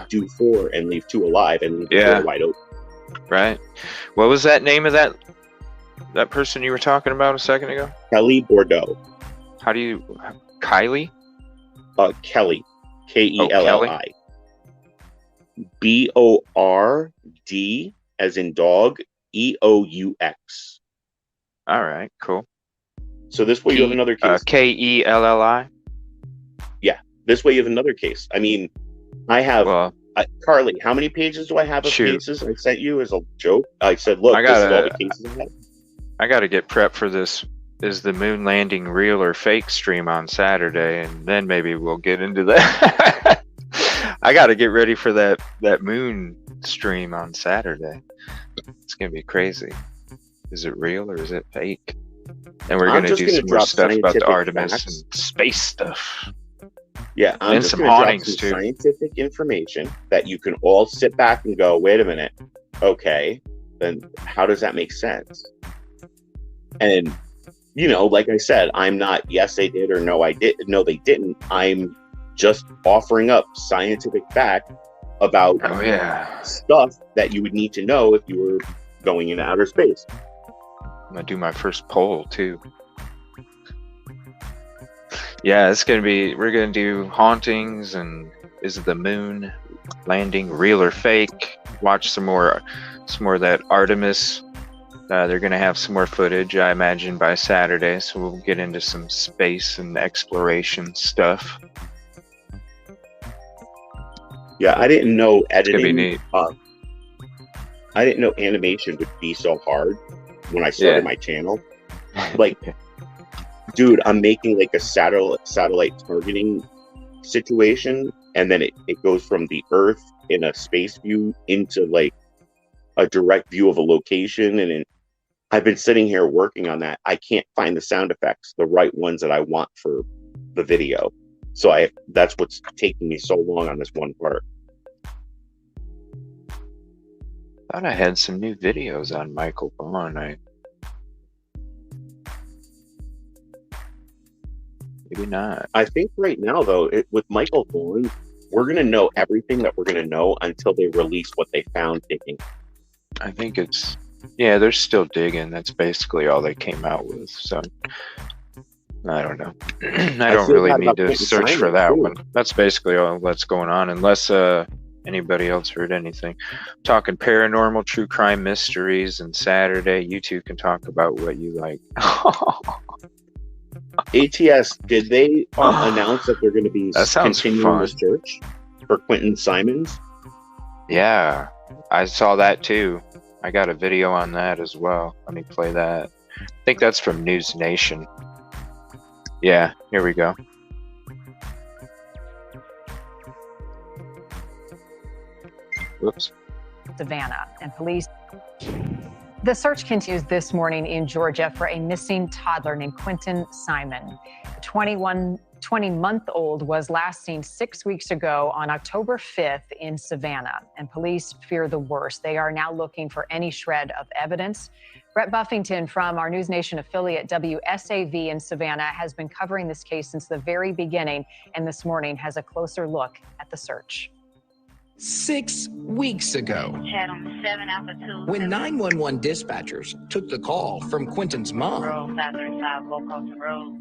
do 4 and leave 2 alive and leave the door wide open. Right. What was that name of that person you were talking about a second ago? Kelly Bordeaux. How do you... Kylie? Kelly. Kelli. BORD as in dog, EOUX. All right, cool. So this way you have another case. KELLI? Yeah, this way you have another case. I mean, I have, Carly, how many pages do I have of cases I sent you as a joke? I said, look, this is all the cases I have. I got to get prepped for this. Is the moon landing real or fake stream on Saturday? And then maybe we'll get into that. I got to get ready for that moon stream on Saturday. It's going to be crazy. Is it real or is it fake? And we're going to do some more stuff about the Artemis and space stuff. Yeah, I'm and just some going to drop hauntings some too. scientific information that you can all sit back and go, wait a minute, okay, then how does that make sense? And, you know, like I said, I'm not, yes, they did, or no, I did, no, they didn't. I'm just offering up scientific fact about stuff that you would need to know if you were going into outer space. I'm going to do my first poll too. Yeah, it's gonna be. We're gonna do hauntings and is the moon landing real or fake? Watch some more of that Artemis. They're gonna have some more footage, I imagine, by Saturday. So we'll get into some space and exploration stuff. Yeah, I didn't know editing. It's gonna be neat. I didn't know animation would be so hard when I started my channel. Like. Dude, I'm making like a satellite targeting situation, and then it goes from the Earth in a space view into like a direct view of a location. And I've been sitting here working on that. I can't find the sound effects, the right ones that I want for the video. So that's what's taking me so long on this one part. Thought I had some new videos on Michael Vaughn. Maybe not. I think right now, though, with Michael Vaughn, we're going to know everything that we're going to know until they release what they found digging. I think it's, yeah, they're still digging. That's basically all they came out with. So, I don't know. I don't really need to search for that one. That's basically all that's going on, unless anybody else heard anything. I'm talking paranormal, true crime mysteries, and Saturday. You two can talk about what you like. ATS, did they announce that they're going to be continuing the search for Quentin Simons? Yeah, I saw that too. I got a video on that as well. Let me play that. I think that's from News Nation. Yeah, here we go. Whoops. Savannah and police. The search continues this morning in Georgia for a missing toddler named Quentin Simon. The 20-month-old was last seen 6 weeks ago on October 5th in Savannah, and police fear the worst. They are now looking for any shred of evidence. Brett Buffington from our News Nation affiliate WSAV in Savannah has been covering this case since the very beginning, and this morning has a closer look at the search. 6 weeks ago, when 911 dispatchers took the call from Quentin's mom,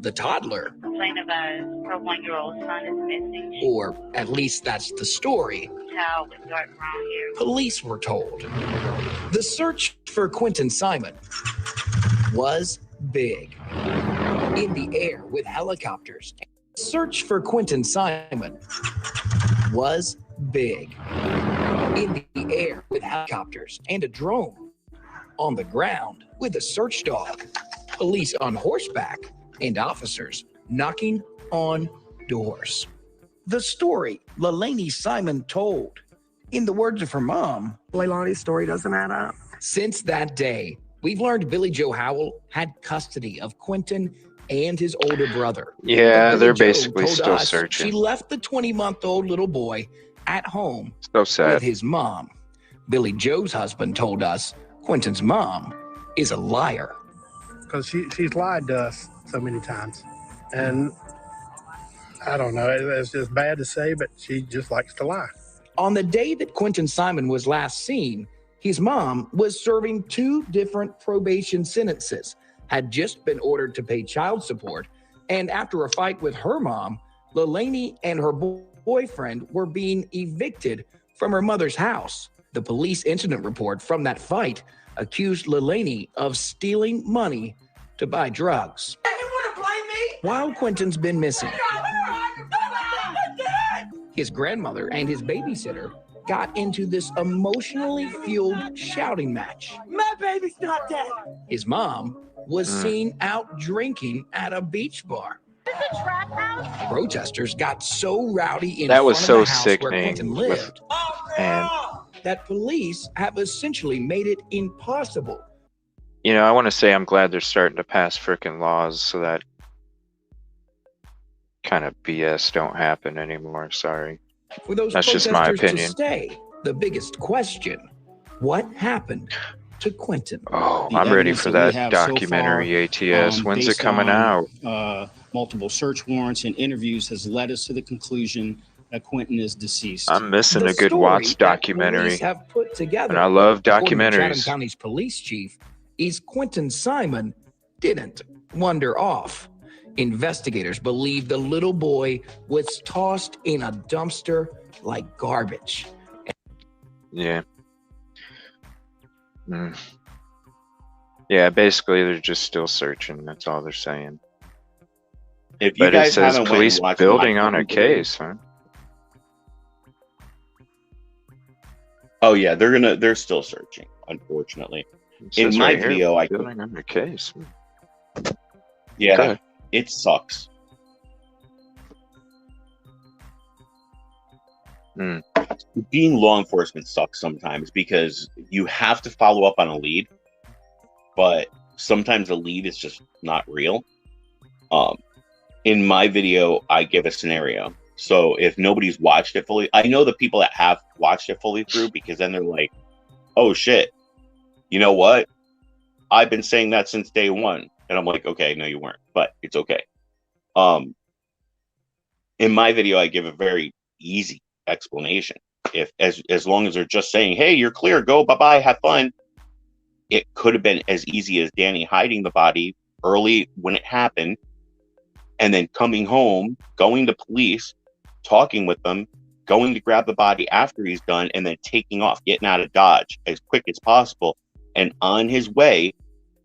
the toddler, complaint about her 1-year-old son is missing. Or at least that's the story, Child with dark brown hair. police were told. The search for Quentin Simon was big. In the air with helicopters. Search for Quentin Simon was big. In the air with helicopters and a drone. On the ground with a search dog. Police on horseback and officers knocking on doors. The story Leilani Simon told. In the words of her mom, Leilani's story doesn't add up. Since that day, we've learned Billy Joe Howell had custody of Quentin and his older brother. Yeah, But they're Billy Joe basically told still us searching. She left the 20-month-old little boy at home So sad. with his mom. Billy Joe's husband told us Quentin's mom is a liar. Because she's lied to us so many times. And I don't know, it's just bad to say, but she just likes to lie. On the day that Quentin Simon was last seen, his mom was serving 2 different probation sentences, had just been ordered to pay child support, and after a fight with her mom, Leilani and her boyfriend were being evicted from her mother's house. The police incident report from that fight accused Leilani of stealing money to buy drugs. While Quentin's been missing, His grandmother and his babysitter got into this emotionally fueled shouting match. My baby's not dead. His mom was seen out drinking at a beach bar. Is this a trap house? Protesters got so rowdy in That was front so of the house where sickening. Quentin lived And that police have essentially made it impossible. you know, I want to say I'm glad they're starting to pass frickin' laws so that kind of BS don't happen anymore. Sorry. For those That's just my protesters opinion. to stay, the biggest question, what happened to Quentin? Oh, The I'm ready evidence for that we that have so documentary far, ATS. When's it based coming on, out? Multiple search warrants and interviews has led us to the conclusion that Quentin is deceased. I'm missing The a good story Watts that documentary. police have put together, And I love according to Chatham documentaries. County's police chief, is Quentin Simon didn't wander off. Investigators believe the little boy was tossed in a dumpster like garbage. Yeah. Yeah, basically they're just still searching. That's all they're saying. If you But it guys says haven't went police and watched building my on a commentary- case, huh? Oh yeah, they're still searching, unfortunately. It In says my right here, video, I building on a case. yeah, Go ahead. it sucks. Being law enforcement sucks sometimes because you have to follow up on a lead, but sometimes the lead is just not real. In my video, I give a scenario. So if nobody's watched it fully, I know the people that have watched it fully through, because then they're like, oh shit, you know what? I've been saying that since day one. And I'm like, okay, no, you weren't, but it's okay. In my video, I give a very easy explanation. If as long as they're just saying, hey, you're clear, go, bye-bye, have fun. It could have been as easy as Danny hiding the body early when it happened, and then coming home, going to police, talking with them, going to grab the body after he's done, and then taking off, getting out of Dodge as quick as possible. And on his way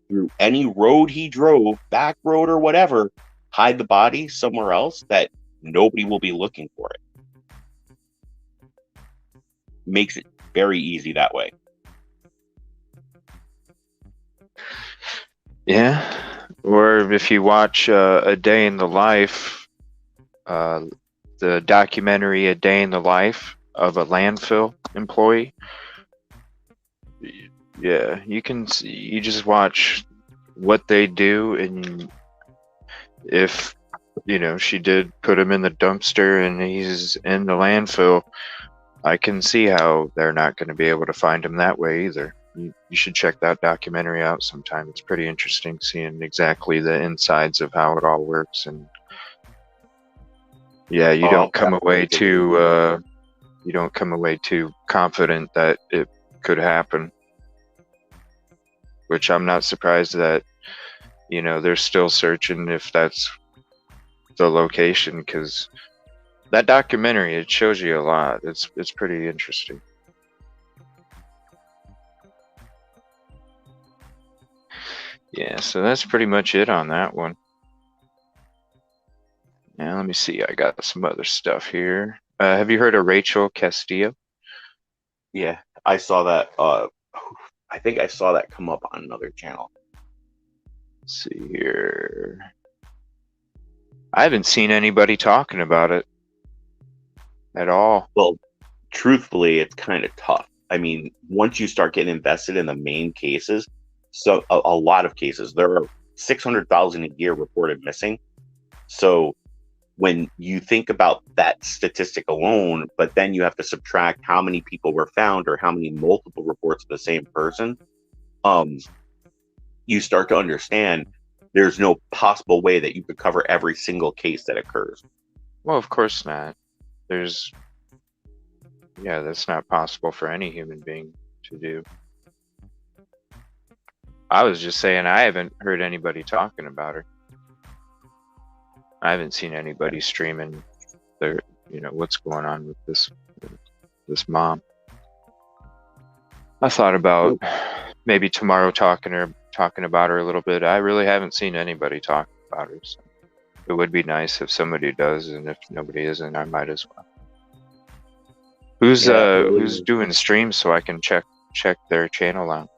through any road he drove, back road or whatever, hide the body somewhere else that nobody will be looking for it. Makes it very easy that way. Yeah. Or if you watch A Day in the Life, the documentary A Day in the Life of a landfill employee, yeah, you just watch what they do, and if, you know, she did put him in the dumpster and he's in the landfill, I can see how they're not going to be able to find him that way either. You should check that documentary out sometime. It's pretty interesting seeing exactly the insides of how it all works. And yeah, you don't come away too confident that it could happen, which I'm not surprised that, you know, they're still searching if that's the location, because that documentary, it shows you a lot. It's pretty interesting. Yeah, so that's pretty much it on that one. Now let me see, I got some other stuff here. Have you heard of Rachel Castillo? Yeah, I saw that. I think I saw that come up on another channel. Let's see here. I haven't seen anybody talking about it at all. Well, truthfully, it's kind of tough. I mean, once you start getting invested in the main cases, so a lot of cases, there are 600,000 a year reported missing. So when you think about that statistic alone, but then you have to subtract how many people were found or how many multiple reports of the same person, you start to understand there's no possible way that you could cover every single case that occurs. Well, of course not. That's not possible for any human being to do. I was just saying, I haven't heard anybody talking about her. I haven't seen anybody streaming their, you know, what's going on with this mom. I thought about maybe tomorrow talking about her a little bit. I really haven't seen anybody talk about her. So it would be nice if somebody does, and if nobody isn't, I might as well. Who's really who's doing streams so I can check their channel out?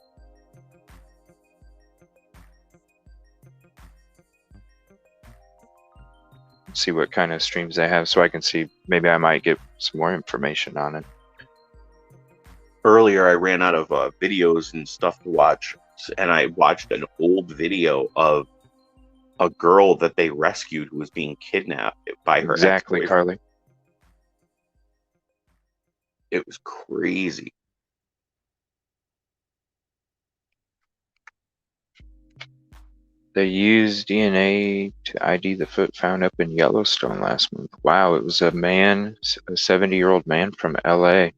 See what kind of streams they have so I can see, maybe I might get some more information on it. Earlier I ran out of videos and stuff to watch, and I watched an old video of a girl that they rescued who was being kidnapped by her Exactly, ex-boyfriend. Carly. It was crazy. They used DNA to ID the foot found up in Yellowstone last month. Wow, it was a man, a 70-year-old man from LA.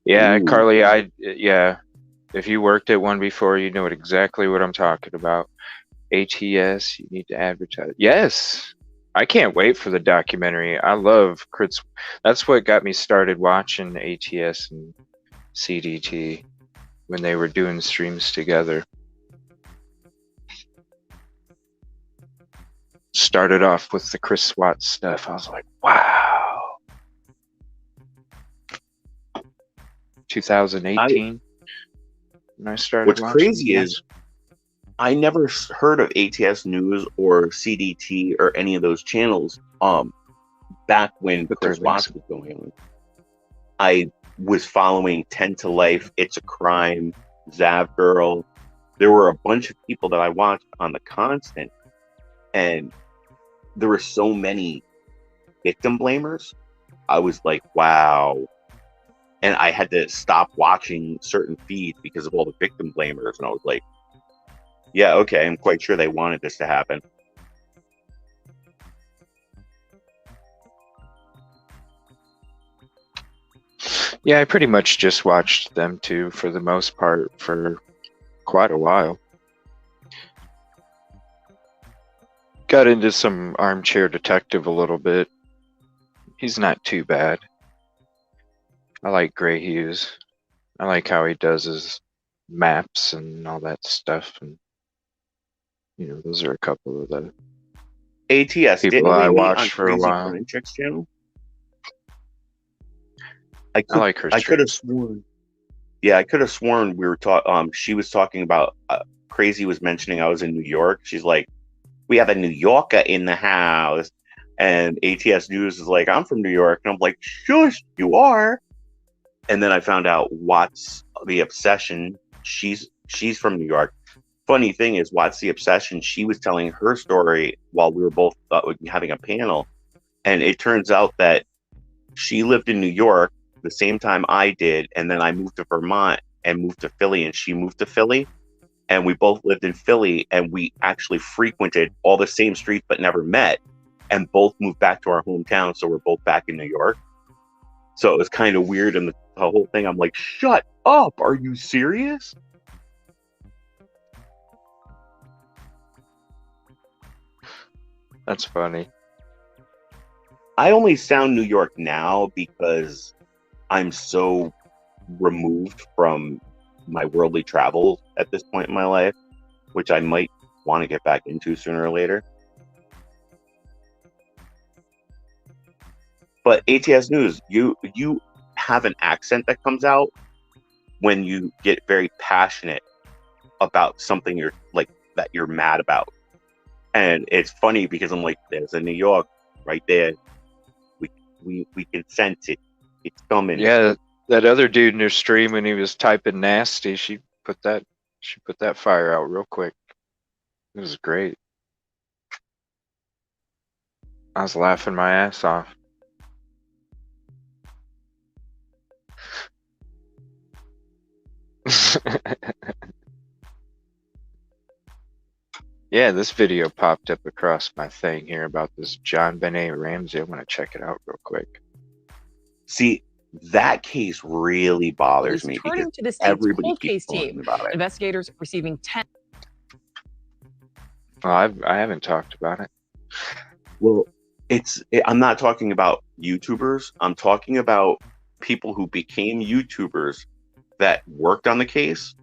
Yeah, Ooh. Carly, yeah. If you worked at one before, you know exactly what I'm talking about. ATS, you need to advertise. Yes, I can't wait for the documentary. I love Chris. That's what got me started watching ATS and C.D.T. when they were doing streams together. Started off with the Chris Watts stuff. I was like, wow. 2018 when I started What's watching crazy them. is I never heard of ATS News or C.D.T. or any of those channels back when Chris Watts was going on. I was following 10 to Life, It's a Crime, Zav Girl. There were a bunch of people that I watched on the constant, and there were so many victim blamers. I was like, wow. And I had to stop watching certain feeds because of all the victim blamers. And I was like, yeah, okay, I'm quite sure they wanted this to happen. Yeah, I pretty much just watched them two for the most part for quite a while. Got into some Armchair Detective a little bit. He's not too bad. I like Gray Hughes. I like how he does his maps and all that stuff. And you know, those are a couple of the ATS, people didn't we I meet watched on for a Crazy while. Crime Chicks channel? I like her I could have streams. sworn. Yeah, I could have sworn we were talking. She was talking about Crazy was mentioning I was in New York. She's like, we have a New Yorker in the house, and ATS News is like, I'm from New York, and I'm like, shush, you are. And then I found out Watts the Obsession. She's from New York. Funny thing is, Watts the Obsession. She was telling her story while we were both having a panel, and it turns out that she lived in New York the same time I did, and then I moved to Vermont and moved to Philly, and she moved to Philly, and we both lived in Philly, and we actually frequented all the same streets but never met, and both moved back to our hometown, so we're both back in New York. So it was kind of weird, and the whole thing, I'm like, shut up, are you serious? That's funny. I only sound New York now because I'm so removed from my worldly travel at this point in my life, which I might want to get back into sooner or later. But ATS News, you have an accent that comes out when you get very passionate about something that you're mad about. And it's funny because I'm like, there's a New York right there. We can sense it. It's coming. Yeah, that other dude in her stream when he was typing nasty, she put that fire out real quick. It was great. I was laughing my ass off. Yeah, this video popped up across my thing here about this John Benet Ramsey. I'm gonna check it out real quick. See, that case really bothers me Turning because to the state's everybody cold keeps case talking team, about it. investigators receiving 10. Well, I haven't talked about it. Well, I'm not talking about YouTubers. I'm talking about people who became YouTubers that worked on the case,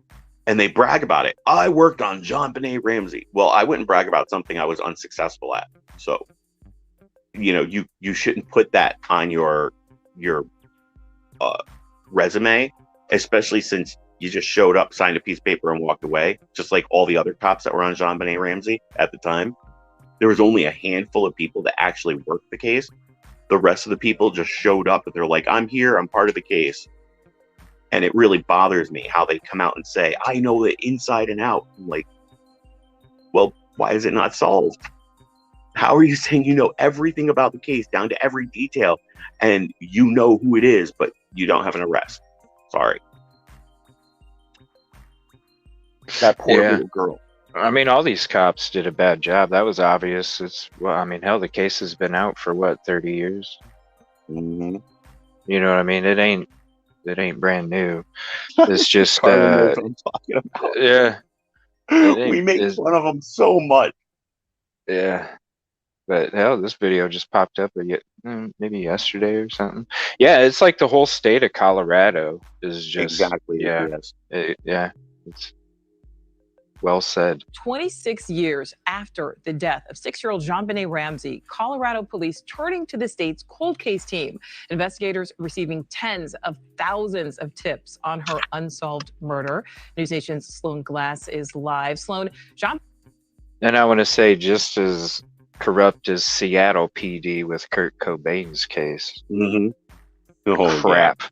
and they brag about it. I worked on John Benet Ramsey. Well, I wouldn't brag about something I was unsuccessful at. So, you shouldn't put that on your resume, especially since you just showed up, signed a piece of paper, and walked away, just like all the other cops that were on JonBenet Ramsey at the time. There was only a handful of people that actually worked the case. The rest of the people just showed up and they're like, I'm here, I'm part of the case. And it really bothers me how they come out and say, I know it inside and out. I'm like, well, why is it not solved? How are you saying you know everything about the case down to every detail and you know who it is, but you don't have an arrest? Sorry. That poor little girl. I mean, all these cops did a bad job. That was obvious. Well, I mean, hell, the case has been out for what, 30 years? Mm-hmm. You know what I mean? It ain't brand new. It's just Carla knows what I'm talking about. yeah. We make fun of them so much. Yeah. But hell, this video just popped up maybe yesterday or something. Yeah, it's like the whole state of Colorado is just exactly. Yes. It's well said. 26 years after the death of 6-year-old JonBenet Ramsey, Colorado police turning to the state's cold case team. Investigators receiving tens of thousands of tips on her unsolved murder. News Nation's Sloan Glass is live. Sloan, And I want to say, just as corrupt as Seattle PD with Kurt Cobain's case. Mm-hmm. Oh, crap.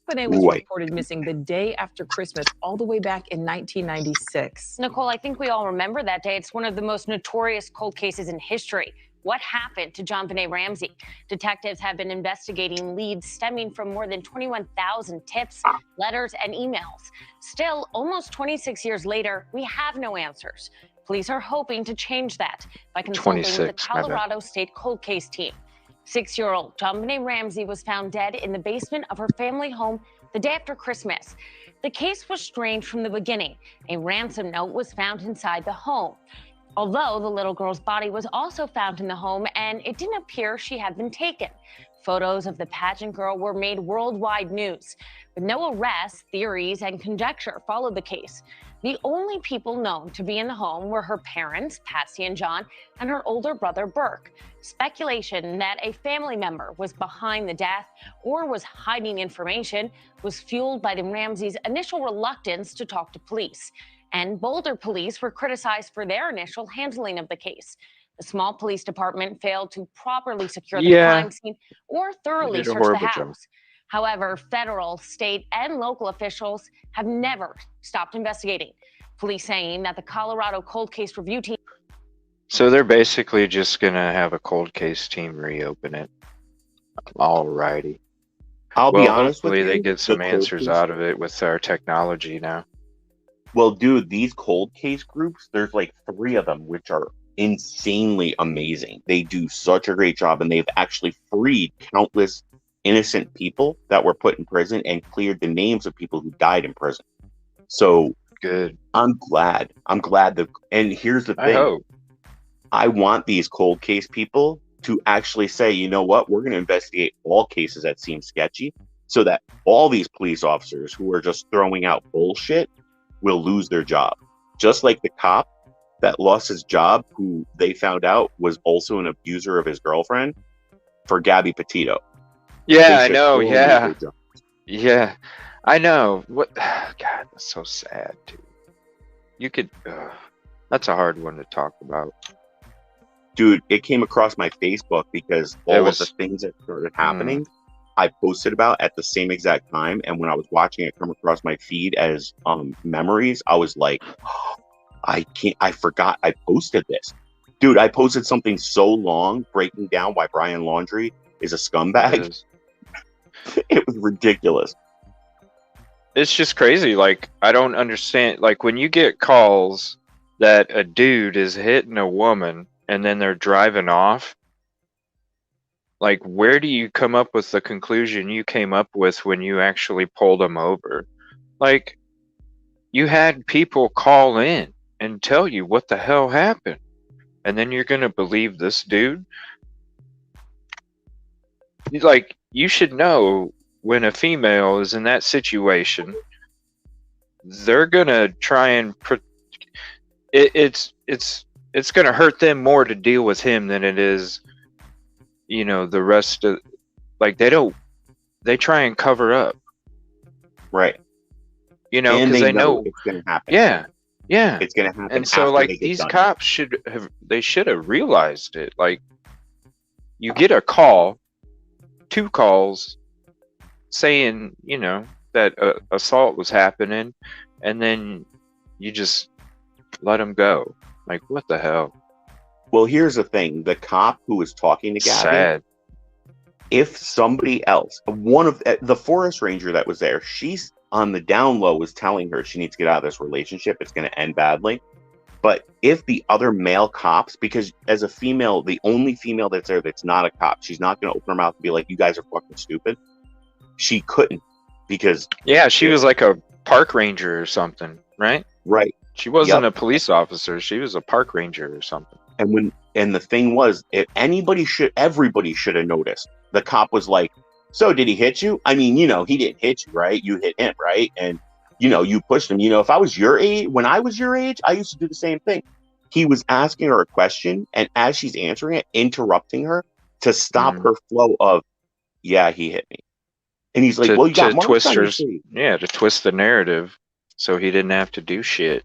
JonBenet was reported missing the day after Christmas, all the way back in 1996. Nicole, I think we all remember that day. It's one of the most notorious cold cases in history. What happened to JonBenet Ramsey? Detectives have been investigating leads stemming from more than 21,000 tips, letters, and emails. Still, almost 26 years later, we have no answers. Police are hoping to change that by consulting with the Colorado State Cold Case Team. 6-year-old JonBenet Ramsey was found dead in the basement of her family home the day after Christmas. The case was strange from the beginning. A ransom note was found inside the home. Although the little girl's body was also found in the home, and it didn't appear she had been taken. Photos of the pageant girl were made worldwide news. With no arrests, theories, and conjecture followed the case. The only people known to be in the home were her parents, Patsy and John, and her older brother, Burke. Speculation that a family member was behind the death or was hiding information was fueled by the Ramseys' initial reluctance to talk to police. And Boulder police were criticized for their initial handling of the case. The small police department failed to properly secure the crime scene or thoroughly search the house. However, federal, state, and local officials have never stopped investigating. Police saying that the Colorado Cold Case Review Team. So they're basically just going to have a cold case team reopen it. Alrighty. I'll be honest with you. Hopefully they get some answers out of it with our technology now. Well, dude, these cold case groups, there's like 3 of them, which are insanely amazing. They do such a great job, and they've actually freed countless innocent people that were put in prison and cleared the names of people who died in prison. So good. I'm glad and here's the thing. I want these cold case people to actually say, you know what, we're going to investigate all cases that seem sketchy so that all these police officers who are just throwing out bullshit will lose their job. Just like the cop that lost his job, who they found out was also an abuser of his girlfriend, for Gabby Petito. Yeah, I know. Yeah. Yeah, I know. What? God, that's so sad, dude. You could. That's a hard one to talk about. Dude, it came across my Facebook because all of the things that started happening, I posted about at the same exact time. And when I was watching it come across my feed as memories, I was like, I forgot I posted this. Dude, I posted something so long breaking down why Brian Laundrie is a scumbag. It was ridiculous. It's just crazy. Like, I don't understand. Like, when you get calls that a dude is hitting a woman and then they're driving off, like, where do you come up with the conclusion you came up with when you actually pulled them over? Like, you had people call in and tell you what the hell happened, and then you're gonna believe this dude? Like, you should know when a female is in that situation, they're gonna try and it's gonna hurt them more to deal with him than it is, you know, the rest of, like, they try and cover up. Right. You know, And because they they know it's going to happen. Yeah, yeah. It's going to happen And so, after like, they get these done. cops should have realized it. Like, you get a call, 2 calls, saying, you know, that assault was happening, and then you just let them go. Like, what the hell? Well, here's the thing: the cop who was talking to Gabby, Sad. if somebody else, one of the forest ranger that was there, she's on the down low was telling her she needs to get out of this relationship. It's going to end badly. But if the other male cops, because as a female, the only female that's there that's not a cop, she's not going to open her mouth and be like, "You guys are fucking stupid." She couldn't, because Yeah, she was like a park ranger or something, right? Right. She wasn't Yep. a police officer. She was a park ranger or something. And the thing was, if everybody should have noticed. The cop was like, "So did he hit you? I mean, you know, he didn't hit you, right? You hit him, right? And you know, you pushed him. You know, if I was your age, when I was your age, I used to do the same thing." He was asking her a question, and as she's answering it, interrupting her to stop her flow of, "Yeah, he hit me." And he's like, "Well, you got marks twist on your her, sleeve." to twist the narrative, so he didn't have to do shit.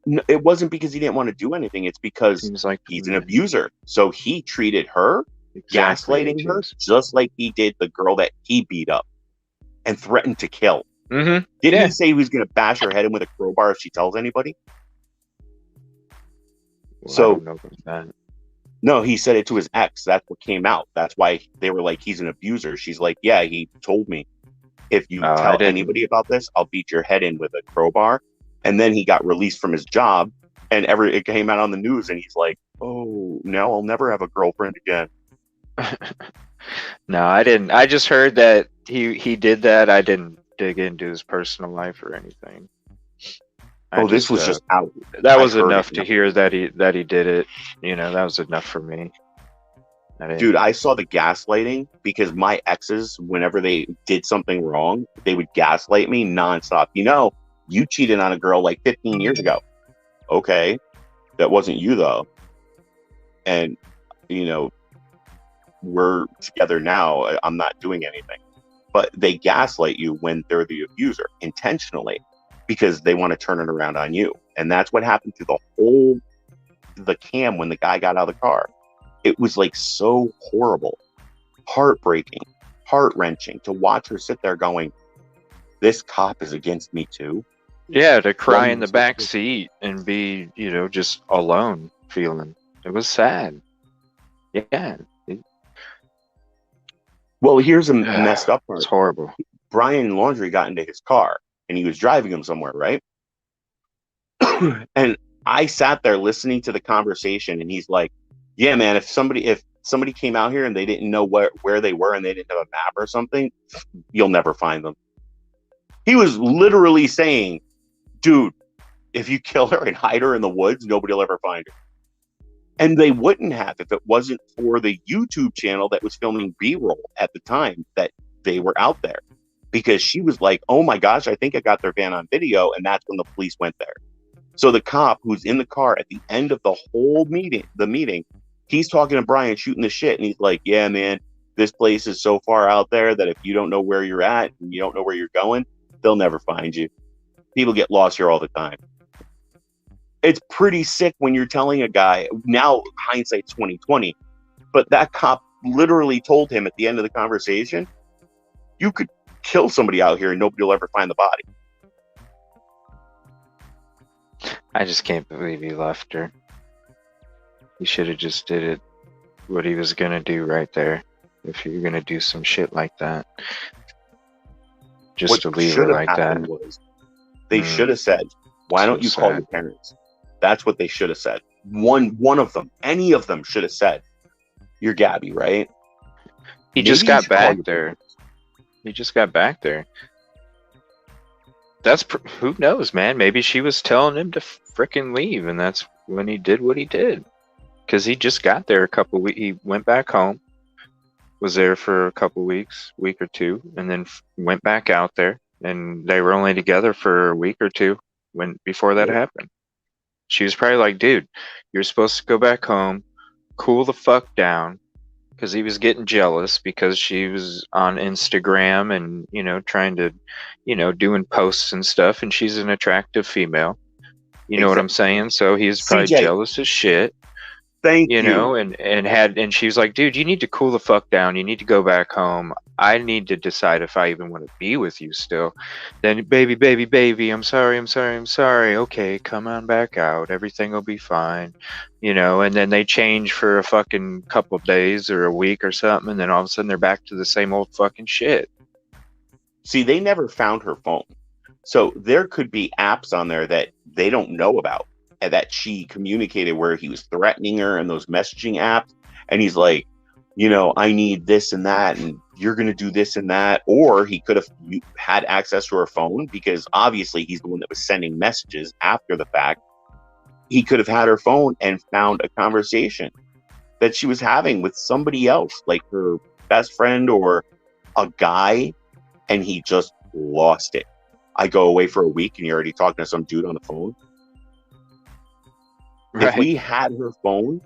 No, it wasn't because he didn't want to do anything. It's because he's an abuser. So he treated her, Exactly, gaslighting her, just like he did the girl that he beat up and threatened to kill. Mm-hmm. Didn't he say he was going to bash her head in with a crowbar if she tells anybody? Well, So I don't know about that. No, he said it to his ex. That's what came out. That's why they were like, he's an abuser. She's like, yeah, he told me, if you tell anybody about this, I'll beat your head in with a crowbar. And then he got released from his job, and it came out on the news, and he's like, "Oh, now I'll never have a girlfriend again." No, I didn't. I just heard that he did that. I didn't dig into his personal life or anything. This was just out. That was enough to hear that he did it. You know, that was enough for me. Dude, I saw the gaslighting because my exes, whenever they did something wrong, they would gaslight me nonstop. You know, you cheated on a girl like 15 years ago. Okay, that wasn't you though. And, you know, we're together now. I'm not doing anything. But they gaslight you when they're the abuser intentionally because they want to turn it around on you. And that's what happened to the cam when the guy got out of the car. It was like so horrible, heartbreaking, heart-wrenching to watch her sit there going, "This cop is against me too." Yeah, to cry in the back seat and be, you know, just alone feeling. It was sad. Yeah. Well, here's a messed up part. It's horrible. Brian Laundrie got into his car and he was driving him somewhere, right? And I sat there listening to the conversation, and he's like, "Yeah, man, if somebody came out here and they didn't know where they were and they didn't have a map or something, you'll never find them." He was literally saying, "Dude, if you kill her and hide her in the woods, nobody will ever find her." And they wouldn't have if it wasn't for the YouTube channel that was filming B-roll at the time that they were out there. Because she was like, "Oh my gosh, I think I got their van on video." And that's when the police went there. So the cop who's in the car at the end of the whole meeting, he's talking to Brian, shooting the shit. And he's like, "Yeah, man, this place is so far out there that if you don't know where you're at and you don't know where you're going, they'll never find you. People get lost here all the time." It's pretty sick when you're telling a guy, now hindsight's 2020, but that cop literally told him at the end of the conversation, "You could kill somebody out here and nobody will ever find the body." I just can't believe he left her. He should have just did it, what he was gonna do right there. If you're gonna do some shit like that, just What to leave should her have like that. happened was they should have said, "Why don't you call sad. your parents?" That's what they should have said. One of them, any of them should have said, "You're Gabby, right?" He Maybe just you got should call back your there. parents. He just got back there. Who knows, man? Maybe she was telling him to frickin' leave, and that's when he did what he did. Because he just got there a couple weeks. He went back home, was there for a couple weeks, week or two, and then went back out there. And they were only together for a week or two before that happened. She was probably like, "Dude, you're supposed to go back home, cool the fuck down, because he was getting jealous because she was on Instagram and, trying to, doing posts and stuff, and she's an attractive female. You know what I'm saying? So he's probably CJ, jealous as shit. Thank You know, you. and she was like, dude, you need to cool the fuck down. You need to go back home. I need to decide if I even want to be with you still. Then, baby, I'm sorry. Okay, come on back out. Everything will be fine. And then they change for a fucking couple of days or a week or something, and then all of a sudden they're back to the same old fucking shit. See, they never found her phone. So there could be apps on there that they don't know about, and that she communicated where he was threatening her in those messaging apps. And he's like, I need this and that, and you're going to do this and that. Or he could have had access to her phone because obviously he's the one that was sending messages after the fact. He could have had her phone and found a conversation that she was having with somebody else, like her best friend or a guy, and he just lost it. I go away for a week and you're already talking to some dude on the phone. Right. If we had her phone,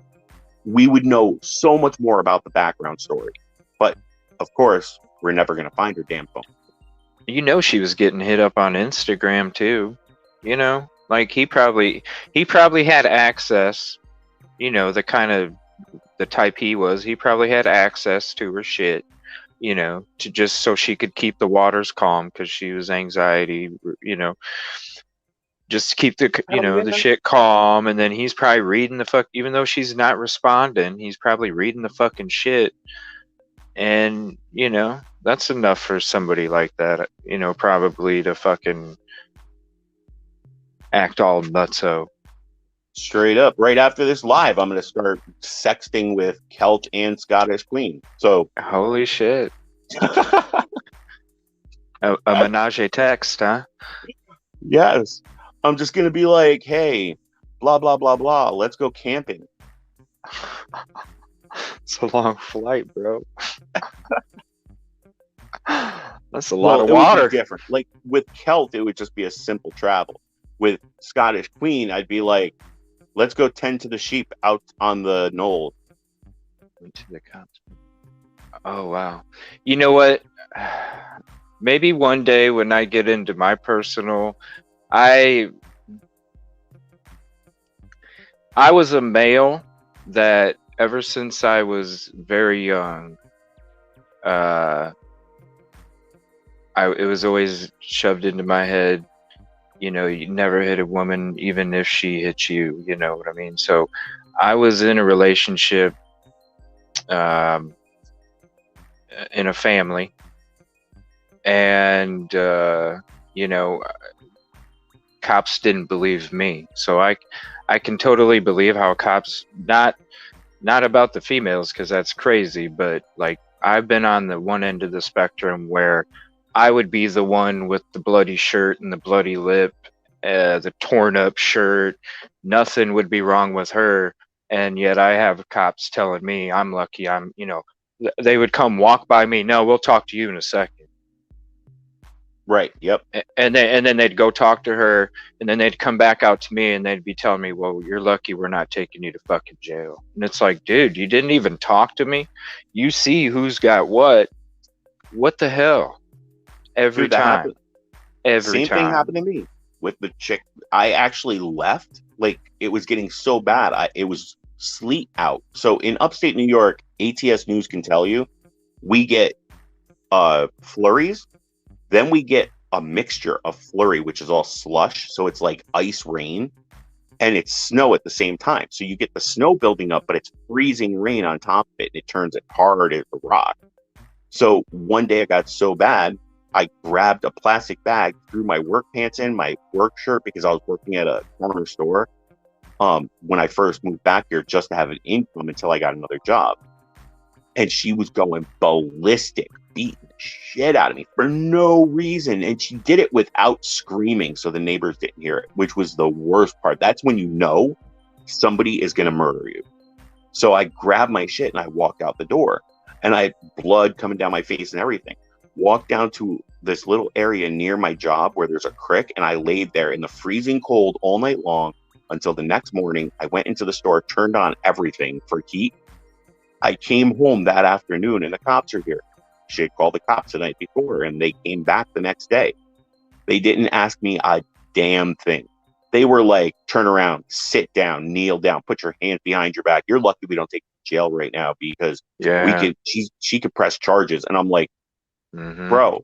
we would know so much more about the background story. But of course, we're never going to find her damn phone. She was getting hit up on Instagram too. Like he probably had access. The type he was. He probably had access to her shit. To just so she could keep the waters calm because she was anxiety. Just to keep the shit calm. And then he's probably reading the fuck, even though she's not responding, he's probably reading the fucking shit. And, that's enough for somebody like that, probably to fucking act all nutso. Straight up. Right after this live, I'm going to start sexting with Celt and Scottish Queen. So, holy shit. a menage a text, huh? Yes. I'm just going to be like, hey, blah, blah, blah, blah. Let's go camping. It's a long flight, bro. That's a lot of water. It would be different. Like with Celt, it would just be a simple travel. With Scottish Queen, I'd be like, let's go tend to the sheep out on the knoll. To the cops. Oh, wow. You know what? Maybe one day when I get into my personal, I was a male that ever since I was very young, it was always shoved into my head, you never hit a woman even if she hit you, you know what I mean? So I was in a relationship, in a family, and cops didn't believe me. So I can totally believe how cops, not about the females because that's crazy, but like I've been on the one end of the spectrum where I would be the one with the bloody shirt and the bloody lip, the torn up shirt. Nothing would be wrong with her, and yet I have cops telling me I'm lucky. They would come walk by me. No, we'll talk to you in a second. Right. Yep. And then they'd go talk to her, and then they'd come back out to me and they'd be telling me, well, you're lucky we're not taking you to fucking jail. And it's like, dude, you didn't even talk to me. You see who's got what the hell? Every time. Same thing happened to me with the chick. I actually left. Like it was getting so bad. It was sleet out. So in upstate New York, ATS News can tell you, we get flurries. Then we get a mixture of flurry, which is all slush. So it's like ice rain, and it's snow at the same time. So you get the snow building up, but it's freezing rain on top of it. And it turns it hard as a rock. So one day it got so bad, I grabbed a plastic bag, threw my work pants in, my work shirt, because I was working at a corner store when I first moved back here, just to have an income until I got another job. And she was going ballistic, beating the shit out of me for no reason. And she did it without screaming, so the neighbors didn't hear it, which was the worst part. That's when you know somebody is going to murder you. So I grabbed my shit and I walked out the door, and I had blood coming down my face and everything. Walked down to this little area near my job where there's a creek, and I laid there in the freezing cold all night long until the next morning. I went into the store, turned on everything for heat. I came home that afternoon and the cops are here. She had called the cops the night before and they came back the next day. They didn't ask me a damn thing. They were like, turn around, sit down, kneel down, put your hands behind your back. You're lucky we don't take you to jail right now because she could press charges. And I'm like, bro,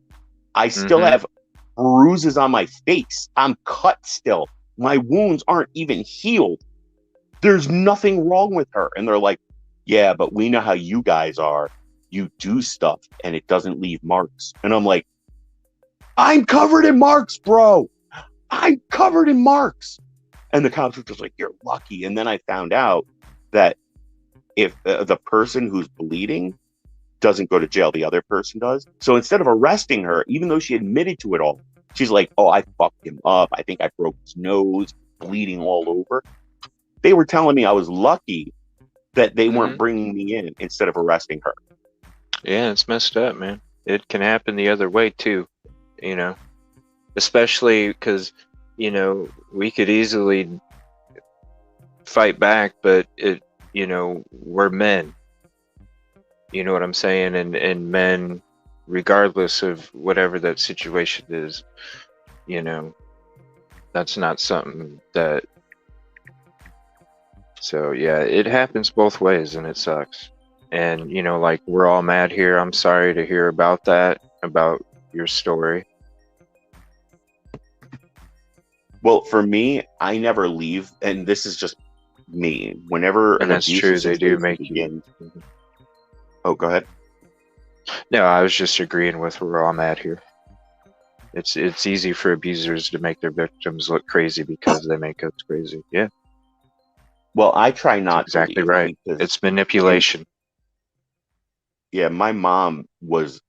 I still have bruises on my face. I'm cut still. My wounds aren't even healed. There's nothing wrong with her. And they're like, yeah, but we know how you guys are. You do stuff and it doesn't leave marks. And I'm like, I'm covered in marks, bro. I'm covered in marks. And the cops were just like, you're lucky. And then I found out that if the person who's bleeding doesn't go to jail, the other person does. So instead of arresting her, even though she admitted to it all, she's like, oh, I fucked him up. I think I broke his nose, bleeding all over. They were telling me I was lucky that they weren't bringing me in instead of arresting her. Yeah, it's messed up, man. It can happen the other way too, you know, especially because, you know, we could easily fight back, but it, you know, we're men. You know what I'm saying? And men, regardless of whatever that situation is, you know, that's not something that. So yeah, it happens both ways and it sucks. And, you know, like, we're all mad here. I'm sorry to hear about that, about your story. Well, for me, I never leave. And this is just me. Whenever And that's true, they do make you. Oh, go ahead. No, I was just agreeing with we're all mad here. It's easy for abusers to make their victims look crazy because they make us crazy. Yeah. Well, I try not That's exactly to leave right. because It's manipulation. yeah, my mom was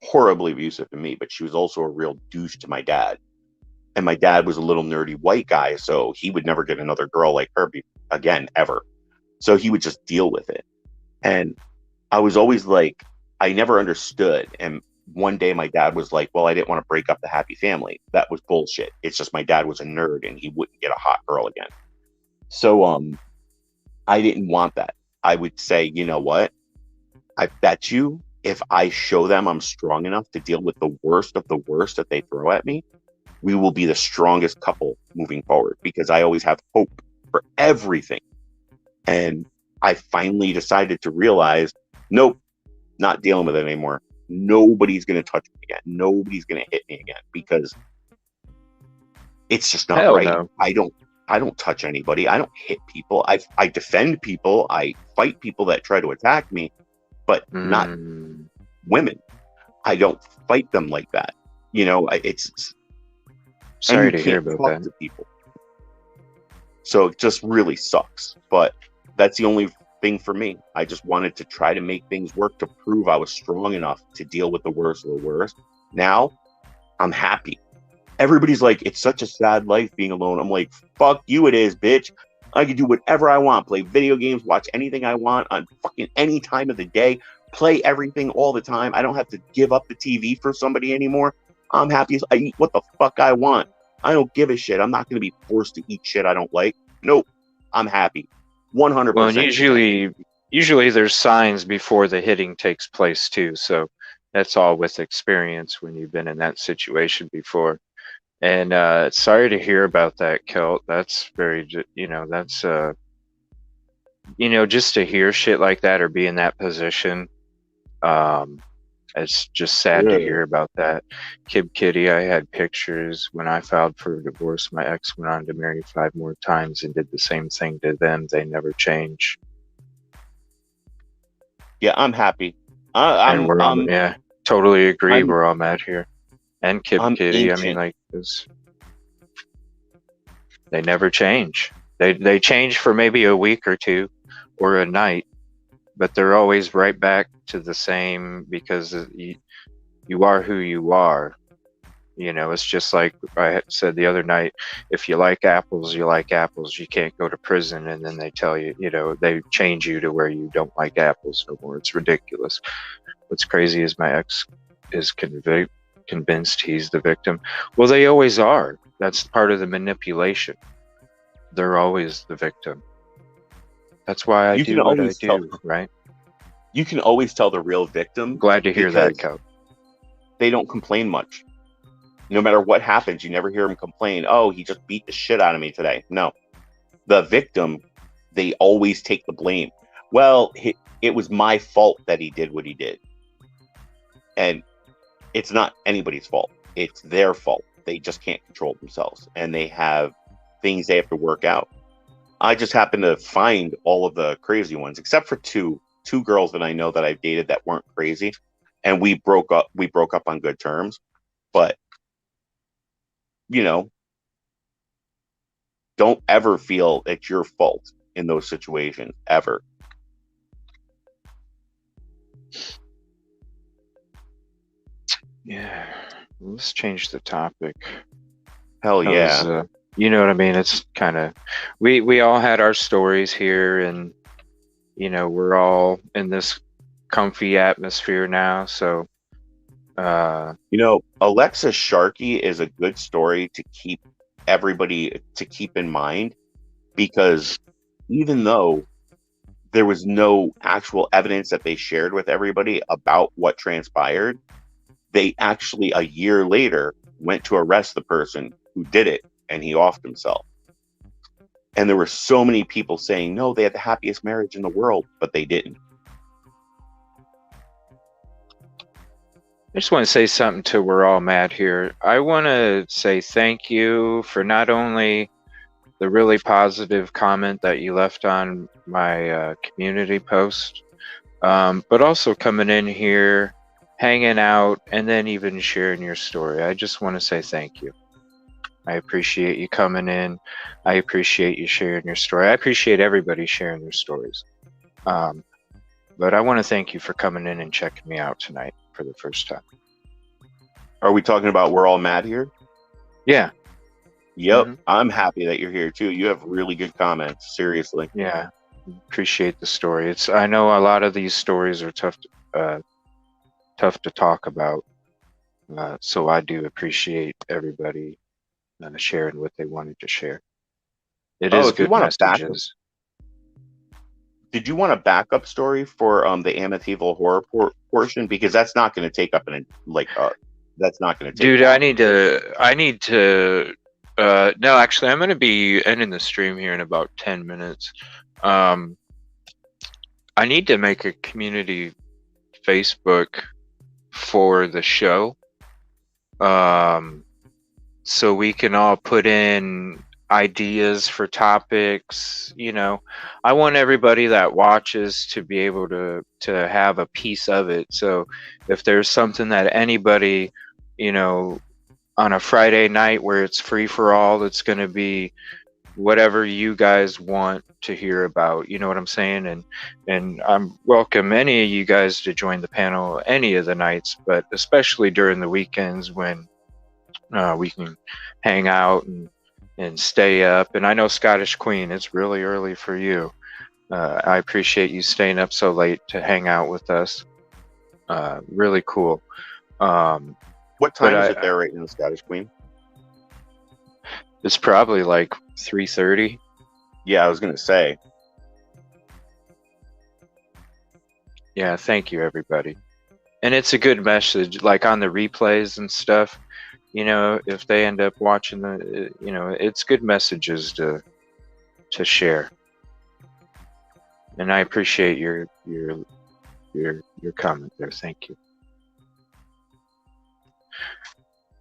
horribly abusive to me, but she was also a real douche to my dad. And my dad was a little nerdy white guy, so he would never get another girl like her again, ever. So he would just deal with it. And I was always like, I never understood. And one day my dad was like, well, I didn't want to break up the happy family. That was bullshit. It's just my dad was a nerd and he wouldn't get a hot girl again. So I didn't want that. I would say, you know what? I bet you if I show them I'm strong enough to deal with the worst of the worst that they throw at me, we will be the strongest couple moving forward because I always have hope for everything. And I finally decided to realize, nope, not dealing with it anymore. Nobody's going to touch me again. Nobody's going to hit me again because it's just not right. No. I don't touch anybody. I don't hit people. I defend people. I fight people that try to attack me, but not women. I don't fight them like that. You know, it's sorry to hear about that. To people. So it just really sucks. But that's the only thing for me. I just wanted to try to make things work to prove I was strong enough to deal with the worst of the worst. Now I'm happy. Everybody's like, it's such a sad life being alone. I'm like, fuck you, it is, bitch. I can do whatever I want. Play video games, watch anything I want on fucking any time of the day. Play everything all the time. I don't have to give up the TV for somebody anymore. I'm happy. I eat what the fuck I want. I don't give a shit. I'm not going to be forced to eat shit I don't like. Nope. I'm happy. 100%. Well, and usually there's signs before the hitting takes place too. So that's all with experience when you've been in that situation before. And sorry to hear about that, Kelt. That's very, you know, that's, you know, just to hear shit like that or be in that position, it's just sad to hear about that. Kid Kitty, I had pictures when I filed for a divorce. My ex went on to marry 5 more times and did the same thing to them. They never change. Yeah, I'm happy. Yeah, totally agree. We're all mad here. And Kid Kitty, ancient. I mean, like, they never change. They change for maybe a week or two or a night, but they're always right back to the same because you are who you are. You know, it's just like I said the other night, if you like apples, you like apples. You can't go to prison and then they tell you, you know, they change you to where you don't like apples no more. It's ridiculous. What's crazy is my ex is convinced he's the victim. Well, they always are. That's part of the manipulation. They're always the victim. That's why I do what I do, right? you can always tell the real victim. Glad to hear that, Cal. They don't complain much. No matter what happens, you never hear them complain, oh, he just beat the shit out of me today. No. The victim, they always take the blame. Well, it was my fault that he did what he did. And it's not anybody's fault. It's their fault. They just can't control themselves. And they have things they have to work out. I just happen to find all of the crazy ones, except for two girls that I know that I've dated that weren't crazy. And we broke up on good terms. But, you know, don't ever feel it's your fault in those situations, ever. Yeah, let's change the topic. Hell yeah. You know what I mean? It's kind of, we all had our stories here, and, you know, we're all in this comfy atmosphere now. So, you know, Alexa Sharkey is a good story to keep everybody to keep in mind, because even though there was no actual evidence that they shared with everybody about what transpired, they actually a year later went to arrest the person who did it, and he offed himself. And there were so many people saying, no, they had the happiest marriage in the world, but they didn't. I just want to say something to we're all mad here. I want to say thank you for not only the really positive comment that you left on my community post, but also coming in here, hanging out, and then even sharing your story. I just want to say thank you. I appreciate you coming in. I appreciate you sharing your story. I appreciate everybody sharing their stories. But I want to thank you for coming in and checking me out tonight for the first time. Are we talking about we're all mad here? Yeah. Yep. Mm-hmm. I'm happy that you're here too. You have really good comments. Seriously. Yeah. Appreciate the story. I know a lot of these stories are tough to talk about. So I do appreciate everybody sharing what they wanted to share. It is good messages. Did you want a backup story for the Amityville horror portion? Because that's not going to take up that's not going to take. Dude, I need to. No, actually, I'm going to be ending the stream here in about 10 minutes. I need to make a community Facebook for the show, so we can all put in ideas for topics. You know, I want everybody that watches to be able to have a piece of it. So if there's something that anybody, you know, on a Friday night where it's free for all, it's going to be whatever you guys want to hear about, you know what I'm saying? And I'm welcome any of you guys to join the panel any of the nights, but especially during the weekends when we can hang out and stay up. And I know Scottish Queen, it's really early for you. I appreciate you staying up so late to hang out with us. Really cool. What time is it there right now, Scottish Queen? It's probably like 3:30. Yeah, I was gonna say. Yeah, thank you everybody. And it's a good message, like on the replays and stuff. You know, if they end up watching you know, it's good messages to share. And I appreciate your comment there. Thank you.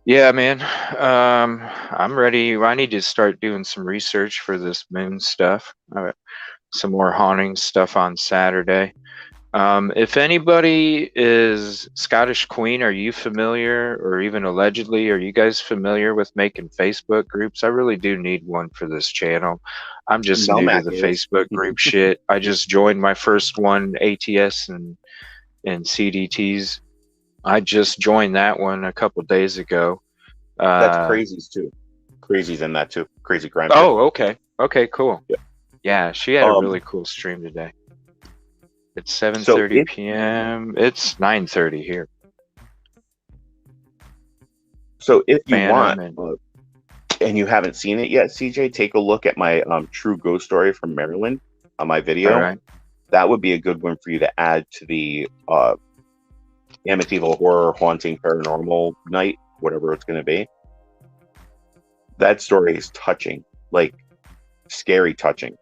Yeah, man. I'm ready. I need to start doing some research for this moon stuff. Some more haunting stuff on Saturday. If anybody is Scottish Queen, are you familiar, or even allegedly, are you guys familiar with making Facebook groups? I really do need one for this channel. I'm just new to the Facebook group shit. I just joined my first one, ATS and C.D.T's. I just joined that one a couple days ago. That's Crazy's too. Crazy's in that too. Crazy Crime. Oh, okay. Okay, cool. Yeah, she had a really cool stream today. It's 7:30 p.m. It's 9:30 here. So if you want, and you haven't seen it yet, CJ, take a look at my true ghost story from Maryland on my video. All right. that would be a good one for you to add to the Amityville Horror Haunting Paranormal Night, whatever it's going to be. That story is touching, like scary touching.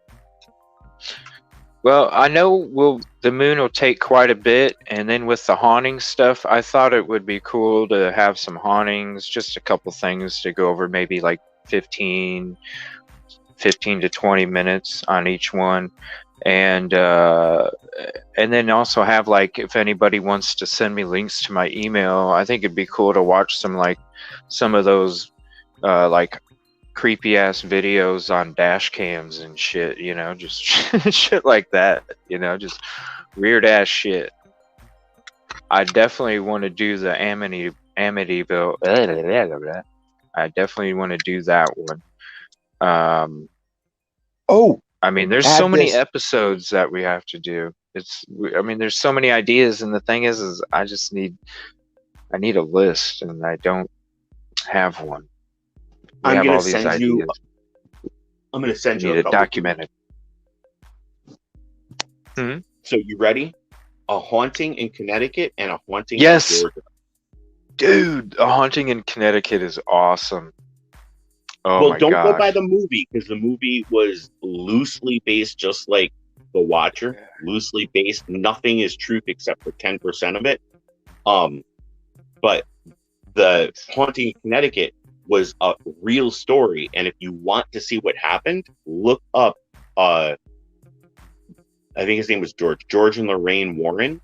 Well, I know the moon will take quite a bit, and then with the haunting stuff, I thought it would be cool to have some hauntings, just a couple things to go over, maybe like 15 to 20 minutes on each one. And then also have, like, if anybody wants to send me links to my email, I think it'd be cool to watch some of those like creepy ass videos on dash cams and shit, you know, just shit like that, you know, just weird ass shit. I definitely want to do the Amityville. I definitely want to do that one. I mean, there's so many episodes that we have to do. I mean, there's so many ideas, and the thing is I need a list, and I don't have one. I'm going to send you a couple. Documented. So you ready? A haunting in Connecticut and a haunting in Georgia. Dude, a haunting in Connecticut is awesome. Oh, well, my don't gosh. go by the movie, because the movie was loosely based, just like The Watcher. Loosely based. Nothing is truth except for 10% of it. But the haunting in Connecticut was a real story, and if you want to see what happened, look up I think his name was George and Lorraine Warren.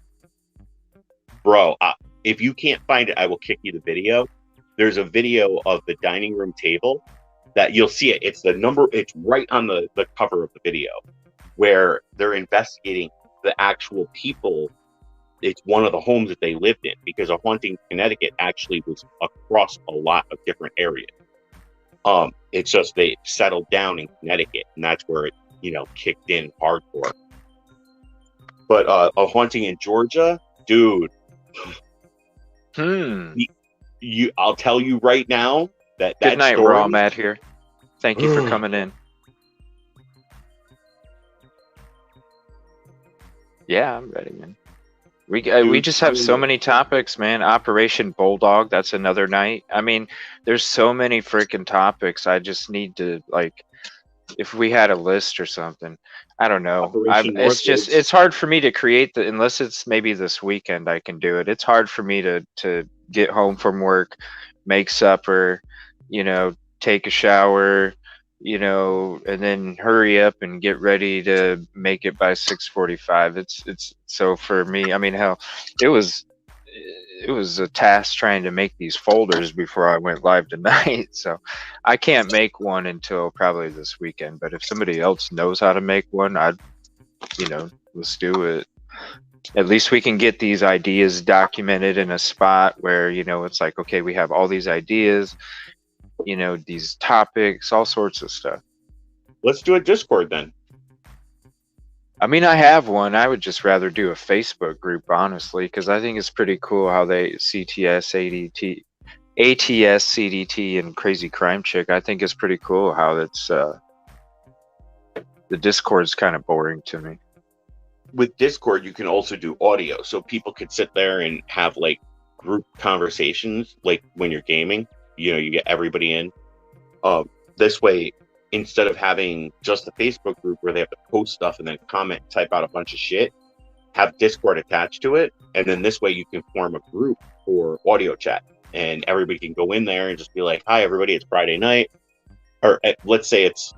Bro, if you can't find it, I will kick you the video. There's a video of the dining room table that you'll see it. It's right on the cover of the video, where they're investigating the actual people. It's one of the homes that they lived in, because a haunting in Connecticut actually was across a lot of different areas. It's just they settled down in Connecticut, and that's where it, kicked in hardcore. But a haunting in Georgia, dude. I'll tell you right now that Good night, story, Raw Matt here. Thank you for coming in. Yeah, I'm ready, man. We just have so many topics, man. Operation Bulldog, that's another night. I mean, there's so many freaking topics. I just need to, like, if we had a list or something. I don't know. It's hard for me to create unless it's maybe this weekend I can do it. It's hard for me to get home from work, make supper, take a shower, and then hurry up and get ready to make it by 6:45. It's so for me, I mean, hell, it was a task trying to make these folders before I went live tonight. So I can't make one until probably this weekend, but if somebody else knows how to make one, let's do it. At least we can get these ideas documented in a spot where, it's like, okay, we have all these ideas, these topics, all sorts of stuff. Let's do a Discord then. I mean, I have one. I would just rather do a Facebook group, honestly, because I think it's pretty cool how they ATS, CDT, and Crazy Crime Chick. I think it's pretty cool how it's the Discord's kind of boring to me. With Discord, you can also do audio, so people could sit there and have like group conversations, like when you're gaming. You get everybody in. This way, instead of having just a Facebook group where they have to post stuff and then comment, type out a bunch of shit, have Discord attached to it, and then this way you can form a group for audio chat, and everybody can go in there and just be like, "Hi, everybody, it's Friday night," or let's say it's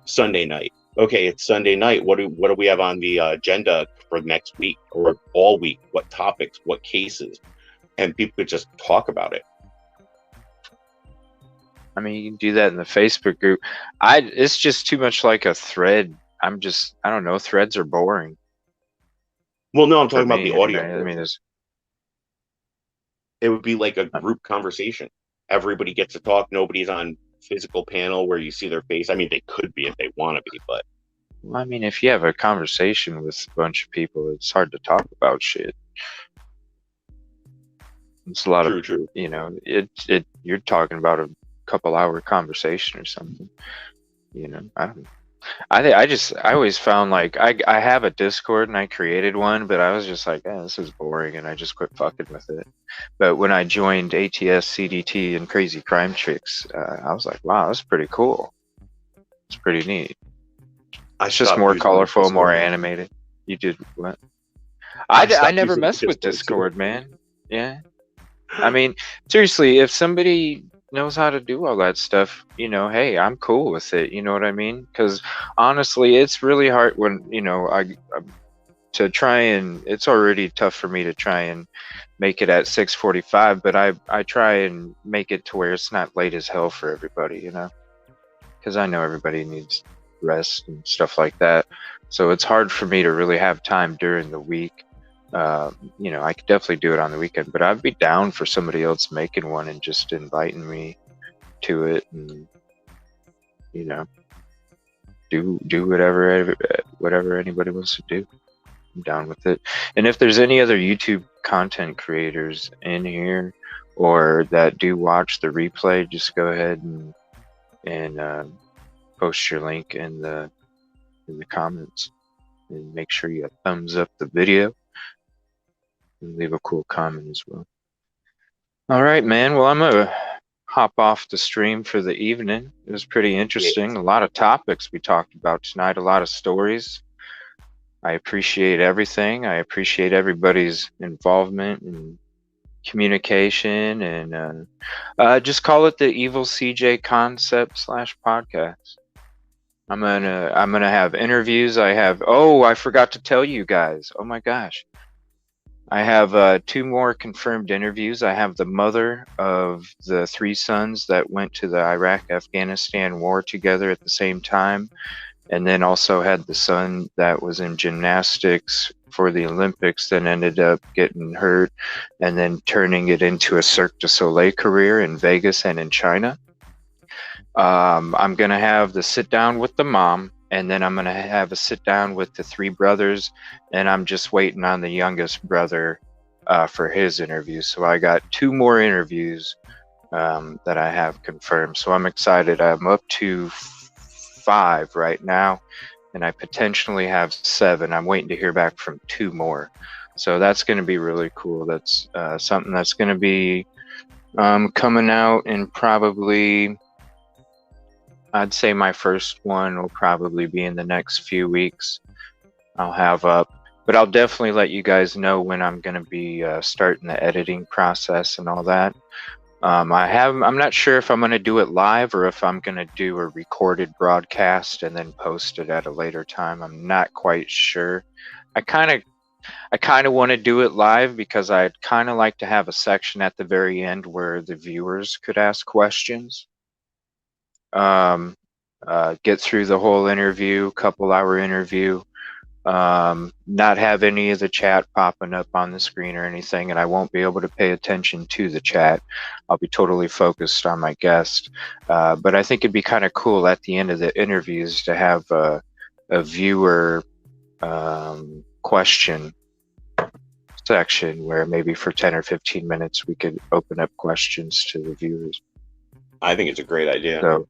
Sunday night. Okay, it's Sunday night. What do we have on the agenda for next week or all week? What topics? What cases? And people could just talk about it. I mean, you can do that in the Facebook group. It's just too much like a thread. I don't know. Threads are boring. Well, no, I'm talking about the audio. I mean, it would be like a group conversation. Everybody gets to talk. Nobody's on physical panel where you see their face. I mean, they could be if they want to be, but. Well, I mean, if you have a conversation with a bunch of people, it's hard to talk about shit. It's a lot of, true. You're talking about a couple-hour conversation or something. I don't know. I always found like I have a Discord and I created one, but I was just like, this is boring, and I just quit fucking with it. But when I joined ATS, C.D.T, and Crazy Crime Chicks, I was like, wow, that's pretty cool. It's pretty neat. It's just more colorful, more animated. You did what? I never messed with Discord, man. Yeah. I mean, seriously, if somebody knows how to do all that stuff, hey, I'm cool with it. You know what I mean? Because honestly, it's really hard when, to try and, it's already tough for me to try and make it at 6:45, but I try and make it to where it's not late as hell for everybody, because I know everybody needs rest and stuff like that. So it's hard for me to really have time during the week. I could definitely do it on the weekend, but I'd be down for somebody else making one and just inviting me to it, and do whatever anybody wants to do. I'm down with it. And if there's any other YouTube content creators in here or that do watch the replay, just go ahead and post your link in the comments, and make sure you thumbs up the video and leave a cool comment as well. All right, man. Well, I'm gonna hop off the stream for the evening. It was pretty interesting. A lot of topics we talked about tonight, a lot of stories. I appreciate everything. I appreciate everybody's involvement and communication, and just call it the EvilleCJ concept / podcast. I'm gonna have interviews. I forgot to tell you guys. Oh my gosh. I have 2 more confirmed interviews. I have the mother of the 3 sons that went to the Iraq-Afghanistan war together at the same time, and then also had the son that was in gymnastics for the Olympics, then ended up getting hurt and then turning it into a Cirque du Soleil career in Vegas and in China. I'm going to have the sit down with the mom, and then I'm going to have a sit down with the 3 brothers, and I'm just waiting on the youngest brother for his interview. So I got 2 more interviews that I have confirmed. So I'm excited. I'm up to 5 right now, and I potentially have 7. I'm waiting to hear back from 2 more. So that's going to be really cool. That's something that's going to be coming out in probably, I'd say my first one will probably be in the next few weeks. I'll have up, but I'll definitely let you guys know when I'm going to be starting the editing process and all that. I'm not sure if I'm going to do it live or if I'm going to do a recorded broadcast and then post it at a later time. I'm not quite sure. I kind of want to do it live because I'd kind of like to have a section at the very end where the viewers could ask questions. Get through the whole interview, couple-hour interview, not have any of the chat popping up on the screen or anything, and I won't be able to pay attention to the chat. I'll be totally focused on my guest. But I think it'd be kind of cool at the end of the interviews to have a viewer question section where maybe for 10 or 15 minutes we could open up questions to the viewers. I think it's a great idea. So,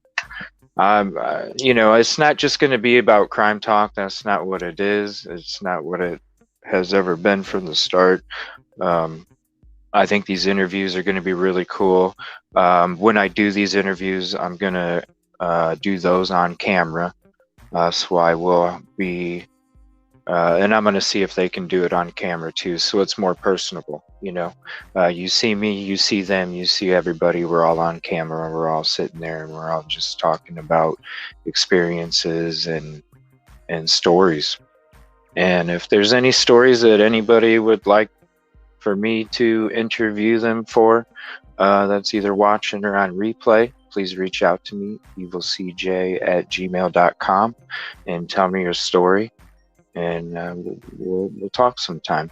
it's not just going to be about crime talk. That's not what it is. It's not what it has ever been from the start. I think these interviews are going to be really cool. When I do these interviews, I'm going to do those on camera. So I will be, and I'm going to see if they can do it on camera too. So it's more personable, you see me, you see them, you see everybody. We're all on camera. We're all sitting there and we're all just talking about experiences and stories. And if there's any stories that anybody would like for me to interview them for, that's either watching or on replay, please reach out to me, EvilleCJ@gmail.com, and tell me your story. And we'll talk sometime.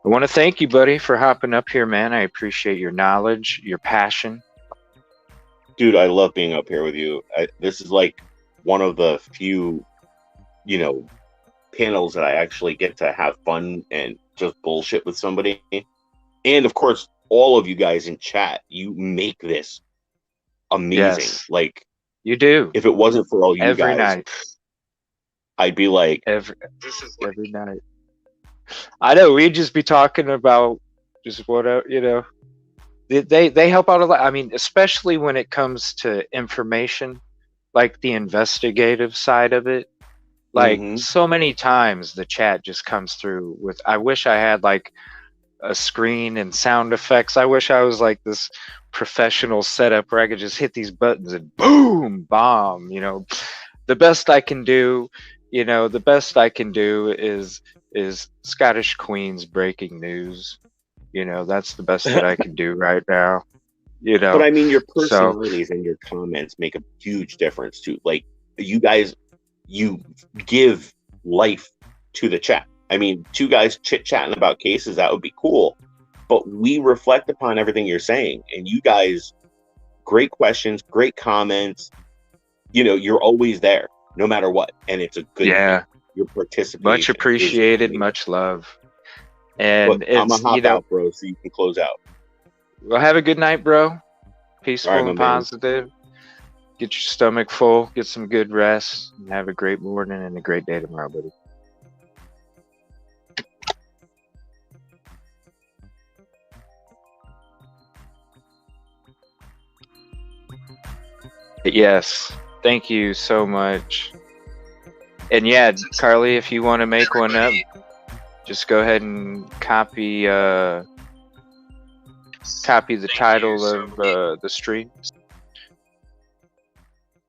I want to thank you, buddy, for hopping up here, man. I appreciate your knowledge, your passion. Dude, I love being up here with you. This is like one of the few, panels that I actually get to have fun and just bullshit with somebody. And of course, all of you guys in chat, you make this amazing. Yes, like you do. If it wasn't for all you every guys, night. I'd be like, every night. I know we'd just be talking about just whatever, you know. They help out a lot. I mean, especially when it comes to information, like the investigative side of it. Like so many times the chat just comes through with, I wish I had like a screen and sound effects. I wish I was like this professional setup where I could just hit these buttons and boom, bomb, you know. The best I can do, you know, the best I can do is Scottish Queen's breaking news. You know, that's the best that I can do right now. You know. but I mean, your So personalities and your comments make a huge difference too. Like you guys, you give life to the chat. I mean, two guys chit-chatting about cases, that would be cool. But we reflect upon everything you're saying. And you guys, great questions, great comments. You know, you're always there, no matter what. And it's a good thing. Your participation. much appreciated, much love. And But I'm it's, gonna hop you know, out, bro, so you can close out. well, have a good night, bro. Peaceful All right, and my man. positive. Get your stomach full, get some good rest, and have a great morning and a great day tomorrow, buddy. Yes, thank you so much. And yeah, Carly, if you want to make one up, just go ahead and copy the title of the stream.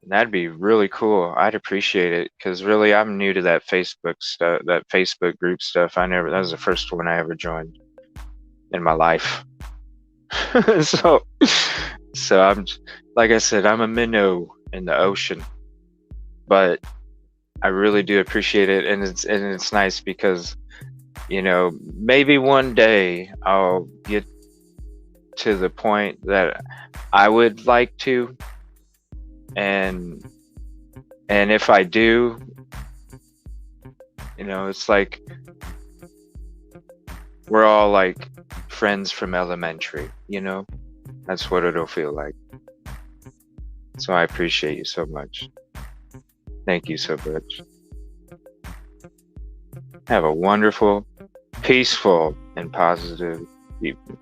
And that'd be really cool. I'd appreciate it, because really I'm new to that Facebook stuff, that Facebook group stuff. That was the first one I ever joined in my life. so I'm, like I said, I'm a minnow in the ocean, but I really do appreciate it. And it's nice because, you know, maybe one day I'll get to the point that I would like to, and if I do, you know, it's like we're all like friends from elementary, you know. That's what it'll feel like. So I appreciate you so much. Thank you so much. Have a wonderful, peaceful, and positive evening.